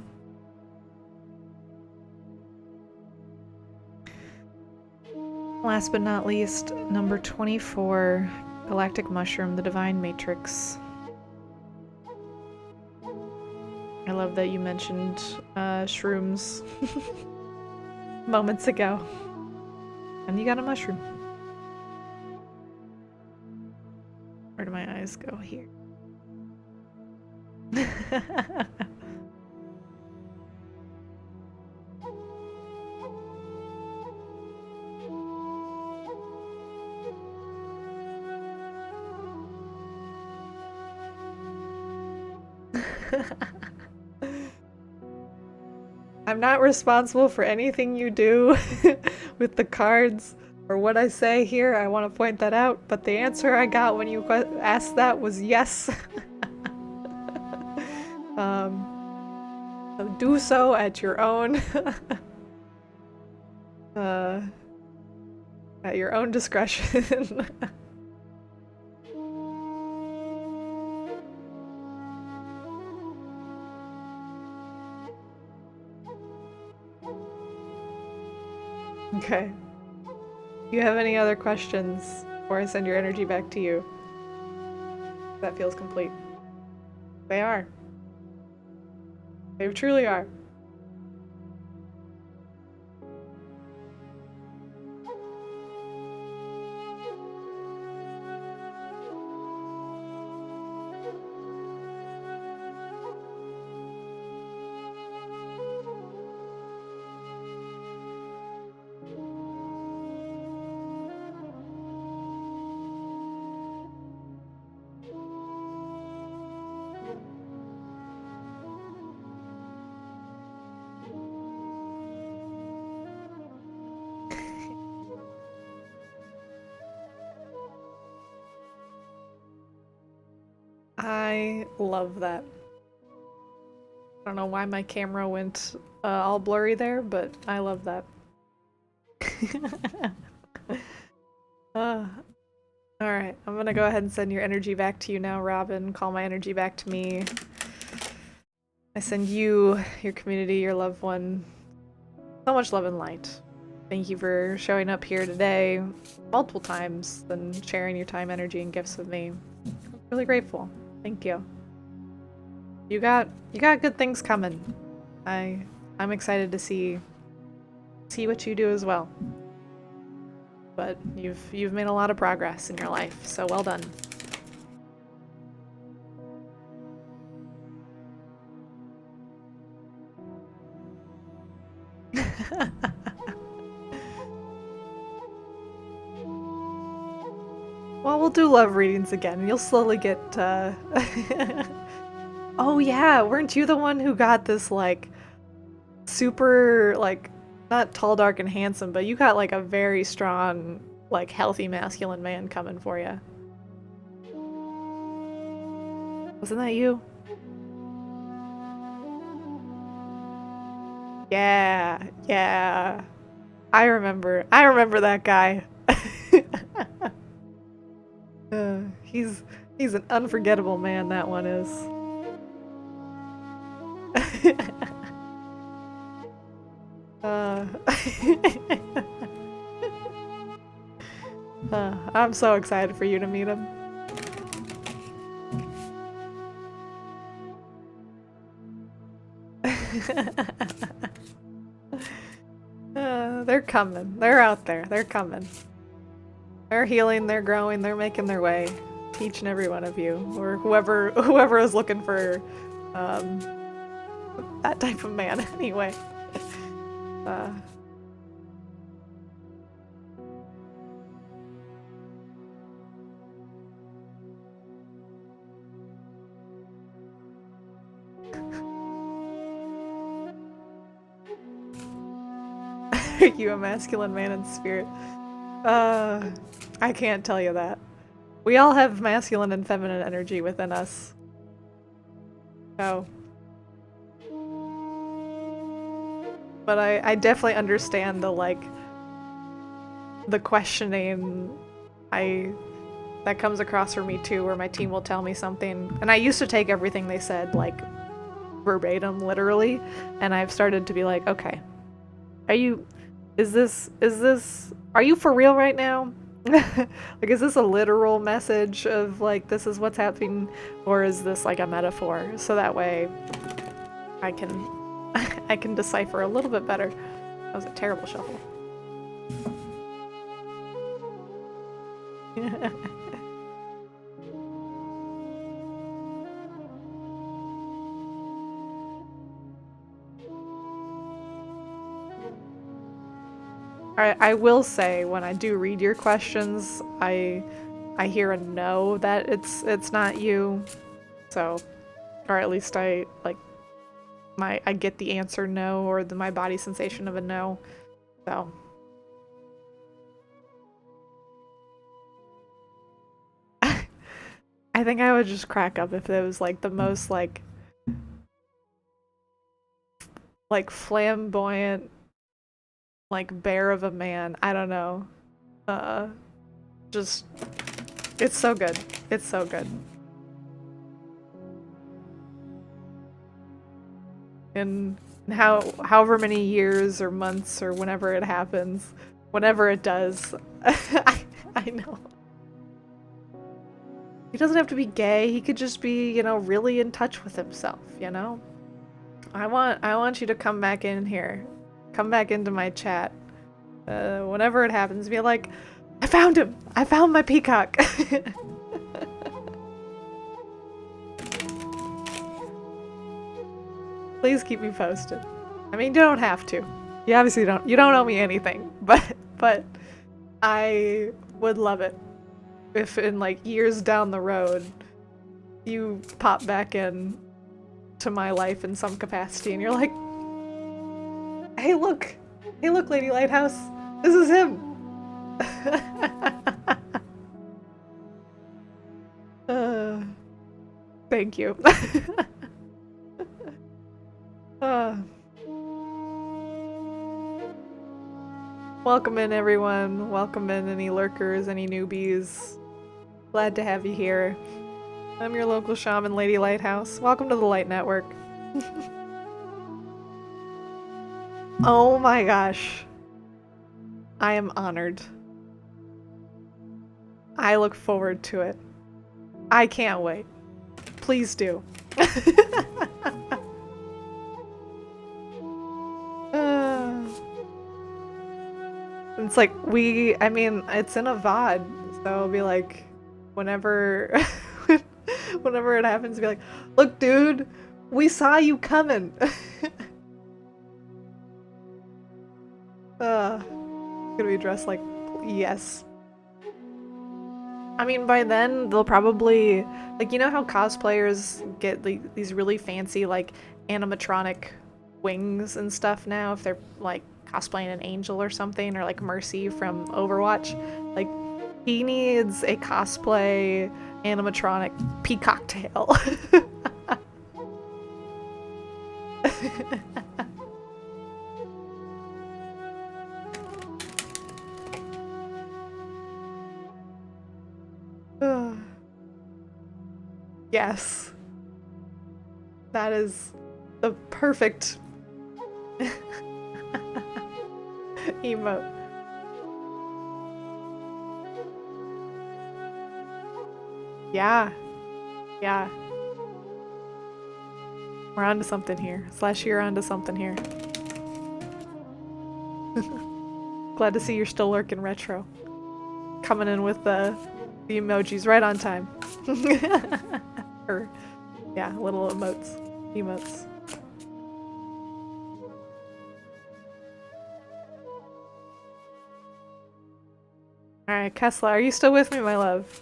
Last but not least, number 24, Galactic Mushroom, the Divine Matrix. I love that you mentioned shrooms moments ago. And you got a mushroom. Where do my eyes go? Here. I'm not responsible for anything you do with the cards or what I say here. I want to point that out, but the answer I got when you asked that was yes. So do so at your own at your own discretion. Okay. Do you have any other questions before I send your energy back to you? That feels complete. They are. They truly are. I love that. I don't know why my camera went all blurry there, but I love that. Alright, I'm gonna go ahead and send your energy back to you now, Robin. Call my energy back to me. I send you, your community, your loved one, so much love and light. Thank you for showing up here today multiple times and sharing your time, energy, and gifts with me. I'm really grateful. Thank you. You got good things coming. I'm excited to see what you do as well. But you've made a lot of progress in your life, so well done. Well, we'll do love readings again. You'll slowly get, Oh yeah, weren't you the one who got this, like, super, like, not tall, dark, and handsome, but you got, like, a very strong, like, healthy masculine man coming for you? Wasn't that you? Yeah. I remember that guy. He's an unforgettable man, that one is. I'm so excited for you to meet him. They're coming. They're out there. They're coming. They're healing, they're growing, they're making their way. Each and every one of you. Or whoever is looking for that type of man anyway. Are you a masculine man in spirit? I can't tell you that. We all have masculine and feminine energy within us. So. But I definitely understand the like the questioning I that comes across for me too, where my team will tell me something, and I used to take everything they said like verbatim, literally, and I've started to be like, okay, are you, are you for real right now? Like, is this a literal message of like this is what's happening, or is this like a metaphor? So that way, I can, I can decipher a little bit better. That was a terrible shuffle. I will say when I do read your questions, I hear a no that it's not you. So, or at least I like I get the answer no, or my body sensation of a no. So I think I would just crack up if it was like the most like flamboyant like bear of a man. I don't know. Just it's so good. It's so good. And however many years or months or whenever it happens, whenever it does, I know. He doesn't have to be gay. He could just be, you know, really in touch with himself, you know? I want you to come back in here. Come back into my chat. Whenever it happens, be like, I found him! I found my peacock! Please keep me posted. I mean, you don't have to. You obviously don't. You don't owe me anything, but I would love it if in like years down the road you pop back in to my life in some capacity and you're like, hey look, Lady Lighthouse, this is him. Thank you. Welcome in, everyone. Welcome in, any lurkers, any newbies. Glad to have you here. I'm your local shaman, Lady Lighthouse. Welcome to the Light Network. Oh my gosh. I am honored. I look forward to it. I can't wait. Please do. It's like I mean, it's in a VOD, so it'll be like, whenever, whenever it happens, be like, look, dude, we saw you coming. Gonna be dressed like, yes. I mean, by then, they'll probably, like, you know how cosplayers get like, these really fancy, like, animatronic wings and stuff now, if they're, like, cosplaying an angel or something, or, like, Mercy from Overwatch? Like, he needs a cosplay animatronic peacock tail. Yes. That is the perfect emote. Yeah. Yeah. We're onto something here. Slash, you're onto something here. Glad to see you're still lurking retro. Coming in with the emojis right on time. Or, yeah, little emotes. Emotes. Alright, Kesla, are you still with me, my love?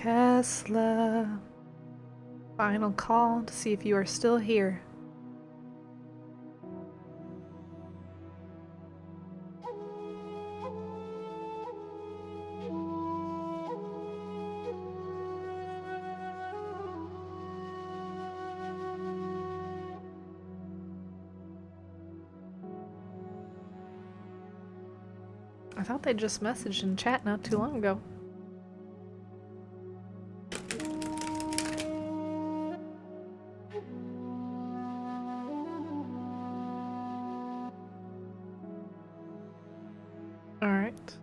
Kessler. Final call to see if you are still here. I thought they just messaged in chat not too long ago. Alright.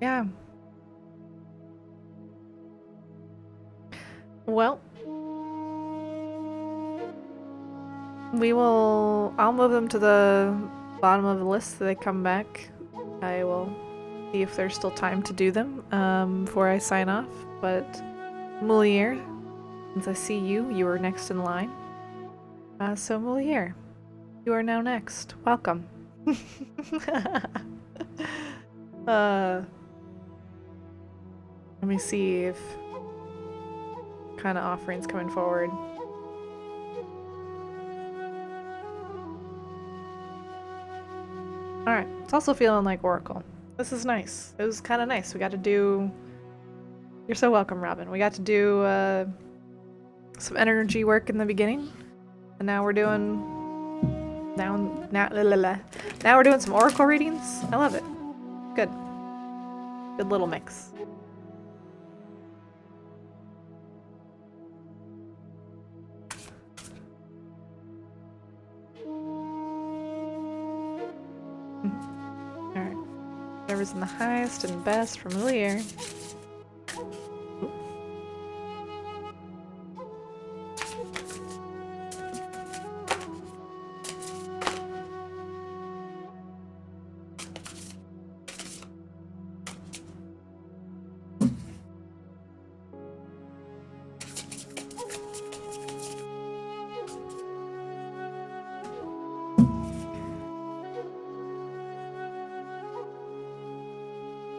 Yeah. Well, I'll move them to the bottom of the list so they come back. I will see if there's still time to do them before I sign off. But Moulier, since I see you, you are next in line. So Moulier, you are now next. Welcome. Let me see if kind of offerings coming forward. Alright, it's also feeling like Oracle. This is nice. It was kind of nice. We got to do... You're so welcome, Robin. We got to do some energy work in the beginning. And now we're doing... Now we're doing some Oracle readings. I love it. Good. Good little mix. Alright. Whatever's in the highest and best for Moulier.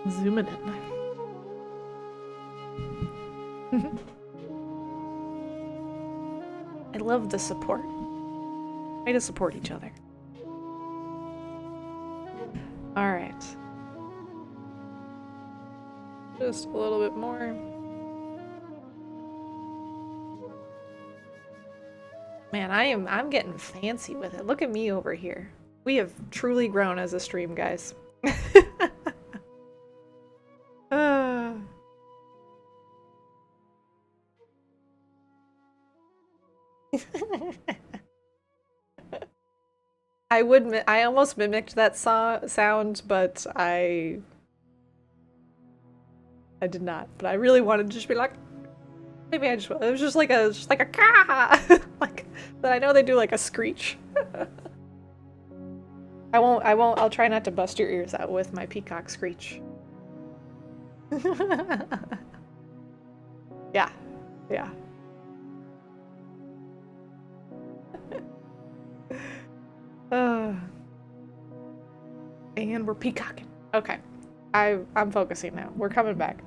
Zooming in. I love the support. Way to support each other. Alright. Just a little bit more. Man, I'm getting fancy with it. Look at me over here. We have truly grown as a stream, guys. I almost mimicked that sound, but I did not. But I really wanted to just be like, maybe it was just like a caw, like. But I know they do like a screech. I'll try not to bust your ears out with my peacock screech. Yeah. And we're peacocking. Okay. I'm focusing now. We're coming back.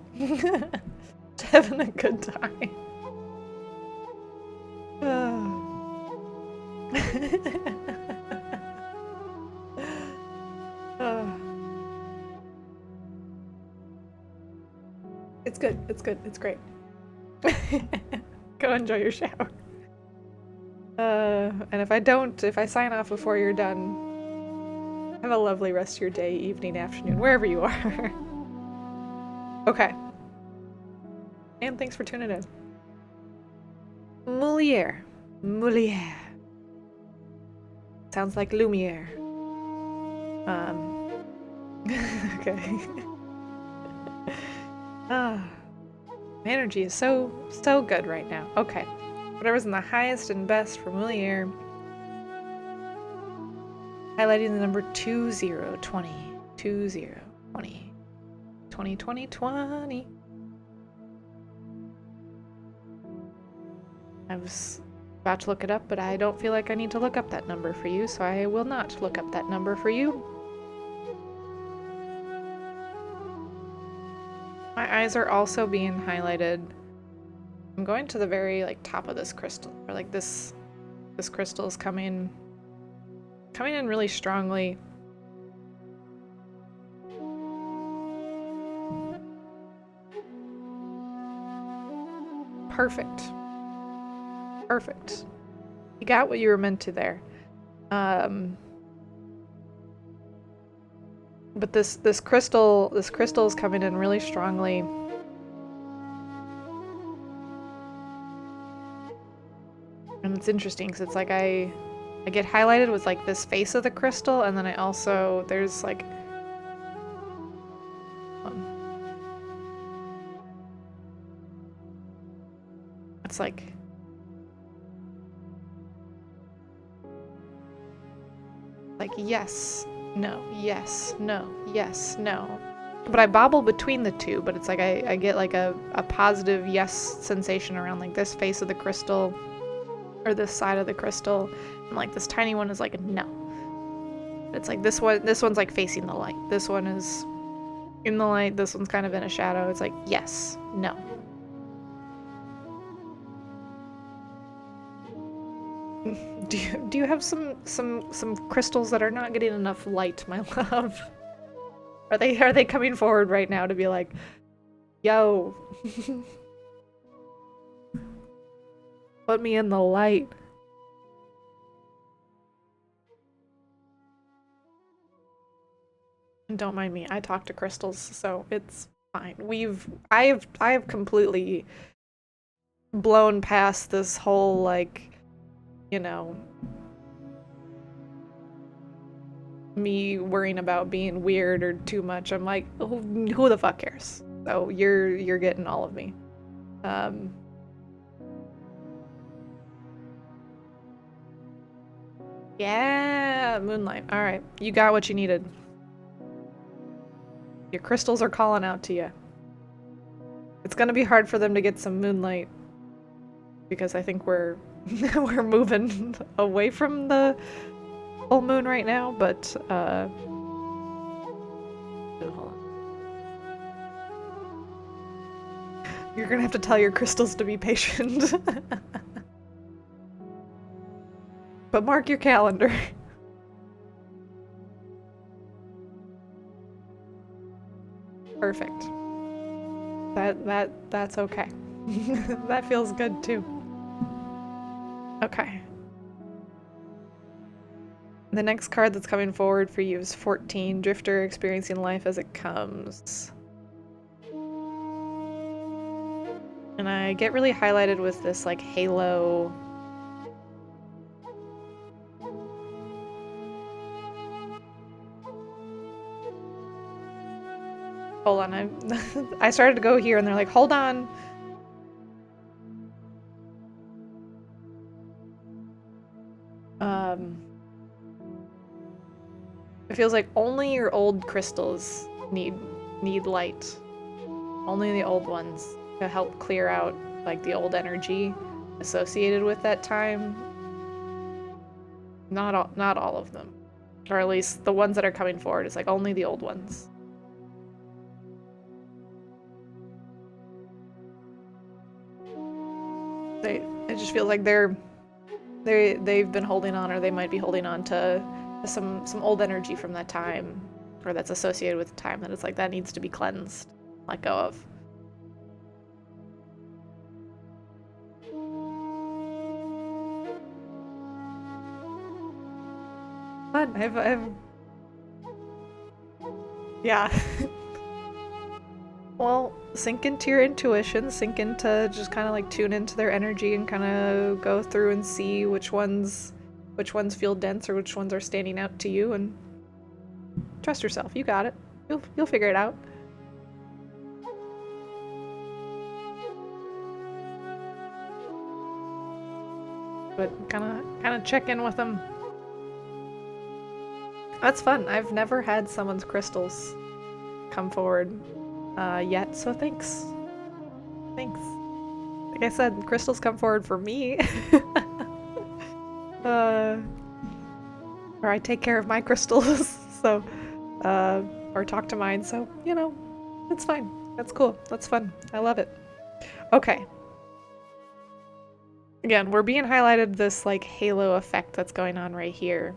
Having a good time. It's good. It's good. It's great. Go enjoy your shower. And if I sign off before you're done, have a lovely rest of your day, evening, afternoon, wherever you are. Okay. And thanks for tuning in. Moulier. Sounds like Lumiere. Okay. Energy is so good right now. Okay. Whatever's in the highest and best for Moulier. Highlighting the number 2020. 2020. 2020. I was about to look it up, but I don't feel like I need to look up that number for you, so I will not look up that number for you. My eyes are also being highlighted I'm going to the very like top of this crystal, or like this crystal is coming in really strongly. Perfect. Perfect. You got what you were meant to there. But this crystal is coming in really strongly. And it's interesting because it's like I get highlighted with like this face of the crystal, and then I also there's like it's like yes, no, yes, no, yes, no. But I bobble between the two, but it's like I get like a positive yes sensation around like this face of the crystal or this side of the crystal, and like this tiny one is like no. It's like this one's like facing the light. This one is in the light, this one's kind of in a shadow. It's like yes, no. Do you have some crystals that are not getting enough light, my love? Are they coming forward right now to be like, yo, put me in the light? Don't mind me. I talk to crystals, so it's fine. I have completely blown past this whole like, you know, me worrying about being weird or too much. I'm like, who the fuck cares? So you're getting all of me. Yeah, moonlight. All right, you got what you needed. Your crystals are calling out to you. It's gonna be hard for them to get some moonlight because I think we're we're moving away from the full moon right now, but hold on. You're gonna have to tell your crystals to be patient. But mark your calendar. Perfect. That's okay. That feels good too. Okay. The next card that's coming forward for you is 14, Drifter, experiencing life as it comes. And I get really highlighted with this like halo. Hold on, I started to go here and they're like, hold on. It feels like only your old crystals need light. Only the old ones to help clear out like the old energy associated with that time. Not all of them. Or at least the ones that are coming forward is like only the old ones. It just feels like they've been holding on, or they might be holding on to some old energy from that time, or that's associated with the time that it's like that needs to be cleansed, let go of. Fun. I've yeah. Well, sink into your intuition, sink into just kind of like tune into their energy and kind of go through and see which ones feel dense or which ones are standing out to you, and trust yourself. You got it. You'll figure it out. But kind of check in with them. That's fun. I've never had someone's crystals come forward yet, so thanks. Thanks. Like I said, crystals come forward for me. Or I take care of my crystals, so, or talk to mine, so, you know, it's fine. That's cool. That's fun. I love it. Okay. Again, we're being highlighted this like halo effect that's going on right here.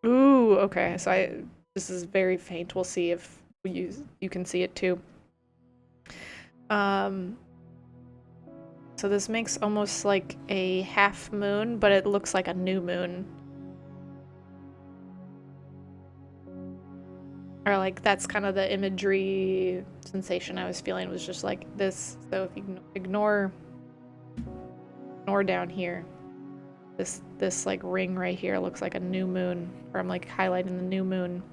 Ooh, okay. So this is very faint. We'll see if you can see it too. Um, so this makes almost like a half moon, but it looks like a new moon. Or like that's kind of the imagery sensation I was feeling, was just like this. So if you ignore down here, this like ring right here looks like a new moon, or I'm like highlighting the new moon.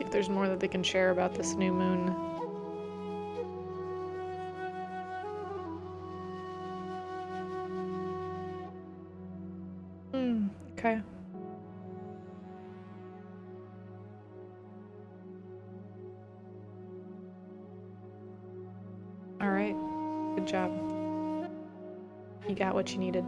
If there's more that they can share about this new moon. Okay. All right. Good job. You got what you needed.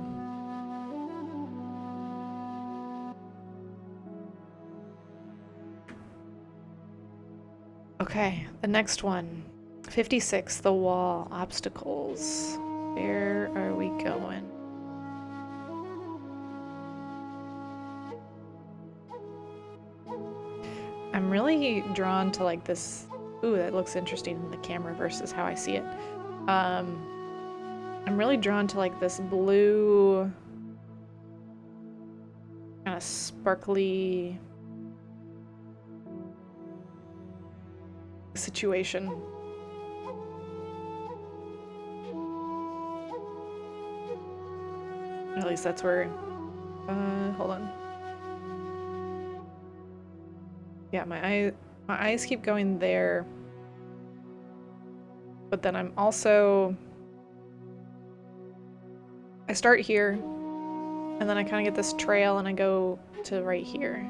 Okay, the next one. 56, the wall, obstacles. Where are we going? I'm really drawn to like this. Ooh, that looks interesting in the camera versus how I see it. I'm really drawn to like this blue, kind of sparkly situation. At least that's where, hold on. Yeah, my eyes keep going there. But then I'm also, I start here, and then I kind of get this trail and I go to right here.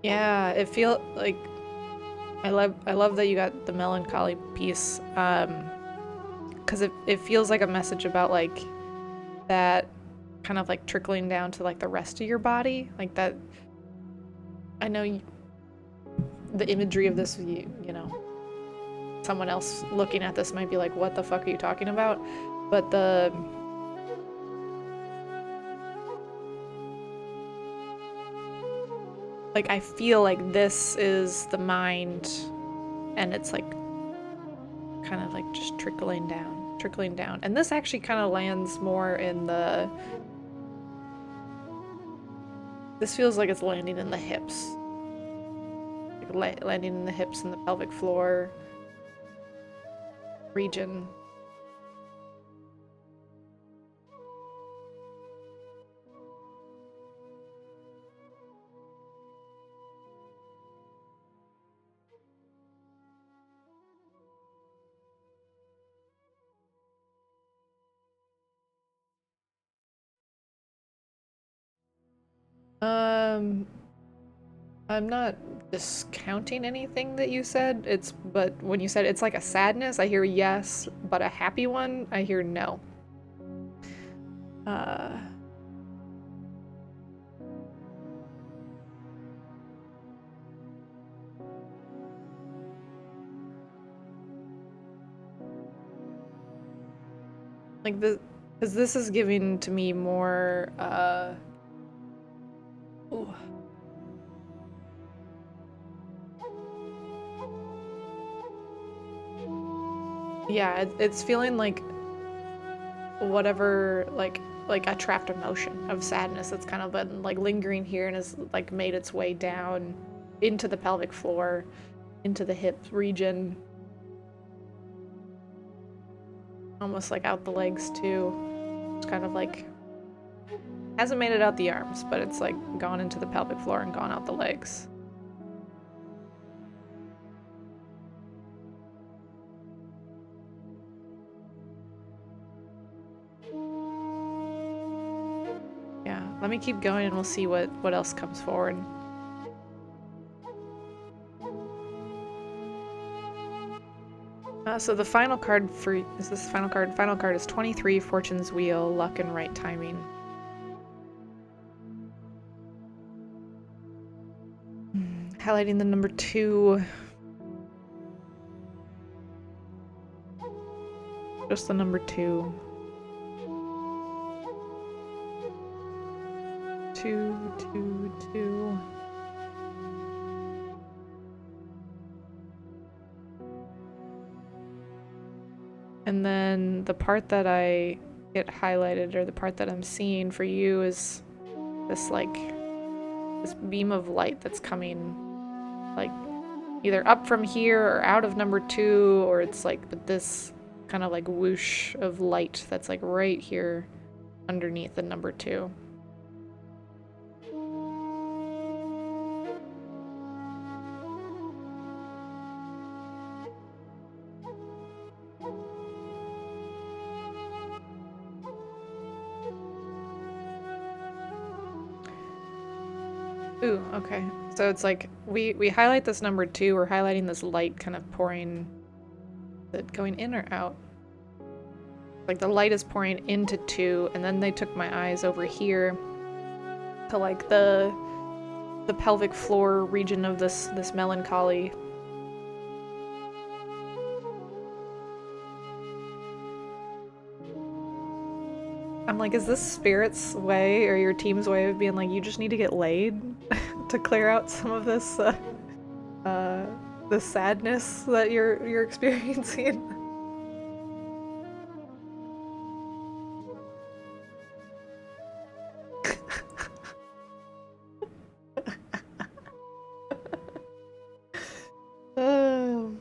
Yeah, it feel like I love that you got the melancholy piece, because it feels like a message about like that kind of like trickling down to like the rest of your body, like that. I know the imagery of this, you know, someone else looking at this might be like, what the fuck are you talking about? But like I feel like this is the mind, and it's like kind of like just trickling down. And this actually kind of lands more in the, this feels like it's landing in the hips. Like landing in the hips and the pelvic floor region. I'm not discounting anything that you said. But when you said it's like a sadness, I hear yes, but a happy one, I hear no. Like this, because this is giving to me more, ooh. Yeah, it's feeling like whatever, like a trapped emotion of sadness that's kind of been like lingering here and has like made its way down into the pelvic floor, into the hip region, almost like out the legs too. It's kind of like hasn't made it out the arms, but it's like gone into the pelvic floor and gone out the legs. Yeah, let me keep going and we'll see what else comes forward. So the final card for is this final card? Final card is 23, Fortune's Wheel, Luck and Right Timing. Highlighting the number 2. Just the number 2. 2, 2, 2. And then the part that I get highlighted, or the part that I'm seeing for you, is this like this beam of light that's coming like either up from here or out of number 2, or it's like this kind of like whoosh of light that's like right here underneath the number 2. Ooh, okay. So it's like we highlight this number 2, we're highlighting this light kind of pouring. Is it going in or out? Like the light is pouring into 2, and then they took my eyes over here to like the pelvic floor region of this melancholy. I'm like, is this Spirit's way or your team's way of being like, you just need to get laid to clear out some of this the sadness that you're experiencing? Oh.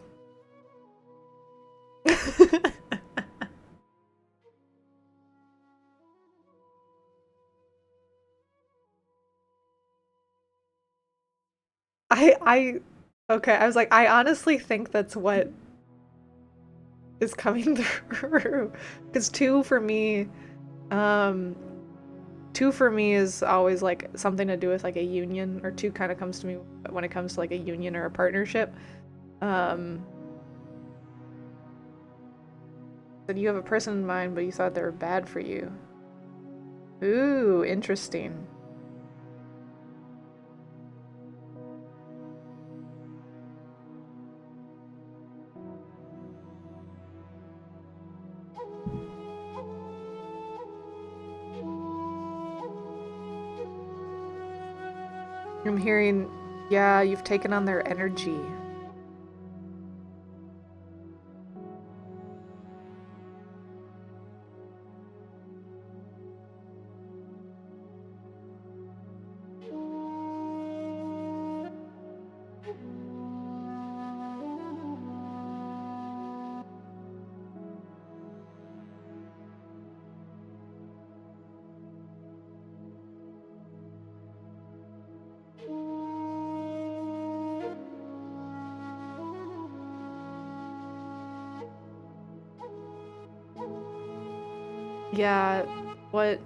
Okay, I was like, I honestly think that's what is coming through. Because 2 for me, 2 for me is always like something to do with like a union, or 2 kind of comes to me when it comes to like a union or a partnership. Then you have a person in mind, but you thought they were bad for you. Ooh, interesting. I'm hearing, yeah, you've taken on their energy. Yeah, what?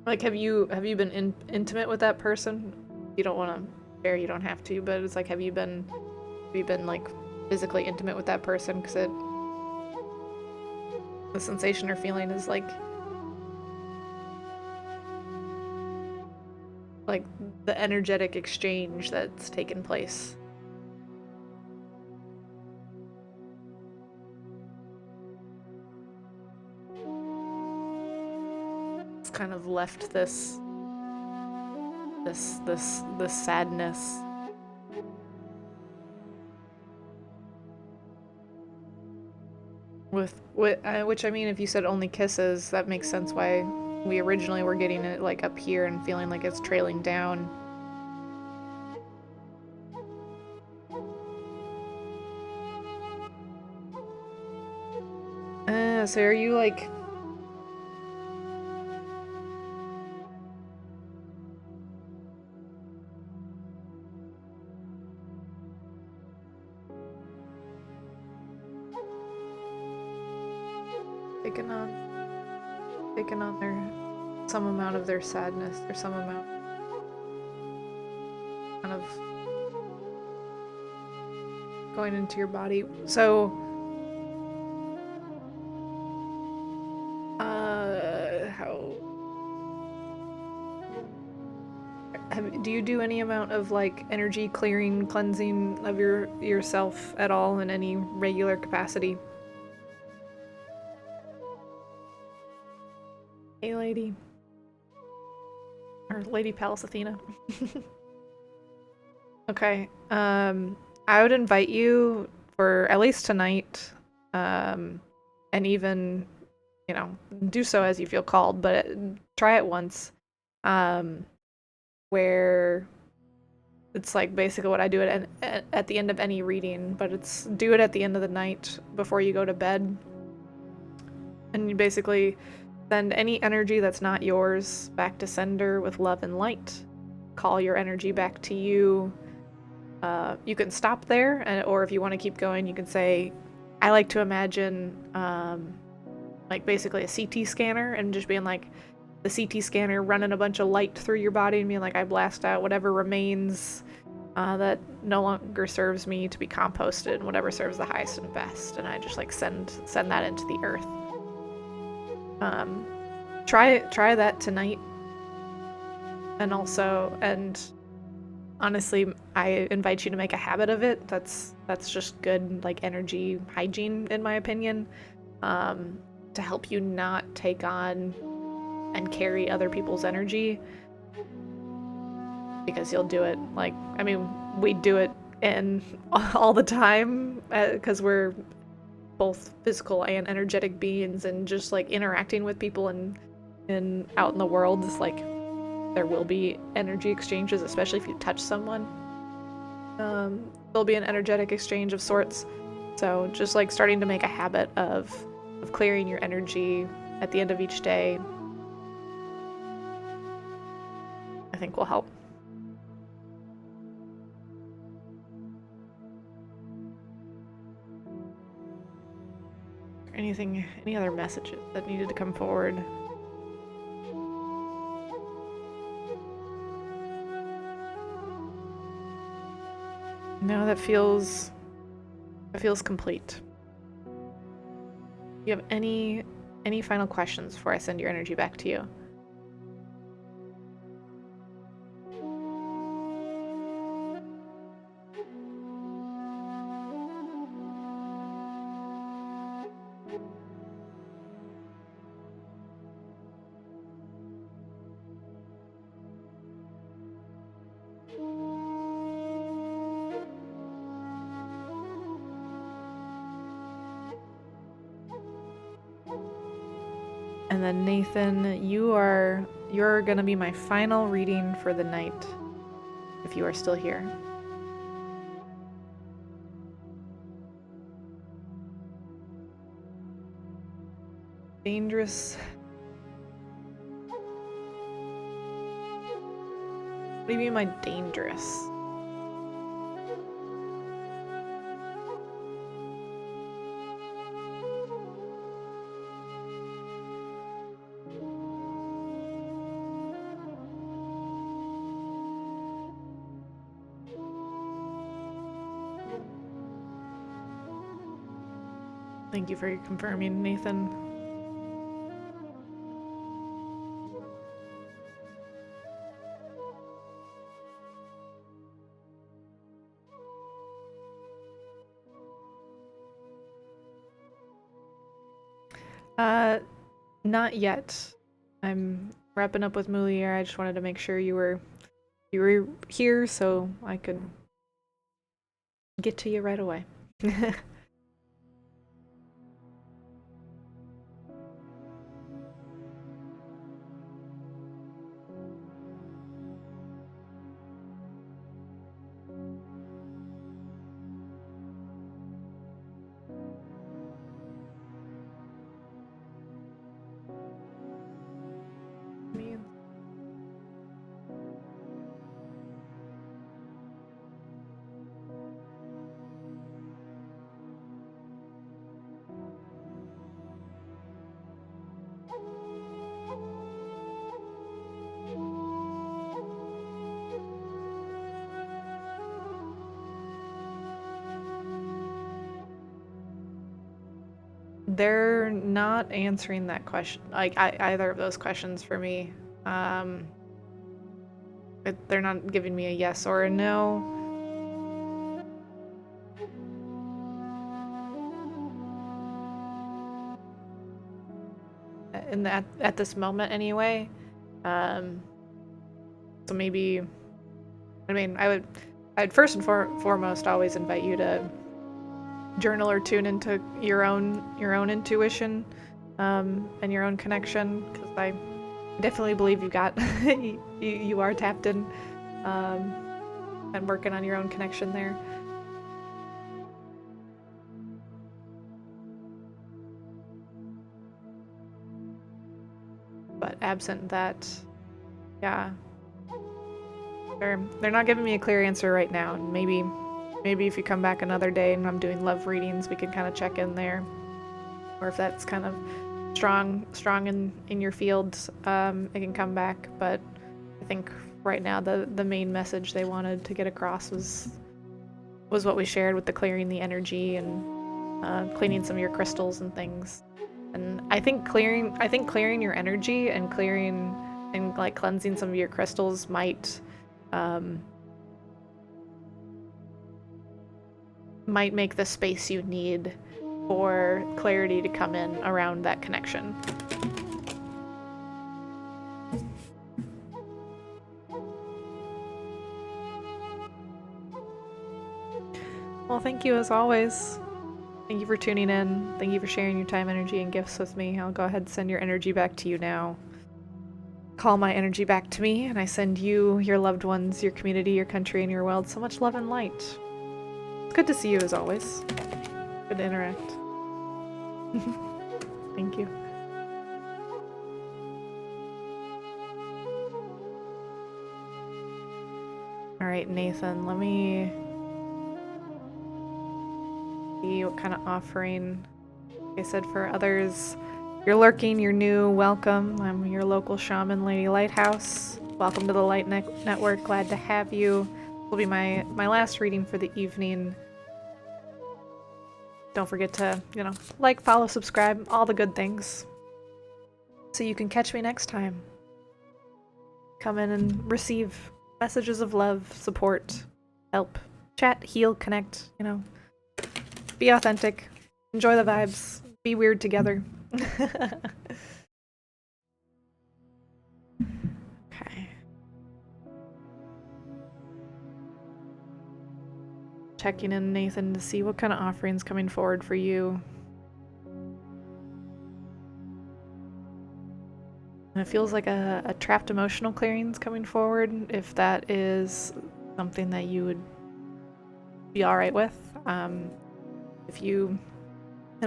Like, have you been intimate with that person? You don't want to share, you don't have to, but it's like, have you been like physically intimate with that person? Because the sensation or feeling is like the energetic exchange that's taken place. It's kind of left this sadness. Which I mean, if you said only kisses, that makes sense why we originally were getting it like up here and feeling like it's trailing down. So are you like... taking on their some amount of their sadness or some amount kind of going into your body. So do you do any amount of like energy clearing, cleansing of yourself at all in any regular capacity? Hey, lady. Or Lady Pallas Athena. Okay. I would invite you for at least tonight, and even, you know, do so as you feel called, but try it once. Where it's like basically what I do at the end of any reading, but it's do it at the end of the night before you go to bed. And you basically send any energy that's not yours back to sender with love and light. Call your energy back to you. You can stop there, or if you want to keep going, you can say, I like to imagine like basically a CT scanner and just being like the CT scanner running a bunch of light through your body and being like, I blast out whatever remains that no longer serves me to be composted, and whatever serves the highest and best, and I just like send that into the earth. Try that tonight, and honestly, I invite you to make a habit of it. That's just good like energy hygiene, in my opinion, to help you not take on and carry other people's energy, because you'll do it like, I mean, we do it in all the time because we're both physical and energetic beings, and just like interacting with people and out in the world, it's like there will be energy exchanges, especially if you touch someone. There'll be an energetic exchange of sorts. So just like starting to make a habit of clearing your energy at the end of each day, I think will help. Any other messages that needed to come forward? No, that feels complete. Do you have any final questions before I send your energy back to you? And then Nathan, you're gonna be my final reading for the night, if you are still here. Dangerous. What do you mean by dangerous? Thank you for confirming, Nathan. Not yet. I'm wrapping up with Moulier. I just wanted to make sure you were here so I could get to you right away. they're not answering that question, like either of those questions for me. They're not giving me a yes or a no. At this moment anyway. So maybe, I mean, I'd first and foremost always invite you to journal or tune into your own intuition, and your own connection, because I definitely believe you got you are tapped in, and working on your own connection there. But absent that, yeah, they're not giving me a clear answer right now. And maybe if you come back another day and I'm doing love readings, we can kind of check in there, or if that's kind of strong in your fields, it can come back. But I think right now the main message they wanted to get across was what we shared with the clearing the energy and cleaning some of your crystals and things. And I think clearing your energy and clearing and like cleansing some of your crystals might make the space you need for clarity to come in around that connection. Well, thank you as always. Thank you for tuning in. Thank you for sharing your time, energy, and gifts with me. I'll go ahead and send your energy back to you now. Call my energy back to me, and I send you, your loved ones, your community, your country, and your world so much love and light. It's good to see you as always. Good to interact. Thank you. All right, Nathan, let me see what kind of offering. Like I said, for others, you're lurking, you're new, welcome. I'm your local shaman, Lady Lighthouse. Welcome to the Light Network. Glad to have you. This will be my last reading for the evening. Don't forget to, like, follow, subscribe, all the good things, so you can catch me next time. Come in and receive messages of love, support, help, chat, heal, connect, be authentic, enjoy the vibes, be weird together. Okay. Checking in, Nathan, to see what kind of offerings coming forward for you. And it feels like a trapped emotional clearing's coming forward, if that is something that you would be alright with. I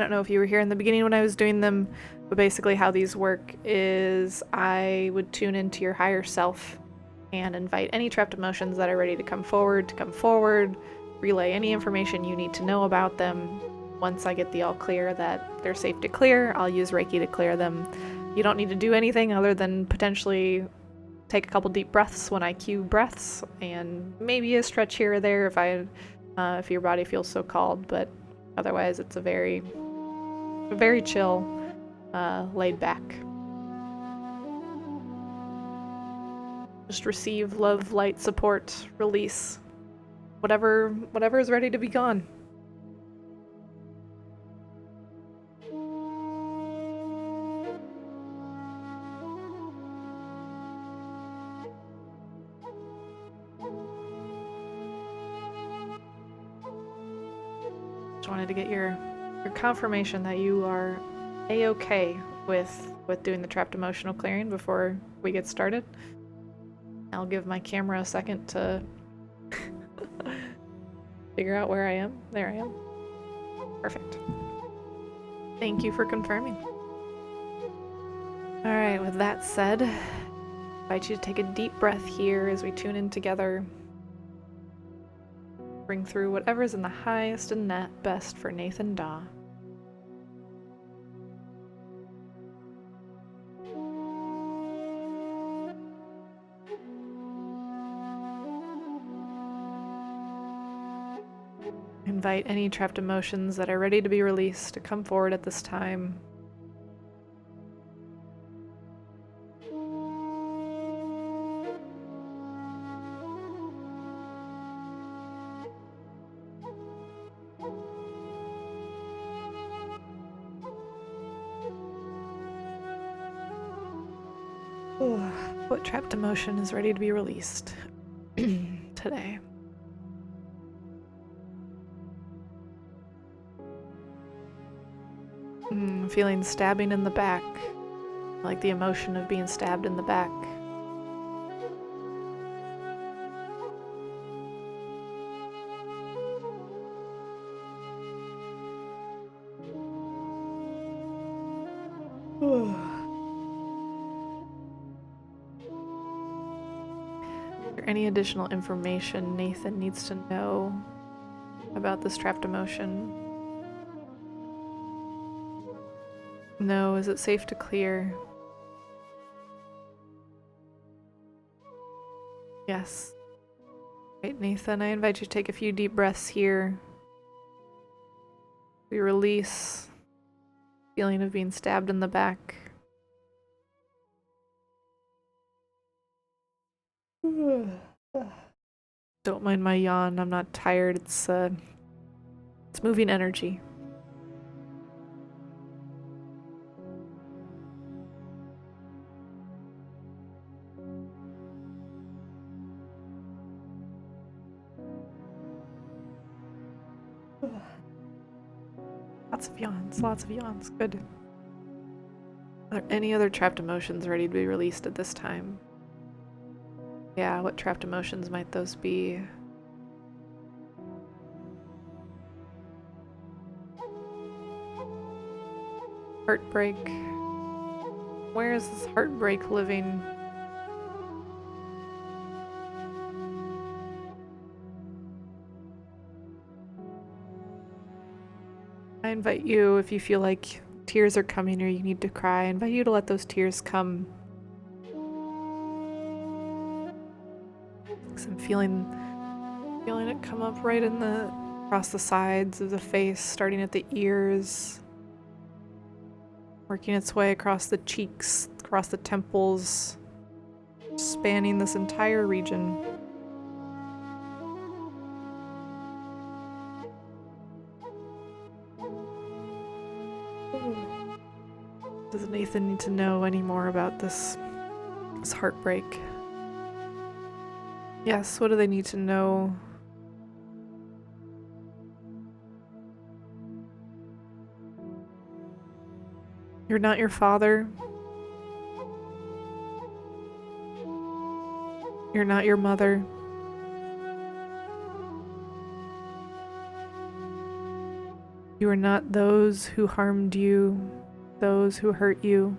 don't know if you were here in the beginning when I was doing them, but basically how these work is I would tune into your higher self and invite any trapped emotions that are ready to come forward, relay any information you need to know about them. Once I get the all clear that they're safe to clear, I'll use Reiki to clear them. You don't need to do anything other than potentially take a couple deep breaths when I cue breaths, and maybe a stretch here or there if your body feels so called, but otherwise it's a very chill, laid back. Just receive love, light, support, release. Whatever is ready to be gone. Just wanted to get your confirmation that you are a-okay with doing the trapped emotional clearing before we get started. I'll give my camera a second to figure out where I am. There I am. Perfect. Thank you for confirming. Alright, with that said, I invite you to take a deep breath here as we tune in together. Bring through whatever's in the highest and best for Nathan Daw. Invite any trapped emotions that are ready to be released to come forward at this time. What trapped emotion is ready to be released today? Feeling stabbing in the back, like the emotion of being stabbed in the back. Is there any additional information Nathan needs to know about this trapped emotion? No, is it safe to clear? Yes. Right, Nathan, I invite you to take a few deep breaths here. We release the feeling of being stabbed in the back. Don't mind my yawn, I'm not tired, it's moving energy. Lots of yawns, good. Are there any other trapped emotions ready to be released at this time? Yeah, what trapped emotions might those be? Heartbreak. Where is this heartbreak living? I invite you, if you feel like tears are coming or you need to cry, I invite you to let those tears come. Because I'm feeling it come up right in across the sides of the face, starting at the ears, working its way across the cheeks, across the temples, spanning this entire region. Does Nathan need to know any more about this heartbreak? Yes, what do they need to know? You're not your father. You're not your mother. You are not those who harmed you, those who hurt you.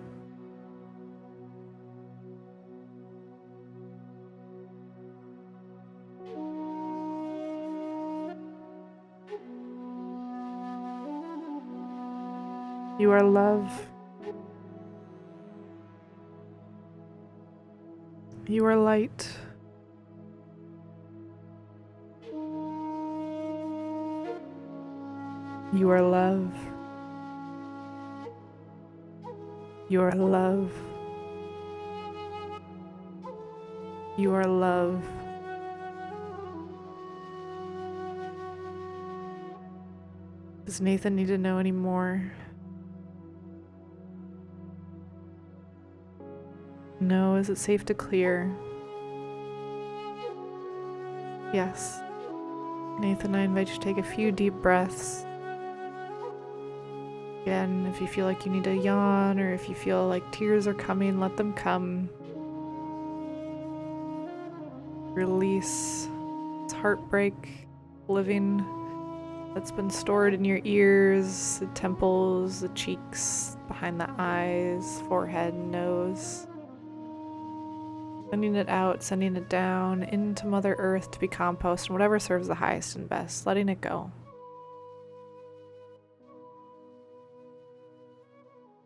You are love. You are light. You are love. You are love. You are love. Does Nathan need to know any more? No, is it safe to clear? Yes. Nathan, I invite you to take a few deep breaths. Again, if you feel like you need to yawn or if you feel like tears are coming, let them come. Release this heartbreak, living that's been stored in your ears, the temples, the cheeks, behind the eyes, forehead, nose. Sending it out, sending it down into Mother Earth to be compost and whatever serves the highest and best, letting it go.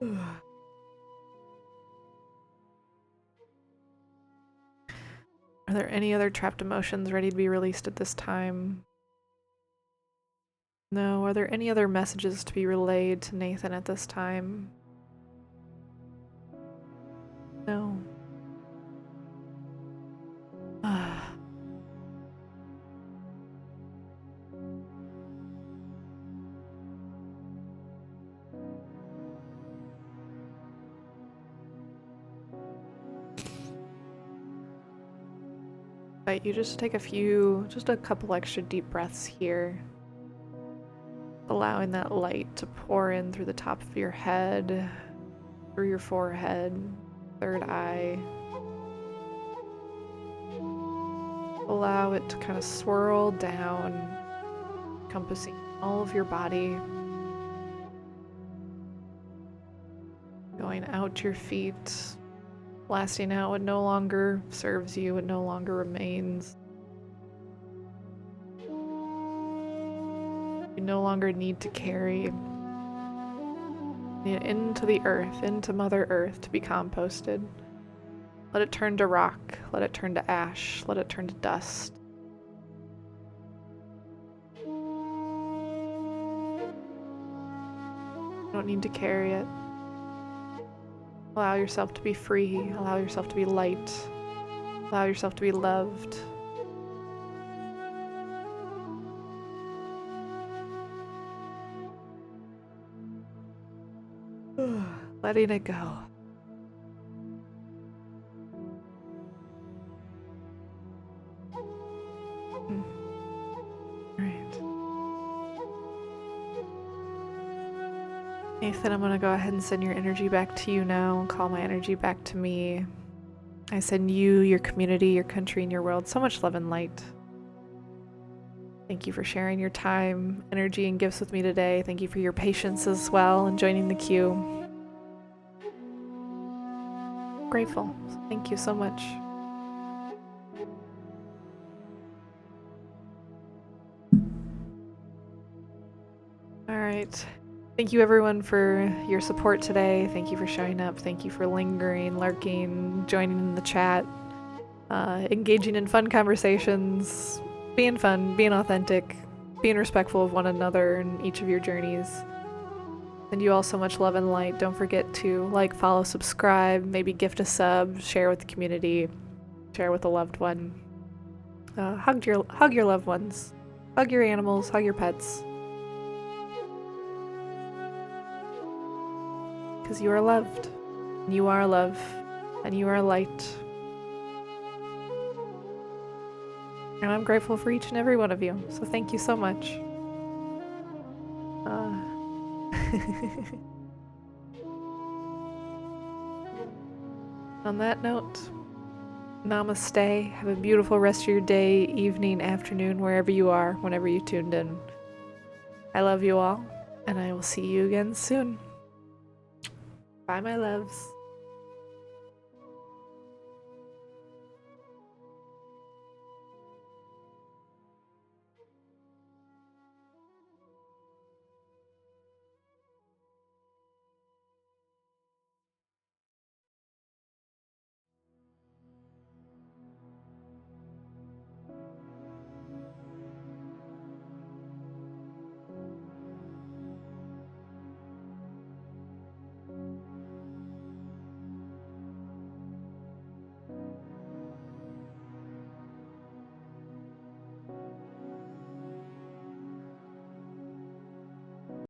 Are there any other trapped emotions ready to be released at this time? No, are there any other messages to be relayed to Nathan at this time? No. But you just take just a couple extra deep breaths here. Allowing that light to pour in through the top of your head, through your forehead, third eye. Allow it to kind of swirl down, encompassing all of your body. Going out your feet, blasting out what no longer serves you, what no longer remains. You no longer need to carry into the earth, into Mother Earth to be composted. Let it turn to rock, let it turn to ash, let it turn to dust. You don't need to carry it. Allow yourself to be free, allow yourself to be light, allow yourself to be loved. Letting it go. Right. Nathan, I'm gonna go ahead and send your energy back to you now, call my energy back to me. I send you, your community, your country, and your world so much love and light. Thank you for sharing your time, energy, and gifts with me today. Thank you for your patience as well and joining the queue. Grateful. Thank you so much. All right. Thank you everyone for your support today. Thank you for showing up. Thank you for lingering, lurking, joining in the chat, engaging in fun conversations, being fun, being authentic, being respectful of one another in each of your journeys. Send you all so much love and light. Don't forget to like, follow, subscribe, maybe gift a sub, share with the community, share with a loved one. Hug your loved ones. Hug your animals, hug your pets. Because you are loved, and you are love, and you are light. And I'm grateful for each and every one of you, so thank you so much. On that note, namaste. Have a beautiful rest of your day, evening, afternoon, wherever you are, whenever you tuned in. I love you all, and I will see you again soon. Bye, my loves.